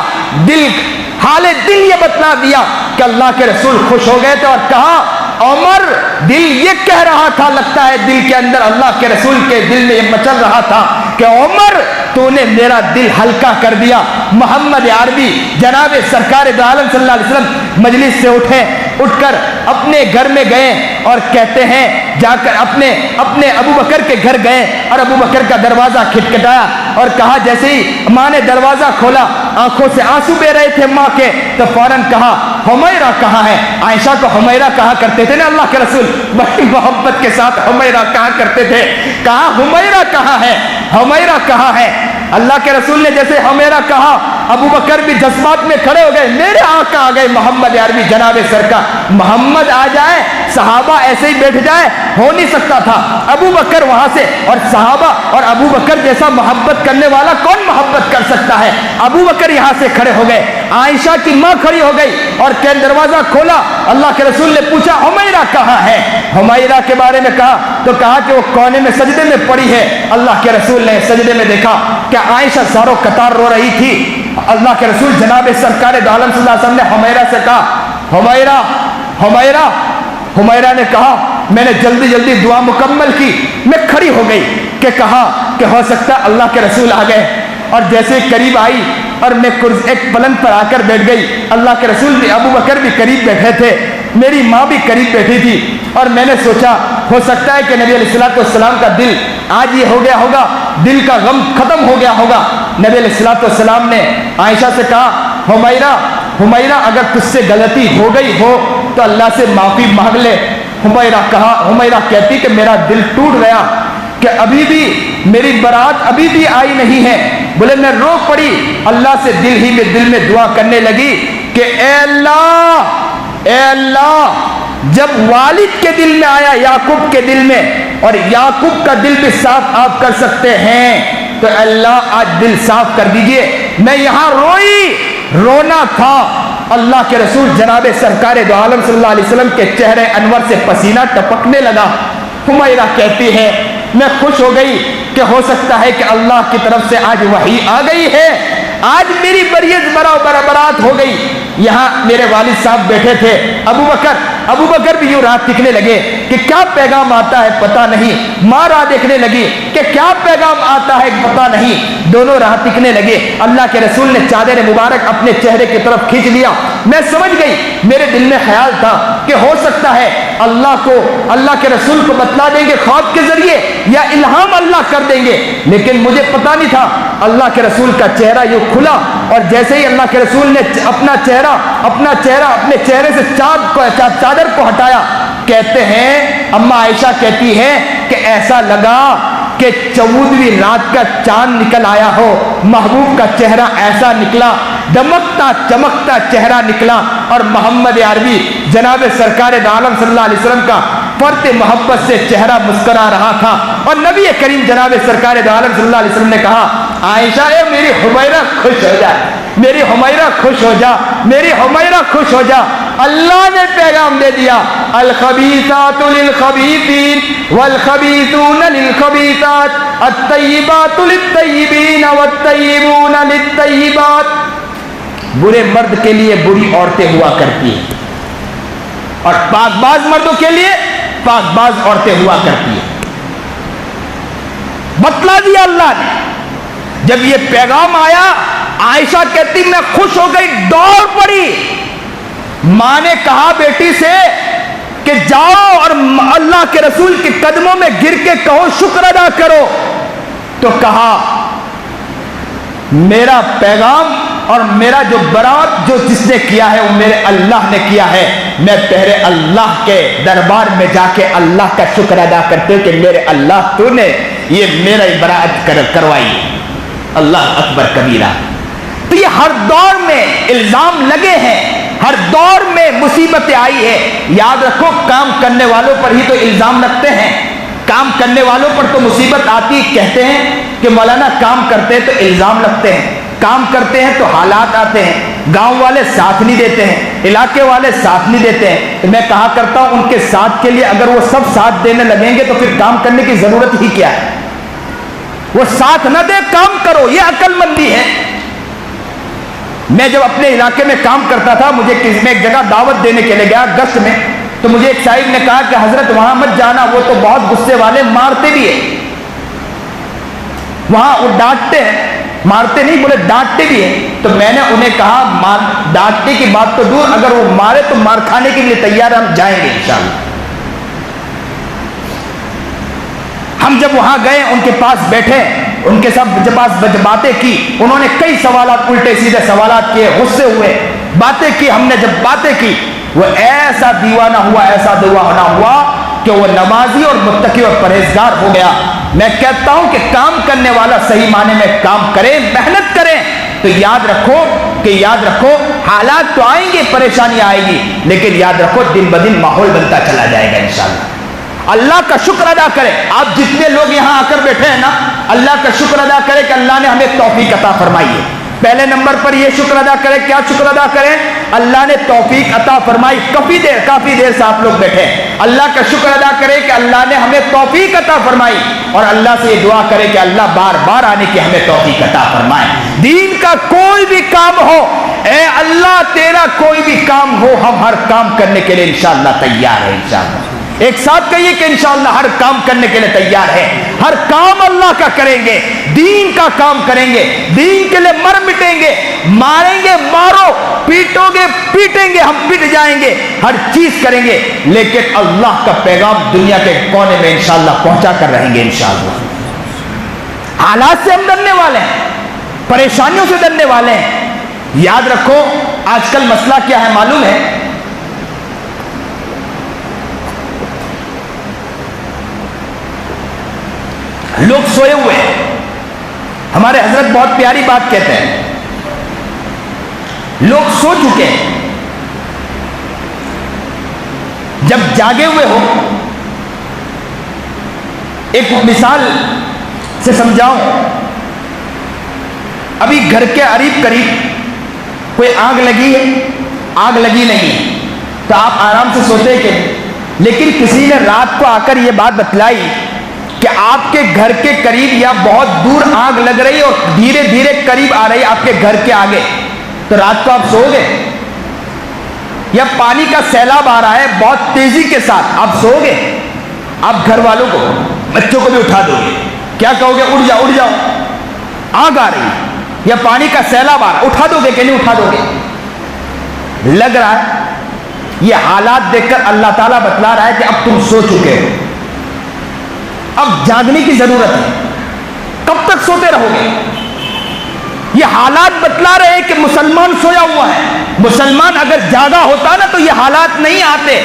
حال دل یہ بتلا دیا کہ اللہ کے رسول خوش ہو گئے تھے، اور کہا عمر دل یہ کہہ رہا تھا، لگتا ہے دل کے اندر اللہ کے رسول کے دل میں یہ مچل رہا تھا کہ عمر تو نے میرا دل ہلکا کر دیا۔ محمد عربی جناب سرکار دو عالم صلی اللہ علیہ وسلم مجلس سے اٹھ کر اپنے گھر میں گئے اور کہتے ہیں جا کر اپنے ابو بکر کے گھر گئے اور ابو بکر کا دروازہ کھٹکھٹایا اور کہا، جیسے ہی ماں نے دروازہ کھولا آنکھوں سے آنسو بہ رہے تھے ماں کے، تو فوراً کہا حمیرہ کہاں ہے؟ عائشہ کو حمیرہ کہا کرتے تھے نا اللہ کے رسول، بڑی محبت کے ساتھ حمیرہ کہا کرتے تھے، کہا حمیرہ کہاں ہے؟ حمیرہ کہاں ہے؟ اللہ کے رسول نے جیسے حمیرہ کہا ابو بکر بھی جذبات میں کھڑے ہو گئے، میرے آقا آ گئے محمد عربی جناب سرکار، محمد آ جائے صحابہ ایسے ہی بیٹھ جائے ہو نہیں سکتا تھا، ابو بکر وہاں سے، اور صحابہ اور ابو بکر جیسا محبت کرنے والا کون محبت کر سکتا ہے؟ ابو بکر یہاں سے کھڑے ہو گئے، عائشہ کی ماں کھڑی ہو گئی اور کہ دروازہ کھولا، اللہ کے رسول نے پوچھا حمیرہ کہاں ہے؟ حمیرہ کے بارے میں کہا تو کہا کہ وہ کونے میں سجدے میں پڑی ہے۔ اللہ کے رسول نے سجدے میں دیکھا کہ عائشہ زاروں قطار رو رہی تھی۔ اللہ کے رسول جناب سرکار دو عالم صلی اللہ علیہ وسلم نے حمیرہ سے کہا حمیرہ حمیرہ، حمیرہ نے کہا میں نے جلدی دعا مکمل کی، میں کھڑی ہو گئی کہ کہا کہ ہو سکتا اللہ کے رسول آ گئے، اور جیسے قریب آئی اور میں ایک پلنگ پر آ کر بیٹھ گئی، اللہ کے رسول بھی ابو بکر بھی قریب بیٹھے تھے، میری ماں بھی قریب بیٹھی تھی، اور میں نے سوچا ہو سکتا ہے کہ نبی علیہ الصلوۃ والسلام کا دل آج یہ ہو گیا ہوگا، دل کا غم ختم ہو گیا ہوگا۔ نبی علیہ الصلوۃ والسلام نے عائشہ سے کہا حمیرہ اگر تجھ سے غلطی ہو گئی ہو تو اللہ سے معافی مانگ لے۔ حمیرہ کہتی کہ میرا دل ٹوٹ گیا کہ ابھی بھی میری برات ابھی بھی آئی نہیں ہے، بولے میں رو پڑی، اللہ سے دل میں دعا کرنے لگی کہ اے اللہ جب والد کے دل میں آیا یعقوب کے دل میں، اور یعقوب کا دل بھی صاف آپ کر سکتے ہیں، تو اللہ آج دل صاف کر دیجئے۔ میں یہاں رونا تھا، اللہ کے رسول جناب سرکار دو عالم صلی اللہ علیہ وسلم کے چہرے انور سے پسینہ ٹپکنے لگا۔ حمیرہ کہتی ہے میں خوش ہو گئی کہ ہو سکتا ہے کہ اللہ کی طرف سے آج وحی آ گئی ہے، آج میری برات ہو گئی۔ یہاں میرے والد صاحب بیٹھے تھے، ابو بکر بھی یوں راہ تکنے لگے کہ کیا پیغام آتا ہے پتہ نہیں، ماں راہ دیکھنے لگی کہ کیا پیغام آتا ہے پتہ نہیں، دونوں راہ تکنے لگے۔ اللہ کے رسول نے چادر مبارک اپنے چہرے کی طرف کھینچ لیا، میں سمجھ گئی، میرے دل میں خیال تھا کہ ہو سکتا ہے اللہ کے رسول کو بتلا دیں گے خواب کے ذریعے یا الہام اللہ کر دیں گے، لیکن مجھے پتہ نہیں تھا۔ اللہ کے رسول کا چہرہ یوں کھلا، اور جیسے ہی اللہ کے رسول نے اپنا چہرہ اپنے چہرے سے چادر کو ہٹایا، کہتے ہیں اما عائشہ کہتی ہے کہ ایسا لگا کہ 14ویں رات کا چاند نکل آیا ہو، محبوب کا چہرہ ایسا نکلا دمکتا چمکتا چہرہ نکلا اور محمد عربی جناب سرکار دو عالم صلی اللہ علیہ وسلم کا فرط محبت سے چہرہ مسکرا رہا تھا، اور نبی کریم جناب سرکار دو عالم صلی اللہ علیہ وسلم نے کہا عائشہ اے میری حمیرہ خوش ہو جا، میری حمیرہ خوش ہو جا، میری حمیرہ خوش ہو جا۔ اللہ نے پیغام دے دیا الخبیثات للخبیثین والخبیثون للخبیثات الطیبات للطیبین والطیبون للطیبات۔ برے مرد کے لیے بری عورتیں ہوا کرتی ہیں اور پاک باز مردوں کے لیے پاک باز عورتیں ہوا کرتی ہیں۔ بتلا دیا اللہ نے۔ جب یہ پیغام آیا عائشہ کہتی میں خوش ہو گئی، دوڑ پڑی۔ ماں نے کہا بیٹی سے کہ جاؤ اور اللہ کے رسول کے قدموں میں گر کے کہو شکر ادا کرو، تو کہا میرا پیغام اور میرا جو برات جو جس نے کیا ہے وہ میرے اللہ نے کیا ہے، میں پہلے اللہ کے دربار میں جا کے اللہ کا شکر ادا کرتے کہ میرے اللہ تو نے یہ میرا برات کروائی۔ اللہ اکبر کبیرہ۔ تو یہ ہر دور میں الزام لگے ہیں، ہر دور میں مصیبتیں آئی ہے۔ یاد رکھو کام کرنے والوں پر ہی تو الزام لگتے ہیں، کام کرنے والوں پر تو مصیبت آتی۔ کہتے ہیں کہ مولانا کام کرتے ہیں تو الزام لگتے ہیں، کام کرتے ہیں تو حالات آتے ہیں، گاؤں والے ساتھ نہیں دیتے ہیں، علاقے والے ساتھ نہیں دیتے ہیں۔ تو میں کہا کرتا ہوں ان کے ساتھ کے لیے اگر وہ سب ساتھ دینے لگیں گے تو پھر کام کرنے کی ضرورت ہی کیا ہے؟ وہ ساتھ نہ دے، کام کرو، یہ عقل مندی ہے۔ میں جب اپنے علاقے میں کام کرتا تھا، مجھے میں ایک جگہ دعوت دینے کے لیے گیا گشت میں، تو مجھے ایک صاحب نے کہا کہ حضرت وہاں مت جانا، وہ تو بہت غصے والے، مارتے بھی ہیں وہاں، وہ ڈانٹتے ہیں، مارتے نہیں بولے ڈانٹتے بھی ہیں۔ تو میں نے انہیں کہا ڈانٹنے کی بات تو دور، اگر وہ مارے تو مار کھانے کے لیے تیار، ہم جائیں گے انشاءاللہ۔ ہم جب وہاں گئے ان کے پاس بیٹھے، ان کے سب پاس باتیں کی، انہوں نے کئی سوالات الٹے سیدھے سوالات کیے، غصے ہوئے، باتیں کی۔ ہم نے جب باتیں کی وہ ایسا دیوانہ ہوا، ایسا دیوانہ ہوا کہ وہ نمازی اور متقی اور پرہیزگار ہو گیا۔ میں کہتا ہوں کہ کام کرنے والا صحیح معنی میں کام کرے، محنت کرے، تو یاد رکھو حالات تو آئیں گے، پریشانی آئے گی، لیکن یاد رکھو دن بدن ماحول بنتا چلا جائے گا انشاءاللہ۔ اللہ کا شکر ادا کرے۔ آپ جتنے لوگ یہاں آ کر بیٹھے ہیں نا، اللہ کا شکر ادا کرے کہ اللہ نے ہمیں توفیق عطا فرمائی ہے۔ پہلے نمبر پر یہ شکر ادا کرے، کیا شکر ادا کریں؟ اللہ نے توفیق عطا فرمائی۔ کافی دیر سے آپ لوگ بیٹھے ہیں، اللہ کا شکر ادا کرے کہ اللہ نے ہمیں توفیق عطا فرمائی، اور اللہ سے یہ دعا کرے کہ اللہ بار بار آنے کی ہمیں توفیق عطا فرمائے۔ دین کا کوئی بھی کام ہو، اے اللہ تیرا کوئی بھی کام ہو، ہم ہر کام کرنے کے لیے انشاءاللہ تیار ہیں۔ انشاءاللہ ایک ساتھ کہیے کہ انشاءاللہ ہر کام کرنے کے لیے تیار ہے۔ ہر کام اللہ کا کریں گے، دین کا کام کریں گے، دین کے لیے مر مٹیں گے، ماریں گے مارو، پیٹو گے پیٹیں گے، ہم پٹ جائیں گے، ہر چیز کریں گے، لیکن اللہ کا پیغام دنیا کے کونے میں انشاءاللہ پہنچا کر رہیں گے انشاءاللہ۔ حالات سے ہم ڈرنے والے ہیں، پریشانیوں سے ڈرنے والے ہیں۔ یاد رکھو آج کل مسئلہ کیا ہے معلوم ہے؟ لوگ سوئے ہوئے ہیں۔ ہمارے حضرت بہت پیاری بات کہتے ہیں، لوگ سو چکے ہیں، جب جاگے ہوئے ہو، ایک مثال سے سمجھاؤں، ابھی گھر کے قریب کوئی آگ لگی ہے، آگ لگی نہیں ہے تو آپ آرام سے سوتے کہ، لیکن کسی نے رات کو آ کر یہ بات بتلائی کہ آپ کے گھر کے قریب یا بہت دور آگ لگ رہی اور دھیرے دھیرے قریب آ رہی آپ کے گھر کے آگے، تو رات کو آپ سو گے؟ یا پانی کا سیلاب آ رہا ہے بہت تیزی کے ساتھ، آپ سو گے؟ آپ گھر والوں کو، بچوں کو بھی اٹھا دو گے، کیا کہو گے؟ اٹھ جاؤ اٹھ جاؤ، آگ آ رہی یا پانی کا سیلاب آ رہا، اٹھا دو گے کہ نہیں اٹھا دو گے؟ لگ رہا ہے یہ حالات دیکھ کر اللہ تعالیٰ بتلا رہا ہے کہ اب تم سو چکے ہو، اب جاگنے کی ضرورت ہے، کب تک سوتے رہو گے؟ یہ حالات بتلا رہے ہیں کہ مسلمان سویا ہوا ہے۔ مسلمان اگر جاگا ہوتا نا تو یہ حالات نہیں آتے،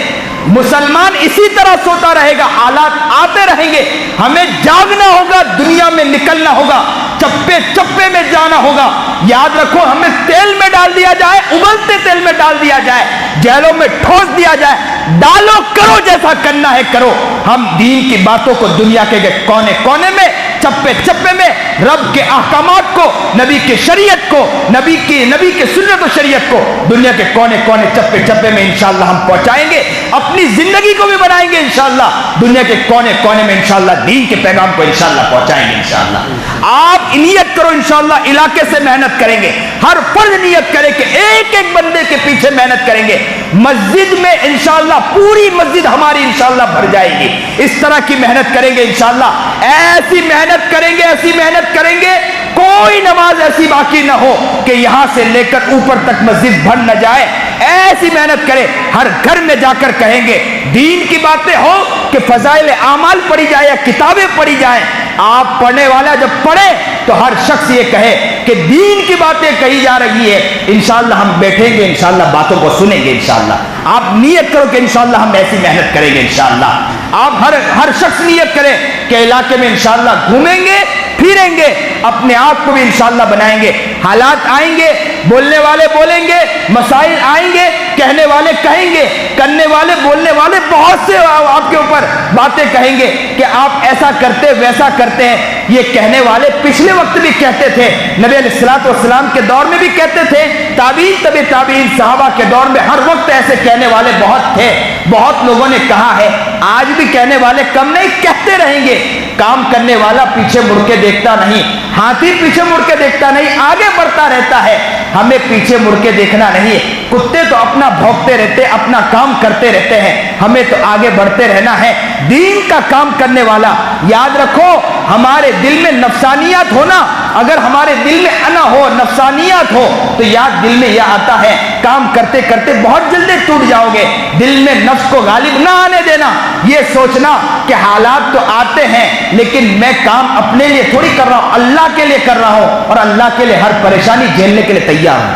مسلمان اسی طرح سوتا رہے گا، حالات آتے رہیں گے، ہمیں جاگنا ہوگا، دنیا میں نکلنا ہوگا۔ چپے چپے میں جانا ہوگا. یاد رکھو, ہمیں تیل میں ڈال دیا جائے, ابلتے تیل میں ڈال دیا جائے, جیلوں میں ٹھوس دیا جائے, ڈالو, کرو جیسا کرنا ہے کرو. ہم دین کی باتوں کو دنیا کے کونے کونے میں, چپے چپے میں رب کے احکامات کو, نبی کی شریعت کو, نبی کی سنت و شریعت کو دنیا کے کونے کونے, چپے چپے میں انشاءاللہ ہم پہنچائیں گے. اپنی زندگی کو بھی بنائیں گے انشاءاللہ, دنیا کے کونے کونے میں انشاءاللہ دین کے پیغام کو انشاءاللہ پہنچائیں گے انشاءاللہ. آپ نیت کرو انشاءاللہ, علاقے سے محنت کریں گے, ہر فرد نیت کرے کہ ایک ایک بندے کے پیچھے محنت کریں گے. مسجد میں انشاءاللہ پوری مسجد ہماری انشاءاللہ بھر جائے گی. اس طرح کی محنت کریں گے انشاءاللہ, ایسی محنت کریں گے, ایسی محنت کریں گے, کوئی نماز ایسی باقی نہ ہو کہ یہاں سے لے کر اوپر تک مسجد بھر نہ جائے. ایسی محنت کرے, ہر گھر میں جا کر کہیں گے, دین کی باتیں ہو کہ فضائل اعمال پڑھی جائے یا کتابیں پڑھی جائیں. آپ پڑھنے والا جب پڑھے تو ہر شخص یہ کہے کہ دین کی باتیں کہی جا رہی ہے. انشاءاللہ ہم بیٹھیں گے, انشاءاللہ باتوں کو سنیں گے انشاءاللہ. آپ نیت کرو کہ انشاءاللہ ہم ایسی محنت کریں گے انشاءاللہ. آپ ہر شخص نیت کرے کہ علاقے میں انشاءاللہ گھومیں گے, پھریں گے, اپنے آپ کو بھی انشاءاللہ بنائیں گے. حالات آئیں گے, بولنے والے بولیں گے, مسائل آئیں گے, کہنے والے کہیں گے, کرنے والے بولنے والے بہت سے آپ کے اوپر باتیں کہیں گے کہ آپ ایسا کرتے ویسا کرتے ہیں. یہ کہنے والے پچھلے وقت بھی کہتے تھے, نبی علیہ الصلوۃ والسلام کے دور میں بھی کہتے تھے, تابعین تبع تابعین صحابہ کے دور میں ہر وقت ایسے کہنے والے بہت تھے. بہت لوگوں نے کہا ہے, آج بھی کہنے والے کم نہیں, کہتے رہیں گے. کام کرنے والا پیچھے مڑ کے دیکھتا نہیں, ہاتھی پیچھے مڑ کے دیکھتا نہیں, آگے بڑھتا رہتا ہے. ہمیں پیچھے مڑ کے دیکھنا نہیں. کتے تو اپنا بھونکتے رہتے, اپنا کام کرتے رہتے ہیں, ہمیں تو آگے بڑھتے رہنا ہے. دین کا کام کرنے والا, یاد رکھو, ہمارے دل میں نفسانیات ہونا, اگر ہمارے دل میں انا ہو, نفسانیات ہو, تو یاد دل میں یہ آتا ہے, کام کرتے کرتے بہت جلدی ٹوٹ جاؤ گے. دل میں نفس کو غالب نہ آنے دینا, یہ سوچنا کہ حالات تو آتے ہیں لیکن میں کام اپنے لیے تھوڑی کر رہا ہوں, اللہ کے لیے کر رہا ہوں, اور اللہ کے لیے ہر پریشانی جھیلنے کے لیے تیار ہوں.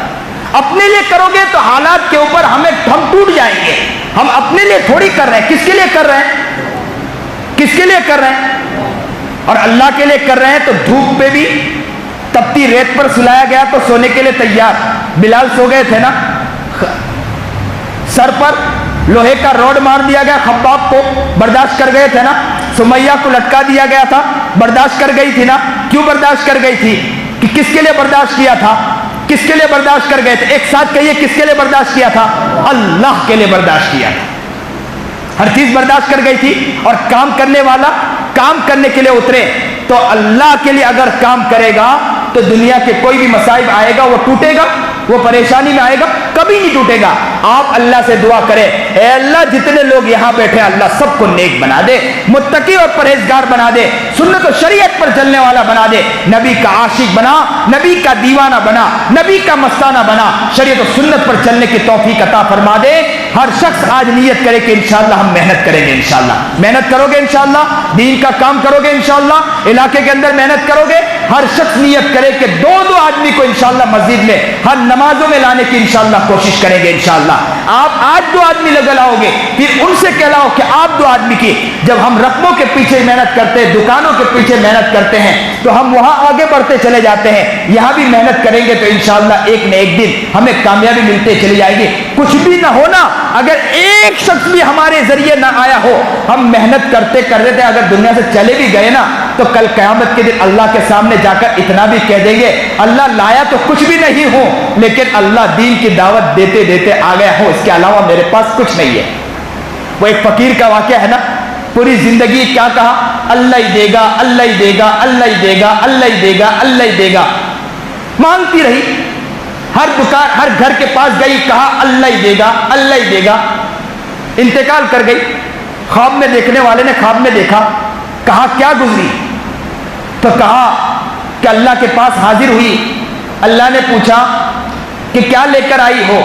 اپنے لیے کرو گے تو حالات کے اوپر ہم ٹوٹ جائیں گے. ہم اپنے لیے تھوڑی کر رہے ہیں, کس کے لیے کر رہے ہیں, کس کے لیے کر رہے ہیں, اور اللہ کے لیے کر رہے ہیں. تو دھوپ پہ بھی تپتی ریت پر سلایا گیا تو سونے کے لیے تیار. بلال سو گئے تھے نا, سر پر لوہے کا روڈ مار دیا گیا, خباب کو برداشت کر گئے تھے نا. سمیہ کو لٹکا دیا گیا تھا, برداشت کر گئی تھی نا. کیوں برداشت کر گئی تھی, کہ کس کے لیے برداشت کیا تھا, کس کے لیے برداشت کر گئے تھے, ایک ساتھ کہیے, کس کے لیے برداشت کیا تھا, اللہ کے لیے برداشت کیا تھا. ہر چیز برداشت کر گئی تھی. اور کام کرنے والا کام کرنے کے لیے اترے تو اللہ کے لیے اگر کام کرے گا تو دنیا کے کوئی بھی مصائب آئے گا وہ ٹوٹے گا, وہ پریشانی میں آئے گا, کبھی نہیں ٹوٹے گا. آپ اللہ سے دعا کریں, اے اللہ جتنے لوگ یہاں بیٹھے اللہ سب کو نیک بنا دے, متقی اور پرہیزگار بنا دے, سنت و شریعت پر چلنے والا بنا دے, نبی کا عاشق بنا, نبی کا دیوانہ بنا, نبی کا مستانہ بنا, شریعت و سنت پر چلنے کی توفیق عطا فرما دے. ہر شخص آج نیت کرے کہ انشاءاللہ ہم محنت کریں گے. انشاءاللہ محنت کرو گے, انشاءاللہ دین کا کام کرو گے, انشاءاللہ علاقے کے اندر محنت کرو گے. ہر شخص نیت کرے کہ دو آدمی کو انشاءاللہ مسجد میں ہر نمازوں میں لانے کی انشاءاللہ کوشش کریں گے. انشاءاللہ آپ آج 2 آدمی لگا لاؤ گے, پھر ان سے کہلاؤ کہ آپ 2 آدمی کی. جب ہم رقموں کے پیچھے محنت کرتے ہیں, دکانوں کے پیچھے محنت کرتے ہیں, تو ہم وہاں آگے بڑھتے چلے جاتے ہیں. یہاں بھی محنت کریں گے تو انشاءاللہ ایک نہ ایک دن ہمیں کامیابی ملتے چلی جائے گی. کچھ بھی نہ ہونا, اگر ایک شخص بھی ہمارے ذریعے نہ آیا ہو, ہم محنت کرتے کرتے تھے, اگر دنیا سے چلے بھی گئے نا تو کل قیامت کے دن اللہ کے سامنے جا کر اتنا بھی کہہ دیں گے, اللہ لایا تو کچھ بھی نہیں ہوں, لیکن اللہ دین کی دعوت دیتے دیتے آ گیا ہوں, اس کے علاوہ میرے پاس کچھ نہیں ہے. وہ ایک فقیر کا واقعہ ہے نا, پوری زندگی کیا کہا, اللہ ہی دے گا, اللہ ہی دے گا, اللہ ہی دے گا, اللہ ہی دے گا, اللہ ہی دے گا, مانگتی رہی. ہر دکان, ہر گھر کے پاس گئی, کہا اللہ ہی دے گا, اللہ ہی دے گا. انتقال کر گئی. خواب میں دیکھنے والے نے خواب میں دیکھا, کہا کیا گزری, تو کہا کہ اللہ کے پاس حاضر ہوئی. اللہ نے پوچھا کہ کیا لے کر آئی ہو,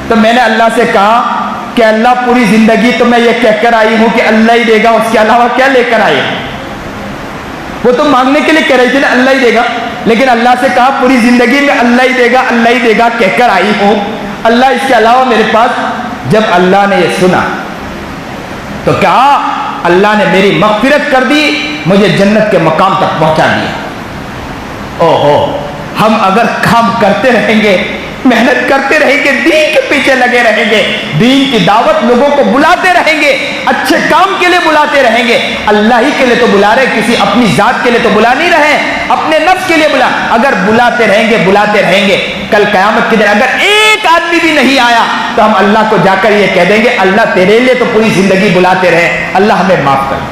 تو میں نے اللہ سے کہا کہ اللہ پوری زندگی تو میں یہ کہہ کر آئی ہوں کہ اللہ ہی دے گا, اس کے علاوہ کیا لے کر آئے. وہ تو مانگنے کے لیے کہہ رہی تھی نا اللہ ہی دے گا, لیکن اللہ سے کہا پوری زندگی میں اللہ ہی دے گا, اللہ ہی دے گا کہہ کر آئی ہوں, اللہ اس کے علاوہ میرے پاس. جب اللہ نے یہ سنا تو کہا اللہ نے میری مغفرت کر دی, مجھے جنت کے مقام تک پہنچا دیا. اوہو ہم اگر کام کرتے رہیں گے, محنت کرتے رہیں گے, دین کے پیچھے لگے رہیں گے, دین کی دعوت لوگوں کو بلاتے رہیں گے, اچھے کام کے لیے بلاتے رہیں گے, اللہ ہی کے لیے تو بلا رہے, کسی اپنی ذات کے لیے تو بلا نہیں رہے, اپنے نفس کے لیے بلا, اگر بلاتے رہیں گے کل قیامت کے دن اگر ایک آدمی بھی نہیں آیا تو ہم اللہ کو جا کر یہ کہہ دیں گے اللہ تیرے لیے تو پوری زندگی بلاتے رہے, اللہ ہمیں معاف کر,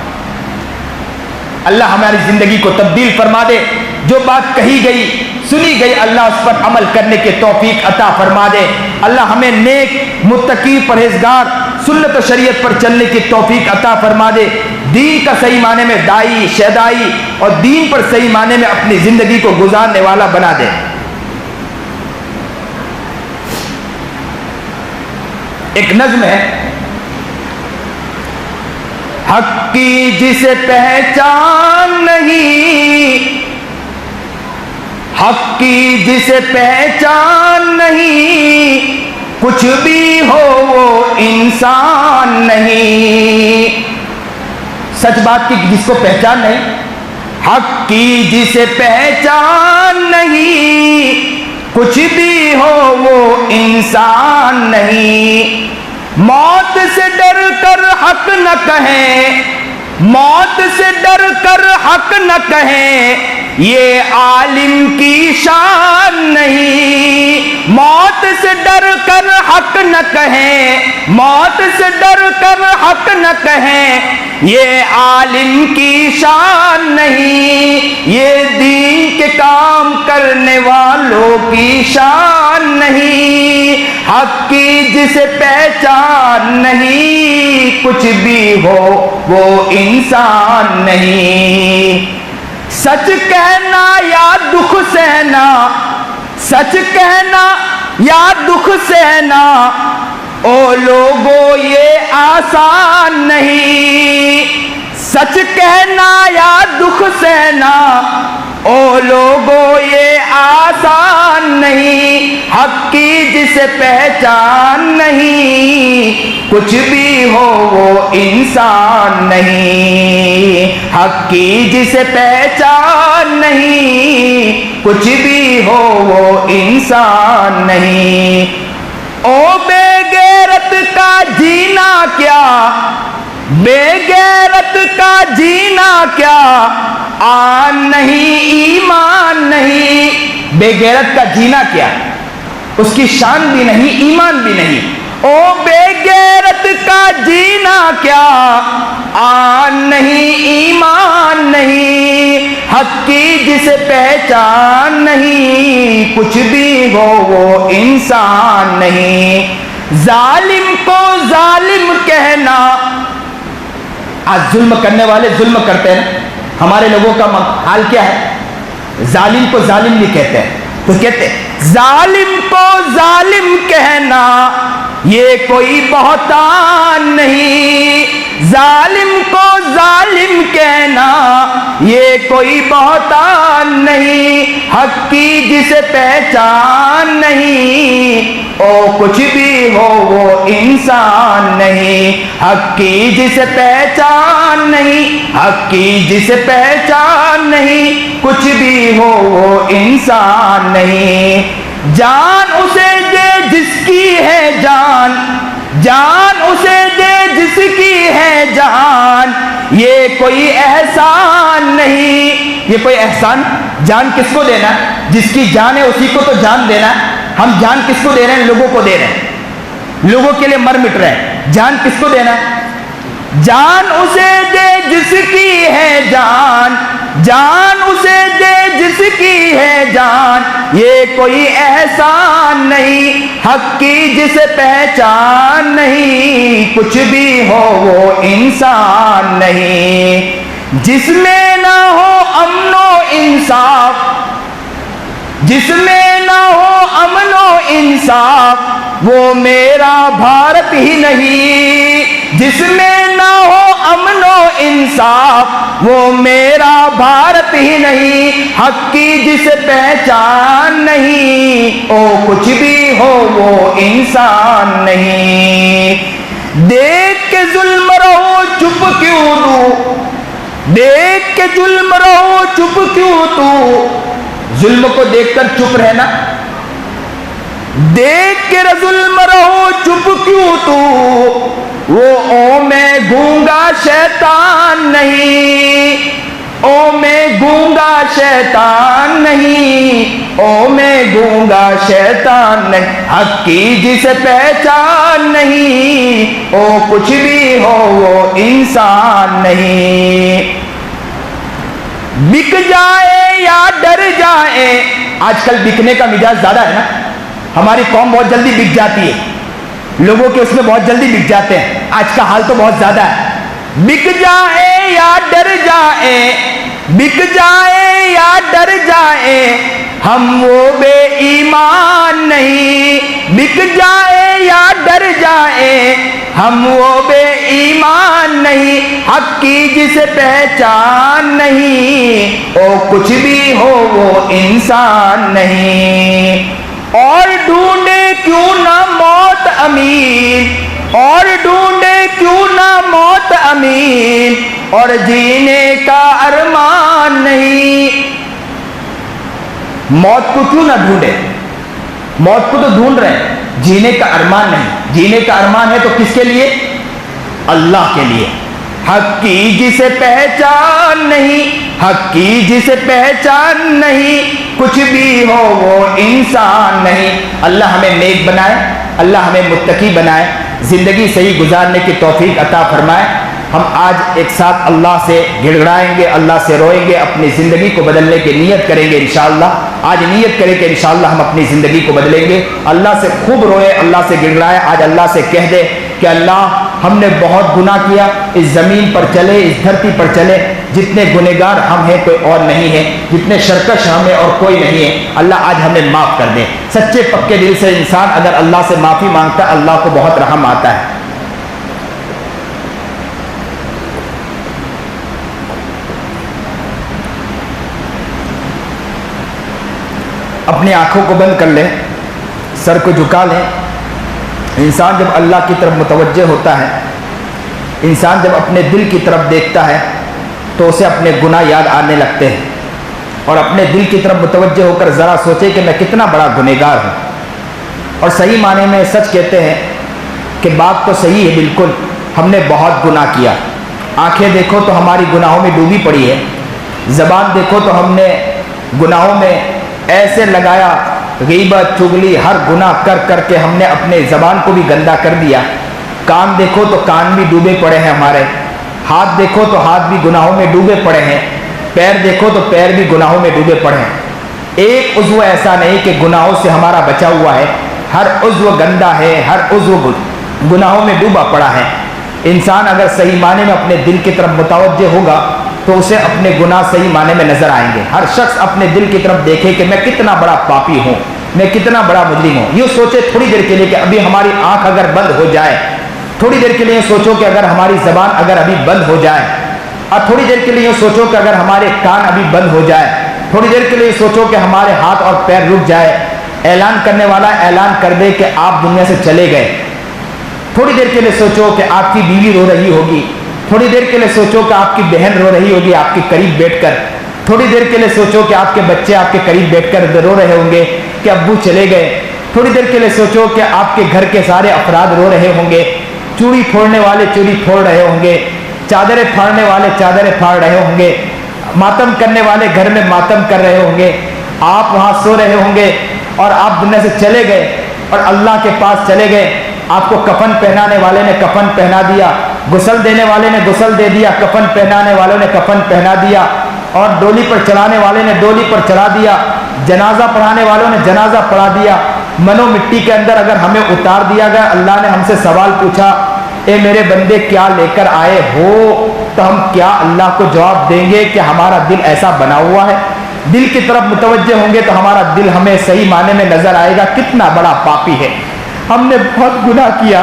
اللہ ہماری زندگی کو تبدیل فرما دے, جو بات کہی گئی سنی گئی اللہ اس پر عمل کرنے کے توفیق عطا فرما دے, اللہ ہمیں نیک متقی پرہیزگار سنت و شریعت پر چلنے کی توفیق عطا فرما دے, دین کا صحیح معنی میں دائی شیدائی اور دین پر صحیح معنی میں اپنی زندگی کو گزارنے والا بنا دے. ایک نظم ہے, حق کی جسے پہچان نہیں, حق کی جسے پہچان نہیں, کچھ بھی ہو وہ انسان نہیں. سچ بات کی جس کو پہچان نہیں, حق کی جسے پہچان نہیں, کچھ بھی ہو وہ انسان نہیں. موت سے ڈر کر حق نہ کہیں, موت سے ڈر کر حق نہ کہیں, یہ عالم کی شان نہیں. موت سے ڈر کر حق نہ کہیں, موت سے ڈر کر حق نہ کہیں, یہ عالم کی شان نہیں. یہ دین کے کام کرنے والوں کی شان نہیں. حق کی جسے پہچان نہیں, کچھ بھی ہو وہ انسان نہیں. سچ کہنا یا دکھ سہنا, سچ کہنا یا دکھ سہنا, او لوگوں یہ آسان نہیں. سچ کہنا یا دکھ سہنا, او لوگوں یہ آسان نہیں. حق کی جسے پہچان نہیں, کچھ بھی ہو وہ انسان نہیں. حق کی جسے پہچان نہیں, کچھ بھی ہو وہ انسان نہیں. او بے غیرت کا جینا کیا, بے غیرت کا جینا کیا, آن نہیں ایمان نہیں. بے غیرت کا جینا کیا, اس کی شان بھی نہیں ایمان بھی نہیں. او بے غیرت کا جینا کیا, آن نہیں ایمان نہیں. حق کی جسے پہچان نہیں, کچھ بھی ہو وہ انسان نہیں. ظالم کو ظالم کہنا, آج ظلم کرنے والے ظلم کرتے ہیں, ہمارے لوگوں کا حال کیا ہے, ظالم کو ظالم نہیں کہتے ہیں, تو کہتے ہیں ظالم کو ظالم کہنا یہ کوئی بہتان نہیں. ظالم کو ظالم کہنا یہ کوئی بہتان نہیں. حق کی جسے پہچان نہیں, او کچھ بھی ہو وہ انسان نہیں. حق کی جسے پہچان نہیں, حق کی جسے پہچان نہیں, کچھ بھی ہو وہ انسان نہیں. جان اسے دے جس کی ہے جان, جان اسے دے جس کی ہے جان, یہ کوئی احسان نہیں. یہ کوئی احسان, جان کس کو دینا, جس کی جان ہے اسی کو تو جان دینا. ہم جان کس کو دے رہے ہیں, لوگوں کو دے رہے ہیں, لوگوں کے لیے مر مٹ رہے ہیں. جان کس کو دینا, جان اسے دے جس کی ہے جان, جان اسے دے جس کی ہے جان, یہ کوئی احسان نہیں. حق کی جسے پہچان نہیں, کچھ بھی ہو وہ انسان نہیں. جس میں نہ ہو امن و انصاف, جس میں نہ ہو امن و انصاف, وہ میرا بھارت ہی نہیں. جس میں نہ ہو امن و انصاف, وہ میرا بھارت ہی نہیں. حق کی جسے پہچان نہیں, او کچھ بھی ہو وہ انسان نہیں. دیکھ کے ظلم رہو چپ کیوں تو, دیکھ کے ظلم رہو چپ کیوں تو, ظلم کو دیکھ کر چپ رہنا، دیکھ کے ظلم رہو چپ کیوں تو، وہ او میں گونگا شیطان نہیں، او میں گونگا شیطان نہیں، او میں گونگا شیطان نہیں، حق کی جسے پہچان نہیں، او کچھ بھی ہو وہ انسان نہیں۔ بک جائے یا ڈر جائے، آج کل بکنے کا مزاج زیادہ ہے نا، ہماری قوم بہت جلدی بک جاتی ہے، لوگوں کے اس میں بہت جلدی بک جاتے ہیں، آج کا حال تو بہت زیادہ ہے۔ بک جائے یا ڈر جائے، بک جائے یا ڈر جائے، ہم وہ بے ایمان نہیں، بک جائے یا ڈر جائے، ہم وہ بے ایمان نہیں، حق کی جسے پہچان نہیں، او کچھ بھی ہو وہ انسان نہیں۔ اور ڈھونڈے کیوں نہ موت امین، اور ڈھونڈے کیوں نہ موت امین، اور جینے کا ارمان نہیں۔ موت کو کیوں نہ ڈھونڈے، موت کو تو ڈھونڈ رہے ہیں، جینے کا ارمان نہیں۔ جینے کا ارمان ہے تو کس کے لیے؟ اللہ کے لیے۔ حق کی جسے پہچان نہیں، حق کی جسے پہچان نہیں، کچھ بھی ہو وہ انسان نہیں۔ اللہ ہمیں نیک بنائے، اللہ ہمیں متقی بنائے، زندگی صحیح گزارنے کی توفیق عطا فرمائے۔ ہم آج ایک ساتھ اللہ سے گڑ گڑائیں گے، اللہ سے روئیں گے، اپنی زندگی کو بدلنے کی نیت کریں گے انشاءاللہ۔ آج نیت کریں کہ انشاءاللہ ہم اپنی زندگی کو بدلیں گے، اللہ سے خوب روئے، اللہ سے گڑ گڑائے۔ آج اللہ سے کہہ دے کہ اللہ ہم نے بہت گناہ کیا، اس زمین پر چلے، اس دھرتی پر چلے، جتنے گنہگار ہم ہیں کوئی اور نہیں ہے، جتنے شرکش ہم ہیں اور کوئی نہیں ہے، اللہ آج ہمیں معاف کر دے۔ سچے پکے دل سے انسان اگر اللہ سے معافی مانگتا ہے، اللہ کو بہت رحم آتا ہے۔ اپنی آنکھوں کو بند کر لیں، سر کو جھکا لیں۔ انسان جب اللہ کی طرف متوجہ ہوتا ہے، انسان جب اپنے دل کی طرف دیکھتا ہے تو اسے اپنے گناہ یاد آنے لگتے ہیں، اور اپنے دل کی طرف متوجہ ہو کر ذرا سوچے کہ میں کتنا بڑا گنہگار ہوں۔ اور صحیح معنی میں سچ کہتے ہیں کہ بات تو صحیح ہے، بالکل ہم نے بہت گناہ کیا۔ آنکھیں دیکھو تو ہماری گناہوں میں ڈوبی پڑی ہے، زبان دیکھو تو ہم نے گناہوں میں ایسے لگایا، غیبت چغلی ہر گناہ کر کر کے ہم نے اپنے زبان کو بھی گندا کر دیا۔ کان دیکھو تو کان بھی ڈوبے پڑے ہیں ہمارے، ہاتھ دیکھو تو ہاتھ بھی گناہوں میں ڈوبے پڑے ہیں، پیر دیکھو تو پیر بھی گناہوں میں ڈوبے پڑے ہیں۔ ایک عضو ایسا نہیں کہ گناہوں سے ہمارا بچا ہوا ہے، ہر عضو گندا ہے، ہر عضو گناہوں میں ڈوبا پڑا ہے۔ انسان اگر صحیح معنی میں اپنے دل کی طرف متوجہ ہوگا تو اسے اپنے گناہ صحیح معنی میں نظر آئیں گے۔ ہر شخص اپنے دل کی طرف دیکھے کہ میں کتنا بڑا پاپی ہوں، میں کتنا بڑا مجرم ہوں۔ یہ سوچے تھوڑی دیر کے لیے کہ ابھی ہماری آنکھ اگر بند ہو جائے، تھوڑی دیر کے لیے سوچو کہ اگر ہماری زبان اگر ابھی بند ہو جائے، اور تھوڑی دیر کے لیے سوچو کہ اگر ہمارے کان ابھی بند ہو جائے، تھوڑی دیر کے لیے سوچو کہ ہمارے ہاتھ اور پیر رک جائے، اعلان کرنے والا اعلان کر دے کہ آپ دنیا سے چلے گئے۔ تھوڑی دیر کے لیے سوچو کہ آپ کی بیوی رو رہی ہوگی، تھوڑی دیر کے لیے سوچو کہ آپ کی بہن رو رہی ہوگی آپ کے قریب بیٹھ کر، تھوڑی دیر کے لیے سوچو کہ آپ کے بچے آپ کے قریب بیٹھ کر رو رہے ہوں گے کہ ابو چلے گئے، تھوڑی دیر کے لیے سوچو کہ آپ کے گھر کے سارے افراد رو رہے ہوں گے، چوڑی پھوڑنے والے چوڑی پھوڑ رہے ہوں گے، چادریں پھاڑنے والے چادریں پھاڑ رہے ہوں گے، ماتم کرنے والے گھر میں ماتم کر رہے ہوں گے، آپ وہاں سو رہے ہوں گے اور آپ دنیا سے چلے گئے اور اللہ کے پاس چلے گئے۔ آپ کو کفن پہنانے والے نے کفن پہنا دیا، غسل دینے والے نے غسل دے دیا، کفن پہنانے والوں نے کفن پہنا دیا، اور ڈولی پر چڑھانے والے نے ڈولی پر چڑھا دیا، جنازہ پڑھانے والوں نے جنازہ پڑھا دیا۔ منو مٹی کے اندر اگر ہمیں اتار دیا گیا، اللہ نے ہم سے سوال پوچھا، اے میرے بندے کیا لے کر آئے ہو، تو ہم کیا اللہ کو جواب دیں گے کہ ہمارا دل ایسا بنا ہوا ہے؟ دل کی طرف متوجہ ہوں گے تو ہمارا دل ہمیں صحیح معنی میں نظر آئے گا کتنا بڑا پاپی ہے۔ ہم نے بہت گناہ کیا،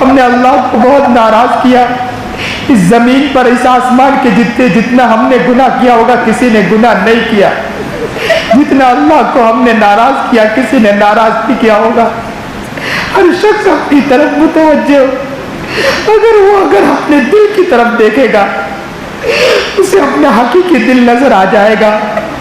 ہم نے اللہ کو بہت ناراض کیا۔ اس زمین پر اس آسمان کے جتنا ہم نے گناہ کیا ہوگا کسی نے گناہ نہیں کیا، جتنا اللہ کو ہم نے ناراض کیا کسی نے ناراض نہیں کیا ہوگا۔ ہر شخص اپنی طرف متوجہ ہو، اگر اپنے دل کی طرف دیکھے گا اسے اپنا حقیقی دل نظر آ جائے گا۔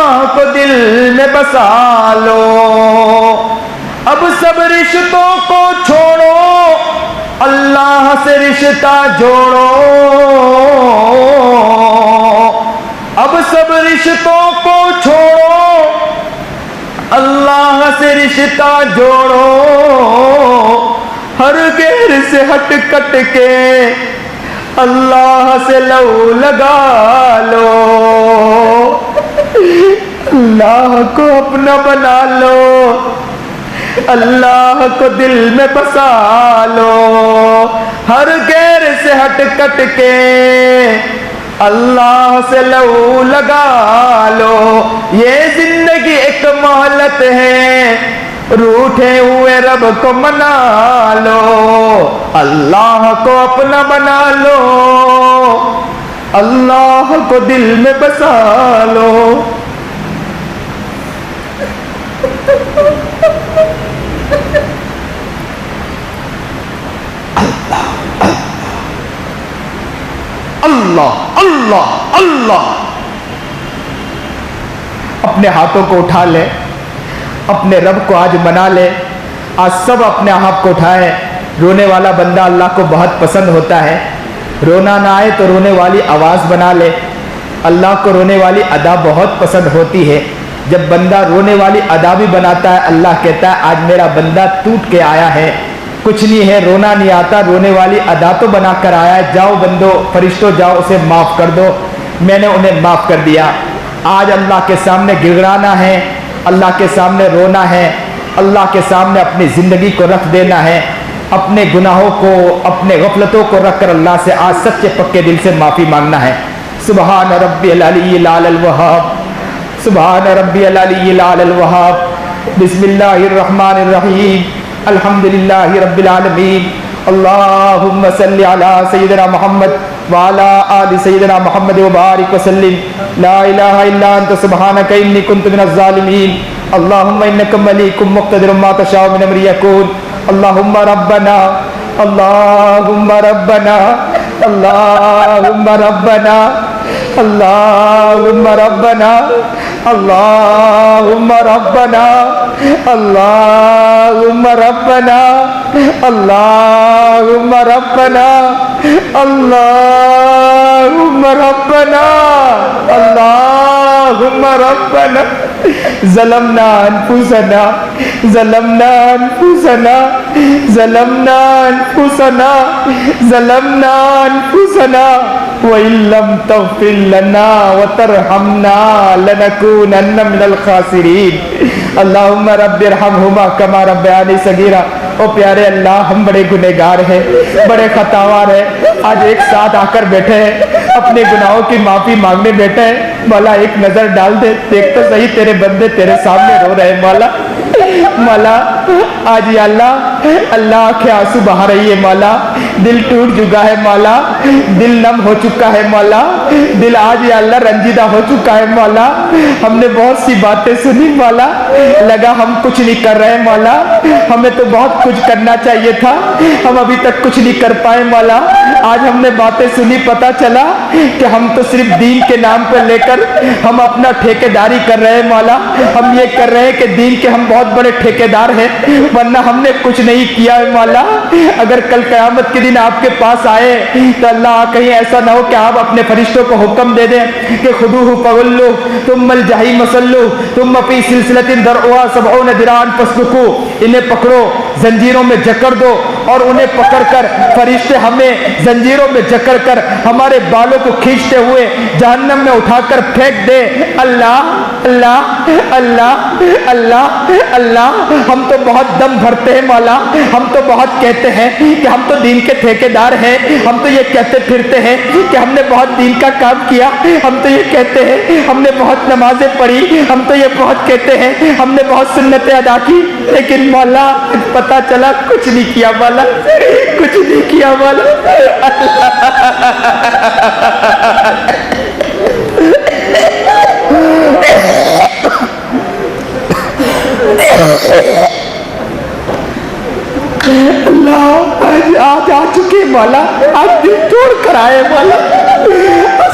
اللہ کو دل میں بسا لو، اب سب رشتوں کو چھوڑو، اللہ سے رشتہ جوڑو، اب سب رشتوں کو چھوڑو، اللہ سے رشتہ جوڑو، ہر غیر سے ہٹ کٹ کے اللہ سے لو لگا لو، اللہ کو اپنا بنا لو، اللہ کو دل میں بسا لو، ہر غیر سے ہٹ کٹ کے اللہ سے لو لگا لو، یہ زندگی ایک مہلت ہے، روٹھے ہوئے رب کو منا لو، اللہ کو اپنا بنا لو، اللہ کو دل میں بسا لو۔ اللہ اللہ اللہ، اپنے ہاتھوں کو اٹھا لے، اپنے رب کو آج منا لے۔ آج سب اپنے ہاتھ کو اٹھائے۔ رونے والا بندہ اللہ کو بہت پسند ہوتا ہے، رونا نہ آئے تو رونے والی آواز بنا لے۔ اللہ کو رونے والی ادا بہت پسند ہوتی ہے، جب بندہ رونے والی ادا بھی بناتا ہے اللہ کہتا ہے آج میرا بندہ ٹوٹ کے آیا ہے، کچھ نہیں ہے، رونا نہیں آتا، رونے والی ادا تو بنا کر آیا ہے، جاؤ بندو فرشتوں جاؤ اسے معاف کر دو، میں نے انہیں معاف کر دیا۔ آج اللہ کے سامنے گڑگڑانا ہے، اللہ کے سامنے رونا ہے، اللہ کے سامنے اپنی زندگی کو رکھ دینا ہے، اپنے گناہوں کو اپنے غفلتوں کو رکھ کر اللہ سے آج سچے پکے دل سے معافی مانگنا ہے۔ سبحان ربی العلی الاعلی الوہاب، سبحان ربی العلی الاعلی الوہاب، بسم اللہ الرحمن الرحیم، الحمدللہ رب العالمین، اللہم صلی علی سیدنا محمد وعلی آل سیدنا محمد وبارک وسلم، لا الہ الا انت سبحانک انی کنت من الظالمین، اللہم انک ملیک مقتدر ما تشاء من امر یکون، اللہم ربنا اللہم ربنا اللہم ربنا اللہم ربنا اللہم ربنا اللہم ربنا اللہم ربنا اللہم ربنا اللہم ربنا ظلمنا انفسنا ظلمنا انفسنا ظلمنا انفسنا ظلمنا انفسنا وَإِن لَّمْ تَغْفِرْ لَنَا وَتَرْحَمْنَا لَنَكُونَنَّ مِنَ الْخَاسِرِينَ۔ اللہم رب ارحمہما کما ربیانی صغیرا۔ او پیارے اللہ، ہم بڑے گنہگار ہیں، بڑے خطاوار ہیں، آج ایک ساتھ آ کر بیٹھے ہیں، اپنے گناہوں کی معافی مانگنے بیٹھے ہیں۔ مولا ایک نظر ڈال دے، دیکھ تو صحیح تیرے بندے تیرے سامنے رو رہے ہیں۔ مولا مولا آج یا اللہ آنکھیں آنسو بہا رہی ہے، مولا دل ٹوٹ چکا ہے، مولا دل نم ہو چکا ہے، مولا دل آج یا اللہ رنجیدہ ہو چکا ہے، مولا ہم نے بہت سی باتیں سنی، مولا لگا ہم کچھ نہیں کر رہے، مولا ہمیں تو بہت کچھ کرنا چاہیے تھا، ہم ابھی تک کچھ نہیں کر پائے، مولا آج ہم نے باتیں سنی، پتا چلا کہ ہم تو صرف دین کے نام پر لے کر ہم اپنا ٹھیکیداری کر رہے ہیں، مولا ہم یہ کر رہے ہیں کہ دین کے ہم بہت بڑے ٹھیکیدار ہیں، ورنہ ہم نے کچھ نہیں کیا ہے، مولا اگر کل قیامت کے دن آپ کے پاس آئے تو اللہ کہیں ایسا نہ ہو کہ آپ اپنے فرشتوں کو حکم دے دیں کہ خذوہ فغلوہ ثم الجحیم صلوہ ثم فی سلسلۃ ذرعها 70 ذراعا فاسلکوہ، انہیں پکڑو زنجیروں میں جکڑ دو، اور انہیں پکڑ کر فرشتے ہمیں زنجیروں میں جکڑ کر ہمارے بالوں کو کھینچتے ہوئے جہنم میں اٹھا کر پھینک دے۔ اللہ اللہ اللہ اللہ اللہ، ہم تو بہت دم بھرتے ہیں، مولا ہم تو بہت کہتے ہیں کہ ہم تو دین کے ٹھیکیدار ہیں، ہم تو یہ کہتے پھرتے ہیں کہ ہم نے بہت دین کا کام کیا، ہم تو یہ کہتے ہیں ہم نے بہت نمازیں پڑھی، ہم تو یہ بہت کہتے ہیں ہم نے بہت سنتیں ادا کی، لیکن مولا پتا چلا کچھ نہیں کیا، مولا کچھ نہیں کیا، مولا اللہ آج آ چکے، مولا آج دل توڑ کر آئے، مولا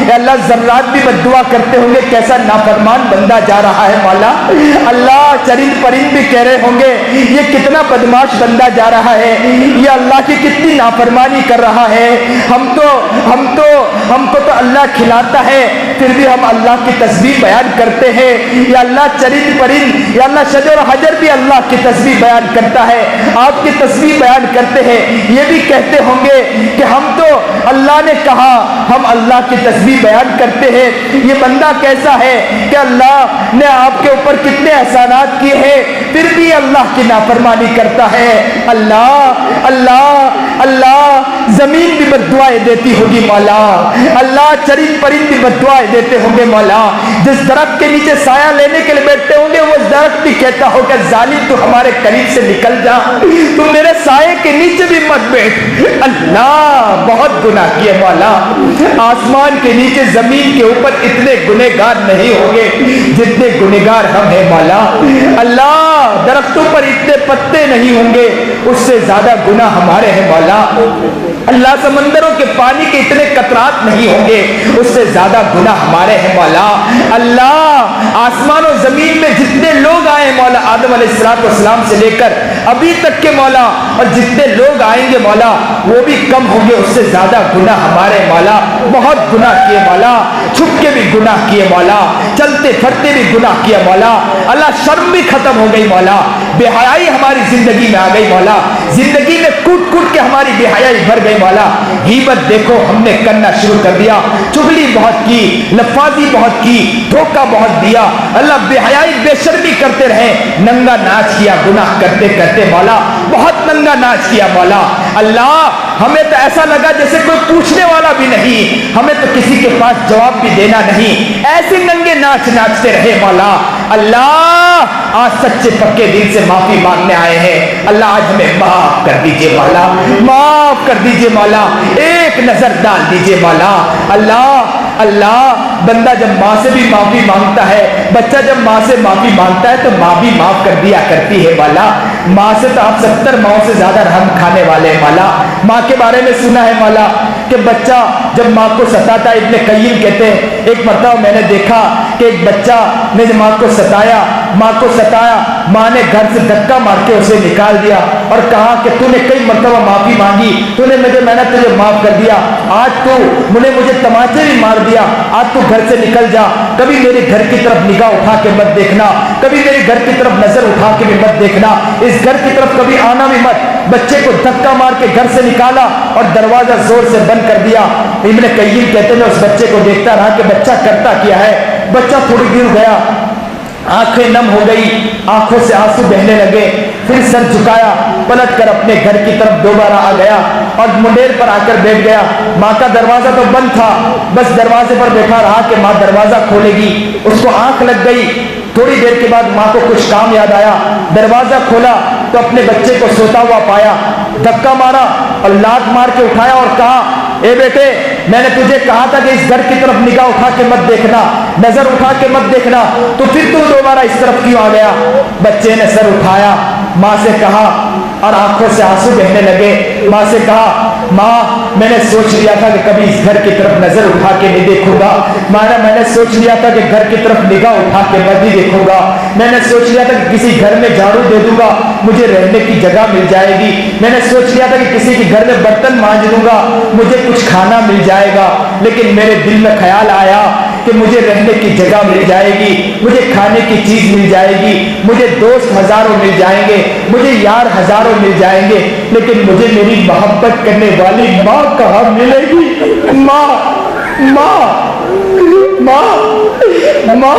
اے اللہ ذرات بھی بد دعا کرتے ہوں گے کیسا نافرمان بندہ جا رہا ہے مولا. اللہ چرند پرند بھی کہہ رہے ہوں گے یہ کتنا بدماش بندہ جا رہا ہے, یہ اللہ کی کتنی نافرمانی کر رہا ہے. ہم کو تو اللہ کھلاتا ہے پھر بھی ہم اللہ کی تسبیح بیان کرتے ہیں. یا اللہ چرند پرند, یا اللہ شجر و حجر بھی اللہ کی تسبیح بیان کرتا ہے, آپ کی تسبیح بیان کرتے ہیں. یہ بھی کہتے ہوں گے کہ ہم تو اللہ نے کہا ہم اللہ کی تسبیح بیان کرتے ہیں. یہ بندہ کیسا ہے کہ اللہ نے آپ کے اوپر کتنے احسانات کیے ہیں پھر بھی اللہ کی نافرمانی کرتا ہے. اللہ اللہ اللہ زمین بھی بد دعائیں دیتی ہوگی مولا, اللہ چرند پرند بھی بد دعائیں دیتے ہوں گے مولا. جس درخت کے نیچے سایہ لینے کے لیے بیٹھتے ہوں گے وہ درخت بھی کہتا ہوگا ظالم تو ہمارے قریب سے نکل جا, تو میرے سائے کے نیچے بھی مت بیٹھ. اللہ بہت گناہ کیے مولا, آسمان کے نیچے زمین کے اوپر اتنے گنہگار نہیں ہوں گے جتنے گنہگار ہم ہیں مولا. اللہ درختوں پر اتنے پتے نہیں ہوں گے اس سے زیادہ گناہ ہمارے ہیں مولا. اللہ سمندروں کے پانی کے اتنے قطرات نہیں ہوں گے اس سے زیادہ گناہ ہمارے ہیں مولا. اللہ آسمان و زمین میں جتنے لوگ آئے مولا آدم علیہ السلام سے لے کر ابھی تک کے مولا, اور جتنے لوگ آئیں گے مولا وہ بھی کم ہوں گے اس سے زیادہ گناہ ہمارے مولا. بہت گناہ کیے مولا, چھپ کے بھی گناہ کیے مولا, چلتے پھرتے بھی گناہ کیا مولا. اللہ شرم بھی ختم ہو گئی مولا, بے حیائی ہماری زندگی میں آ گئی مولا. زندگی میں کوٹ کوٹ کے ہماری بے حیائی بھر گئی مولا. غیبت دیکھو ہم نے کرنا شروع کر دیا, چغلی بہت کی, لفاظی بہت کی, دھوکہ بہت دیا. اللہ بے حیائی بے شرمی کرتے رہے, ننگا ناچ کیا گناہ کرتے کرتے مولا, بہت ننگا ناچ کیا مولا. اللہ ہمیں تو ایسا لگا جیسے کوئی پوچھنے والا بھی نہیں, ہمیں تو کسی کے پاس جواب بھی دینا نہیں, ایسے ننگے ناچ ناچتے رہے مولا. اللہ آج سچے پکے دل سے معافی مانگنے آئے ہیں. اللہ آج ہمیں معاف کر دیجئے مولا, معاف کر دیجئے مولا, ایک نظر ڈال دیجئے مولا. اللہ اللہ بندہ جب ماں سے بھی معافی مانگتا ہے, بچہ جب ماں سے معافی مانگتا ہے تو ماں بھی معاف کر دیا کرتی ہے مولا. ماں سے تو آپ 70 ماؤں سے زیادہ رحم کھانے والے ہیں مولا. ماں کے بارے میں سنا ہے مولا کہ بچہ جب ماں کو ستاتا ہے, ابن قیم کہتے ہیں ایک مرتبہ میں نے دیکھا کہ ایک بچہ نے ماں کو ستایا, ماں نے گھر سے دھکا مار کے اسے نکال دیا اور کہا کہ تو نے کئی مرتبہ معافی مانگی, میں نے تجھے معاف کر دیا, آج تو مجھے تماچے بھی مار دیا, آج تو گھر سے نکل جا, کبھی میرے گھر کی طرف نگاہ اٹھا کے مت دیکھنا, کبھی میرے گھر کی طرف نظر اٹھا کے بھی مت دیکھنا, اس گھر کی طرف کبھی آنا بھی مت. بچے کو دھکا مار کے گھر سے نکالا اور دروازہ زور سے بند کر دیا. ابن قیم کہتے ہیں اس بچے کو دیکھتا رہا کہ بچہ کرتا کیا ہے. بچہ تھوڑی دیر گیا, آنکھیں نم ہو گئی, آنکھوں سے آنسو بہنے لگے, پھر سر جھکایا, پلٹ کر اپنے گھر کی طرف دوبارہ آ گیا اور منڈیر پر آ کر بیٹھ گیا. ماں کا دروازہ تو بند تھا, بس دروازے پر بیٹھا رہا کہ ماں دروازہ کھولے گی. اس کو آنکھ لگ گئی. تھوڑی دیر کے بعد ماں کو کچھ کام یاد آیا, دروازہ کھولا تو اپنے بچے کو سوتا ہوا پایا, دھکا مارا اور لات مار کے اٹھایا اور کہا اے بیٹے میں نے تجھے کہا تھا کہ اس گھر کی طرف نگاہ اٹھا کے مت دیکھنا, نظر اٹھا کے مت دیکھنا, تو پھر تو دوبارہ اس طرف کیوں آ گیا. بچے نے سر اٹھایا, ماں سے کہا اور آنکھوں سے آنسو بہنے لگے. ماں سے کہا ماں میں نے سوچ لیا تھا کہ کبھی اس گھر کی طرف نظر اٹھا کے نہیں دیکھوں گا, میں نے سوچ لیا تھا کہ گھر کی طرف نگاہ اٹھا کے مت نہیں دیکھوں گا, میں نے سوچ لیا تھا کہ کسی گھر میں جھاڑو دے دوں گا مجھے رہنے کی جگہ مل جائے گی, میں نے سوچ لیا تھا کہ کسی کے گھر میں برتن مانج لوں گا مجھے کچھ کھانا مل جائے گا, لیکن میرے دل میں خیال آیا کہ مجھے رہنے کی جگہ مل جائے گی, مجھے کھانے کی چیز مل جائے گی, مجھے دوست ہزاروں مل جائیں گے, مجھے یار ہزاروں مل جائیں گے, لیکن مجھے میری محبت کرنے والی ماں کہاں ملے گی. ماں ماں ماں ماں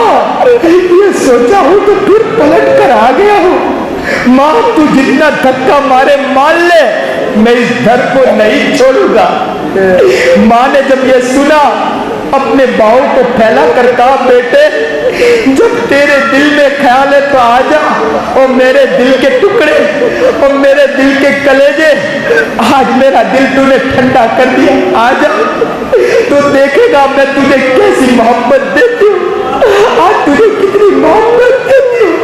یہ سوچا ہوں تو پھر پلٹ کر آ گیا ہوں. ماں تو جتنا دھکا مارے مان لے میں اس گھر کو نہیں چھوڑوں گا. ماں نے جب یہ سنا اپنے باؤں کو پھیلا کر کہا بیٹے جب تیرے دل میں خیال ہے تو آ جا, اور میرے دل کے ٹکڑے اور میرے دل کے کلیجے, آج میرا دل تو نے ٹھنڈا کر دیا, آ جا تو دیکھے گا میں تجھے کیسی محبت دیتی ہوں, آج تجھے کتنی محبت دیتی ہوں.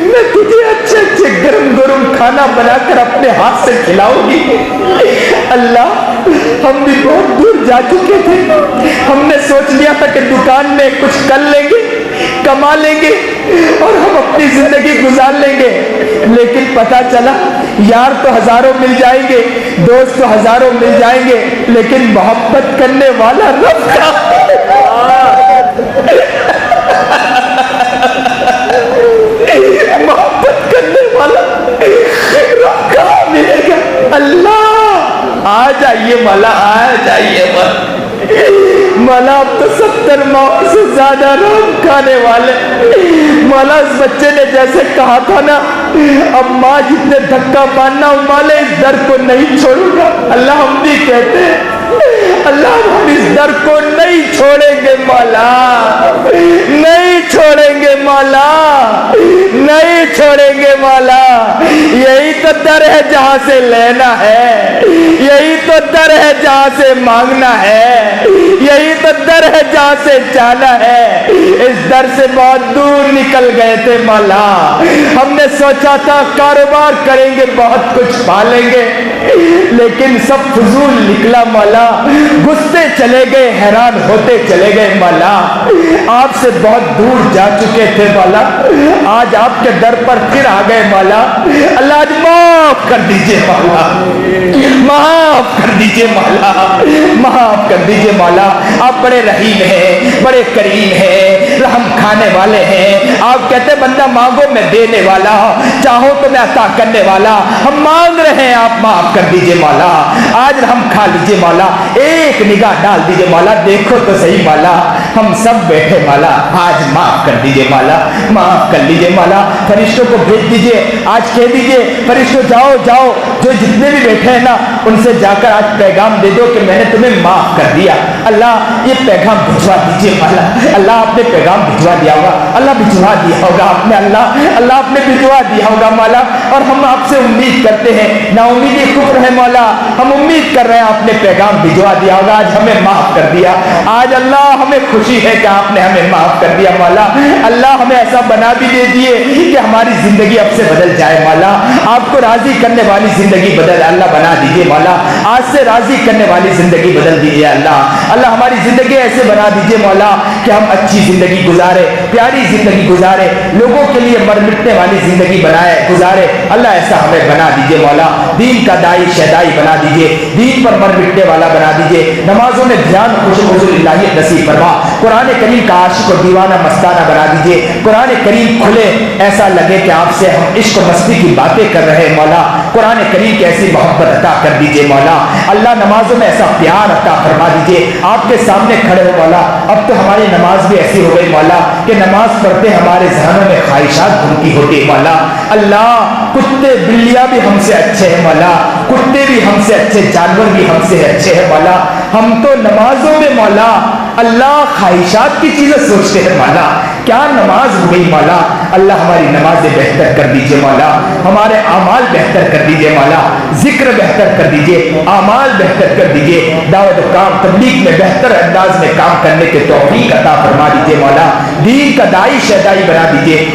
میں تجھے اچھے اچھے گرم گرم کھانا بنا کر اپنے ہاتھ سے کھلاؤں گی. اللہ ہم بھی بہت دور جا چکے تھے. ہم نے سوچ لیا تھا کہ دکان میں کچھ کر لیں گے, کما لیں گے اور ہم اپنی زندگی گزار لیں گے. لیکن پتا چلا یار تو ہزاروں مل جائیں گے, دوست تو ہزاروں مل جائیں گے, لیکن محبت کرنے والا رب کا محبت کرنے والا رب کہاں ملے گا. اللہ آ جائیے مولا, آ جائیے مولا. اب تو 70 ماہ سے زیادہ رام کھانے والے. مولا اس بچے نے جیسے کہا تھا نا, اب ماں جتنے دھکا مارنا مالے اس در کو نہیں چھوڑوں گا. اللہ ہم بھی کہتے ہیں اللہ ہم اس در کو نہیں چھوڑیں گے مولا, نہیں چھوڑیں گے مولا, نہیں چھوڑیں گے مولا. یہی تو در ہے جہاں سے لینا ہے, یہی تو در ہے جہاں سے مانگنا ہے, یہی تو در ہے جہاں سے جانا ہے. اس در سے بہت دور نکل گئے تھے مولا. ہم نے سوچا تھا کاروبار کریں گے, بہت کچھ پالیں گے, لیکن سب فضول نکلا مولا. گھستے چلے گئے, حیران ہوتے چلے گئے مولا. آپ سے بہت دور جا چکے تھے مولا, آج آپ کے در پر پھر آ گئے مولا. اللہ آج معاف کر دیجئے مولا, معاف کر دیجئے مولا, معاف کر دیجئے مولا. آپ بڑے رحیم ہیں, بڑے کریم ہیں, رحم کھانے والے ہیں. آپ کہتے بندہ مانگو میں دینے والا, چاہو تو میں عطا کرنے والا. ہم مانگ رہے ہیں, آپ معاف کر دیجئے مولا. آج ہم کھا لیجئے مولا, ایک نگاہ ڈال دیجئے مولا, دیکھو تو صحیح مولا. ہم سب بیٹھے مولا, آج معاف کر دیجئے مولا, معاف کر لیجئے مولا. فرشتوں کو بھیج دیجئے, آج کہہ دیجئے فرشتوں جاؤ جاؤ, جو جتنے بھی بیٹھے ہیں نا ان سے جا کر آج پیغام دے دو کہ میں نے تمہیں معاف کر دیا. اللہ یہ پیغام بھجوا دیجئے مولا. اللہ آپ نے پیغام بھجوا دیا ہوگا, اللہ بھجوا دیا ہوگا آپ نے, اللہ آپ نے بھجوا دیا ہوگا مولا. اور ہم آپ سے امید کرتے ہیں, نا امیدی کفر ہے مولا. ہم امید کر رہے ہیں آپ نے پیغام بھجوا دیا ہوگا, آج ہمیں معاف کر دیا. آج اللہ ہمیں خوشی ہے کہ آپ نے ہمیں معاف کر دیا مولا. اللہ ہمیں ایسا بنا بھی دے دیے کہ ہماری زندگی اب سے بدل جائے مولا. آپ کو راضی کرنے والی زندگی بدل اللہ بنا دیجیے مولا. آج سے راضی کرنے والی زندگی بدل دیجیے اللہ. اللہ ہماری زندگی ایسے بنا دیجیے مولا کہ ہم اچھی زندگی گزارے, پیاری زندگی گزارے, لوگوں کے لیے مر مٹنے والی زندگی بنائے گزارے. اللہ ایسا ہمیں بنا دیجیے مولا. دین کا دائی شہدائی بنا دیجیے, دین پر مر مٹنے والا بنا دیجیے. نمازوں میں دھیان خشوع الہیت نصیب فرما. قرآن کریم کا عاشق و دیوانہ مستانہ بنا دیجیے. قرآن کریم کھلے, ایسا لگے کہ آپ سے ہم عشق و مستی کی باتیں کر رہے ہیں مولا. قرآن کریم کی ایسی محبت عطا کر دیجیے مولا. اللہ نمازوں میں ایسا پیار عطا فرما دیجیے. آپ کے سامنے کھڑے ہو مولا, اب تو ہماری نماز بھی ایسی ہو گئی مولا کہ نماز پڑھتے ہمارے ذہنوں میں خواہشات گھومتی ہوتی مولا. اللہ کتے بلیاں بھی ہم سے اچھے ہیں مولا, کتے بھی ہم سے اچھے, جانور بھی ہم سے اچھے ہیں مولا. ہم تو نمازوں میں مولا اللہ خواہشات کی چیزیں سوچتے ہیں مولا. کیا نماز ہوئی مولا. اللہ ہماری نمازیں بہتر کر دیجئے مولا, ہمارے اعمال بہتر کر دیجئے مولا, ذکر بہتر کر دیجئے, اعمال بہتر کر دیجئے, دعوت و کام تبلیغ میں بہتر انداز میں کام کرنے کے توفیق عطا فرما دیجئے مولا. دین کا دائی شہدائی بنا دیجئے,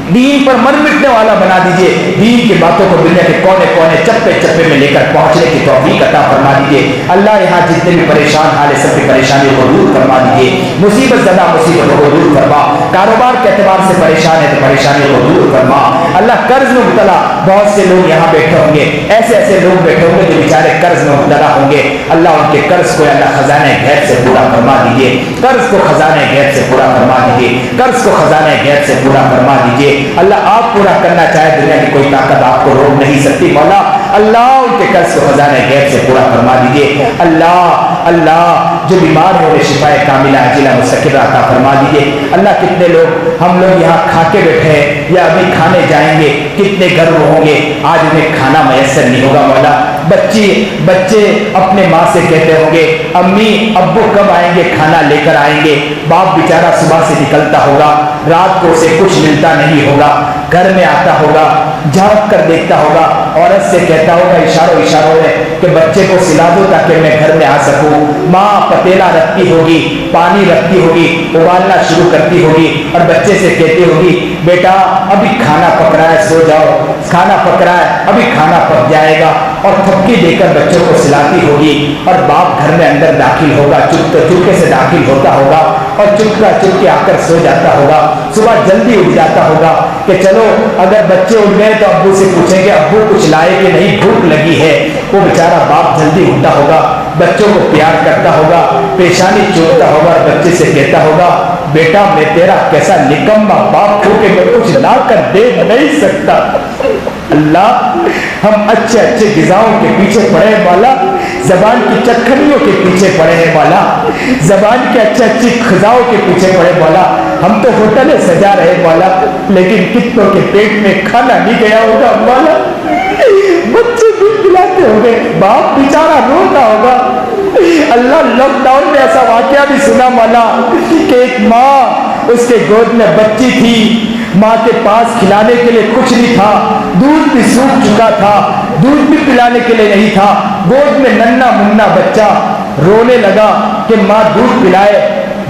دین پر مر مٹنے والا بنا دیجئے. دین کی باتوں کو دنیا کے کونے کونے چپے چپے میں لے کر پہنچنے کی توفیق عطا فرما دیجئے. اللہ یہاں جتنے بھی پریشان حال سب کی پریشانیوں کو دور فرما دیجئے. مصیبت زدہ مصیبتوں کو دور فرما. کاروبار کے اعتبار سے پریشان ہے تو پریشانیوں کو دور فرما. اللہ قرض میں مبتلا بہت سے لوگ یہاں بیٹھے ہوں گے, ایسے ایسے لوگ بیٹھے ہوں گے جو بیچارے قرض میں مبتلا ہوں گے. اللہ ان کے قرض کو اللہ خزانہ غیب سے پورا فرما دیجئے. قرض کو خزانہ غیب سے پورا فرما دیجئے. قرض کو خزانہ غیب سے پورا فرما دیجئے. اللہ آپ پورا کرنا چاہے, دنیا کی کوئی طاقت آپ کو روک نہیں سکتی مولا. اللہ ان کے قرض کو خزانہ غیب سے پورا فرما دیجئے. اللہ جو بیمار ہیں انہیں شفا کاملہ عاجلہ مستقرہ عطا فرما دیجئے. اللہ کتنے لوگ ہم لوگ یہاں کھا کے بیٹھے ہیں یا ابھی کھانے جائیں گے, کتنے گھر ہوں گے آج انہیں کھانا میسر نہیں ہوگا مولا. بچے اپنے ماں سے کہتے ہوں گے امی ابو کب آئیں گے, کھانا لے کر آئیں گے. باپ بیچارہ صبح سے نکلتا ہوگا, رات کو اسے کچھ ملتا نہیں ہوگا, گھر میں آتا ہوگا, جھانک کر دیکھتا ہوگا, عورت سے کہتا ہوگا اشاروں میں کہ بچے کو سلا دو تاکہ میں گھر میں آ سکوں. ماں پتیلا رکھتی ہوگی, پانی رکھتی ہوگی, ابالنا شروع کرتی ہوگی اور بچے سے کہتی ہوگی بیٹا ابھی کھانا پک رہا ہے, سو جاؤ, کھانا پک رہا ہے ابھی کھانا پک جائے گا. اور تھپکی دے کر بچوں کو سلاتی ہوگی، اور باپ گھر میں اندر داخل ہوگا، چپکے سے داخل ہوتا ہوگا اور چپکے آ کر سو جاتا ہوگا، صبح جلدی اٹھ جاتا ہوگا کہ چلو اگر بچے اٹھ گئے تو ابو سے پوچھیں گے ابو کچھ لائے کہ نہیں، بھوک لگی ہے۔ وہ بیچارہ باپ جلدی اٹھتا ہوگا، بچوں کو پیار کرتا ہوگا، پیشانی چومتا ہوگا اور بچے سے کہتا ہوگا بیٹا میں تیرا کیسا نکما باپ ہو کہ میں کچھ لا کر دے نہیں سکتا۔ اللہ ہم اچھے اچھے غذاؤں کے پیچھے پڑے ہیں مولا، زبان کی چکھنیوں کے پیچھے پڑے ہیں مولا، زبان کے اچھی غذاؤں کے پیچھے پڑے مولا۔ ہم تو ہوٹلیں سجا رہے مولا، لیکن کتنوں کے پیٹ میں کھانا نہیں گیا ہوگا مولا، بچے بھی پلاتے ہوں گے، باپ بیچارہ روتا ہوگا۔ اللہ لاک ڈاؤن میں ایسا واقعہ بھی سنا مولا کہ ایک ماں، اس کے گود میں بچی تھی، ماں کے پاس کھلانے کے لیے کچھ نہیں تھا، دودھ بھی سوکھ چکا تھا، دودھ بھی پلانے کے لیے نہیں تھا، گود میں ننھا منا بچہ رونے لگا کہ ماں دودھ پلائے،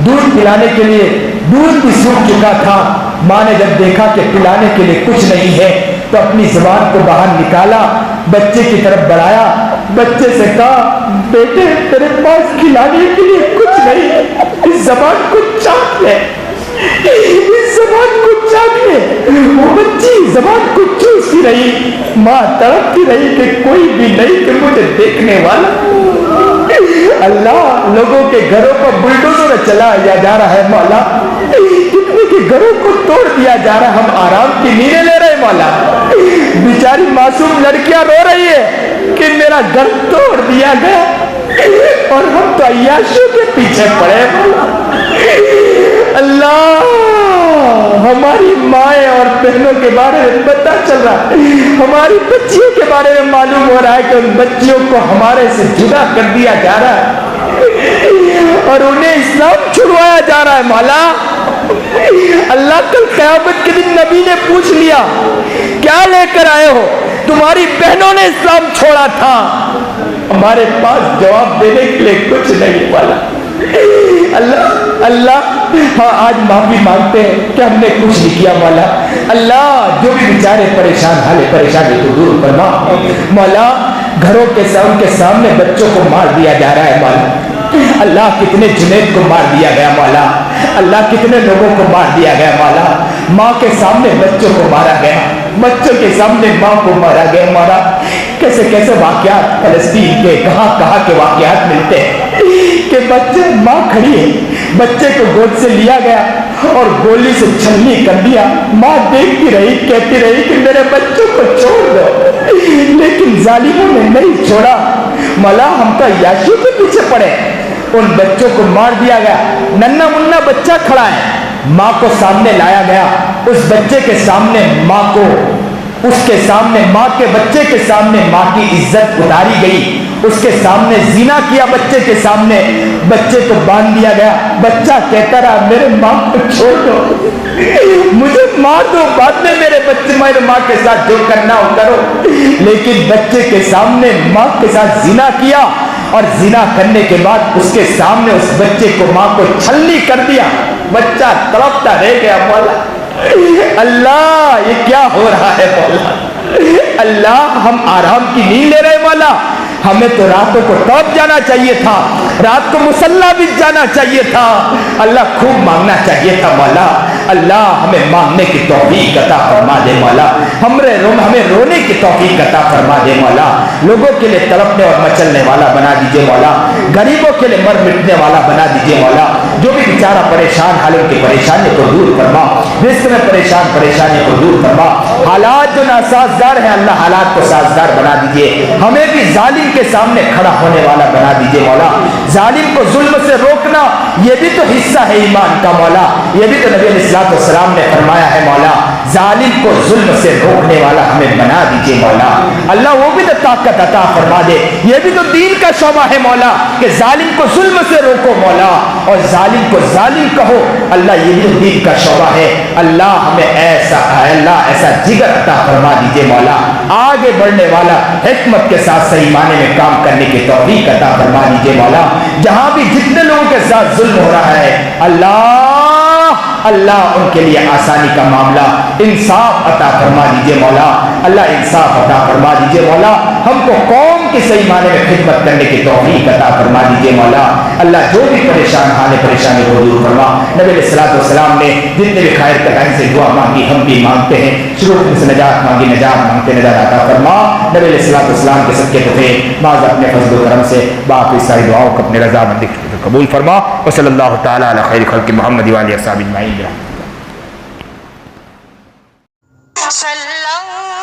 دودھ پلانے کے لیے دودھ بھی سوکھ چکا تھا۔ ماں نے جب دیکھا کہ پلانے کے لیے کچھ نہیں ہے تو اپنی زبان کو باہر نکالا، بچے کی طرف بڑھایا، بچے سے کہا بیٹے تیرے پاس کھلانے کے لیے کچھ نہیں ہے، اس زبان کو چاٹ لے، اس زبان کو چاٹ لے۔ وہ بچی زبان کو چوستی رہی، ماں تڑپتی رہی کہ کوئی بھی نہیں کہ مجھے دیکھنے والا۔ اللہ لوگوں کے گھروں کو بلڈوزر چلایا جا رہا ہے مولا، کتنے کے گھروں کو توڑ دیا جا رہا ہے، ہم آرام کی نیندیں لے رہے ہیں مولا۔ بیچاری معصوم لڑکیاں رو رہی ہے کہ میرا گھر توڑ دیا گیا، اور ہم تو عیاشیوں کے پیچھے پڑے۔ اللہ ہماری مائیں اور بہنوں کے بارے میں پتہ چل رہا ہے، ہماری بچیوں کے بارے میں معلوم ہو رہا ہے کہ ان بچیوں کو ہمارے سے جدا کر دیا جا رہا ہے اور انہیں اسلام چھڑوایا جا رہا ہے مولا۔ اللہ کل قیامت کے دن نبی نے پوچھ لیا کیا لے کر آئے ہو؟ تمہاری بہنوں نے اسلام چھوڑا تھا، ہمارے پاس جواب دینے کے لیے کچھ نہیں مولا۔ اللہ ہاں آج معافی مانگتے ہیں کہ ہم نے کچھ نہیں کیا مولا۔ اللہ جو بھی بیچارے پریشان حالے پریشانی کو دور فرما مولا۔ گھروں کے سامنے بچوں کو مار دیا جا رہا ہے مولا۔ اللہ کتنے جنید کو مار دیا گیا مولا، اللہ کتنے لوگوں کو مار دیا گیا مولا۔ ماں کے سامنے بچوں کو مارا گیا، بچوں کے سامنے ماں کو مارا گیا مولا۔ کیسے کیسے واقعات فلسطین کے کہاں کے واقعات ملتے ہیں کہ بچے ماں کھڑی ہے، بچے کو گود سے لیا گیا اور گولی سے چھلنی کر دیا، ماں دیکھتی رہی کہتی رہی کہ میرے بچوں کو چھوڑ دو، لیکن ظالموں نے نہیں چھوڑا مولا۔ ہم تو عیاشیوں کے پیچھے پڑے، ان بچوں کو مار دیا گیا، ننھا منا بچہ کھڑا ہے، ماں کو سامنے لایا گیا، اس بچے کے سامنے ماں کو، اس کے سامنے ماں کے بچے کے سامنے ماں کی عزت اتاری گئی، اس کے سامنے زنا کیا، بچے کے سامنے بچے کو باندھ دیا گیا، بچہ کہتا رہا میرے ماں کو چھوڑ دو، مجھے مار دو، بعد میں میرے بچے میرے ماں کے ساتھ جو کرنا ہو کرو، لیکن بچے کے سامنے ماں کے ساتھ زنا کیا اور زنا کرنے کے بعد اس کے سامنے اس بچے کو ماں کو چھلنی کر دیا، بچہ تڑپتا رہ گیا مولا۔ اللہ یہ کیا ہو رہا ہے مولا؟ اللہ ہم آرام کی نیند لے رہے مولا، ہمیں تو راتوں کو ٹاپ جانا چاہیے تھا، رات کو مصلی بھی جانا چاہیے تھا، اللہ خوب مانگنا چاہیے تھا مولا۔ اللہ ہمیں مانگنے کی توفیق عطا فرما دے مولا، ہمیں رونے کی توفیق عطا فرما دے مولا، لوگوں کے لیے تڑپنے اور مچلنے والا بنا دیجئے مولا، غریبوں کے لیے مر مٹنے والا بنا دیجئے مولا، جو بھی بیچارہ پریشان حال ان کی پریشانی کو دور فرما، رزق میں پریشانی کو دور فرما، حالات جو ناسازگار ہیں اللہ حالات کو سازگار بنا دیجئے، ہمیں بھی ظالم کے سامنے کھڑا ہونے والا بنا دیجئے مولا۔ ظالم کو ظلم سے روکنا یہ بھی تو حصہ ہے ایمان کا مولا، یہ بھی تو نبی علیہ السلام نے فرمایا ہے مولا، ظالم کو ظلم سے روکنے والا ہمیں بنا دیجئے مولا۔ اللہ وہ بھی تو طاقت عطا فرما دے، یہ بھی تو دین کا شعبہ ہے مولا کہ ظالم کو ظلم سے روکو مولا، اور ظالم کو ظالم کہو، اللہ یہ بھی تو دین کا شعبہ ہے۔ اللہ ہمیں ایسا جگر عطا فرما دیجئے مولا، آگے بڑھنے والا حکمت کے ساتھ صحیح معنی میں کام کرنے کی توفیق عطا فرما دیجئے مولا۔ جہاں بھی جتنے لوگوں کے ساتھ ظلم ہو رہا ہے اللہ ان کے لیے آسانی کا معاملہ انصاف عطا فرما دیجئے مولا۔ اللہ انصاف عطا فرما دیجیے مولا، ہم کو قوم کے صحیح معنی میں خدمت کرنے کی توفیق عطا فرما دیجیے مولا، اللہ جو بھی پریشان حال پریشانی کو دور فرما۔ نبی علیہ الصلوۃ والسلام نے جتنے بھی خیر کٹائن سے دعا مانگی ہم بھی مانگتے ہیں، شروع سے نجات مانگی نجات مانگتے نجات عطا فرما۔ نبی علیہ الصلوۃ والسلام کے صدقے تھے بعض اپنے فضل و کرم سے باقی ساری دعاؤں کو اپنے رضا مندی قبول فرما۔ وصلی اللہ تعالی علی خیر خلق محمد و آلہ وصحبہ اجمعین۔ صلی اللہ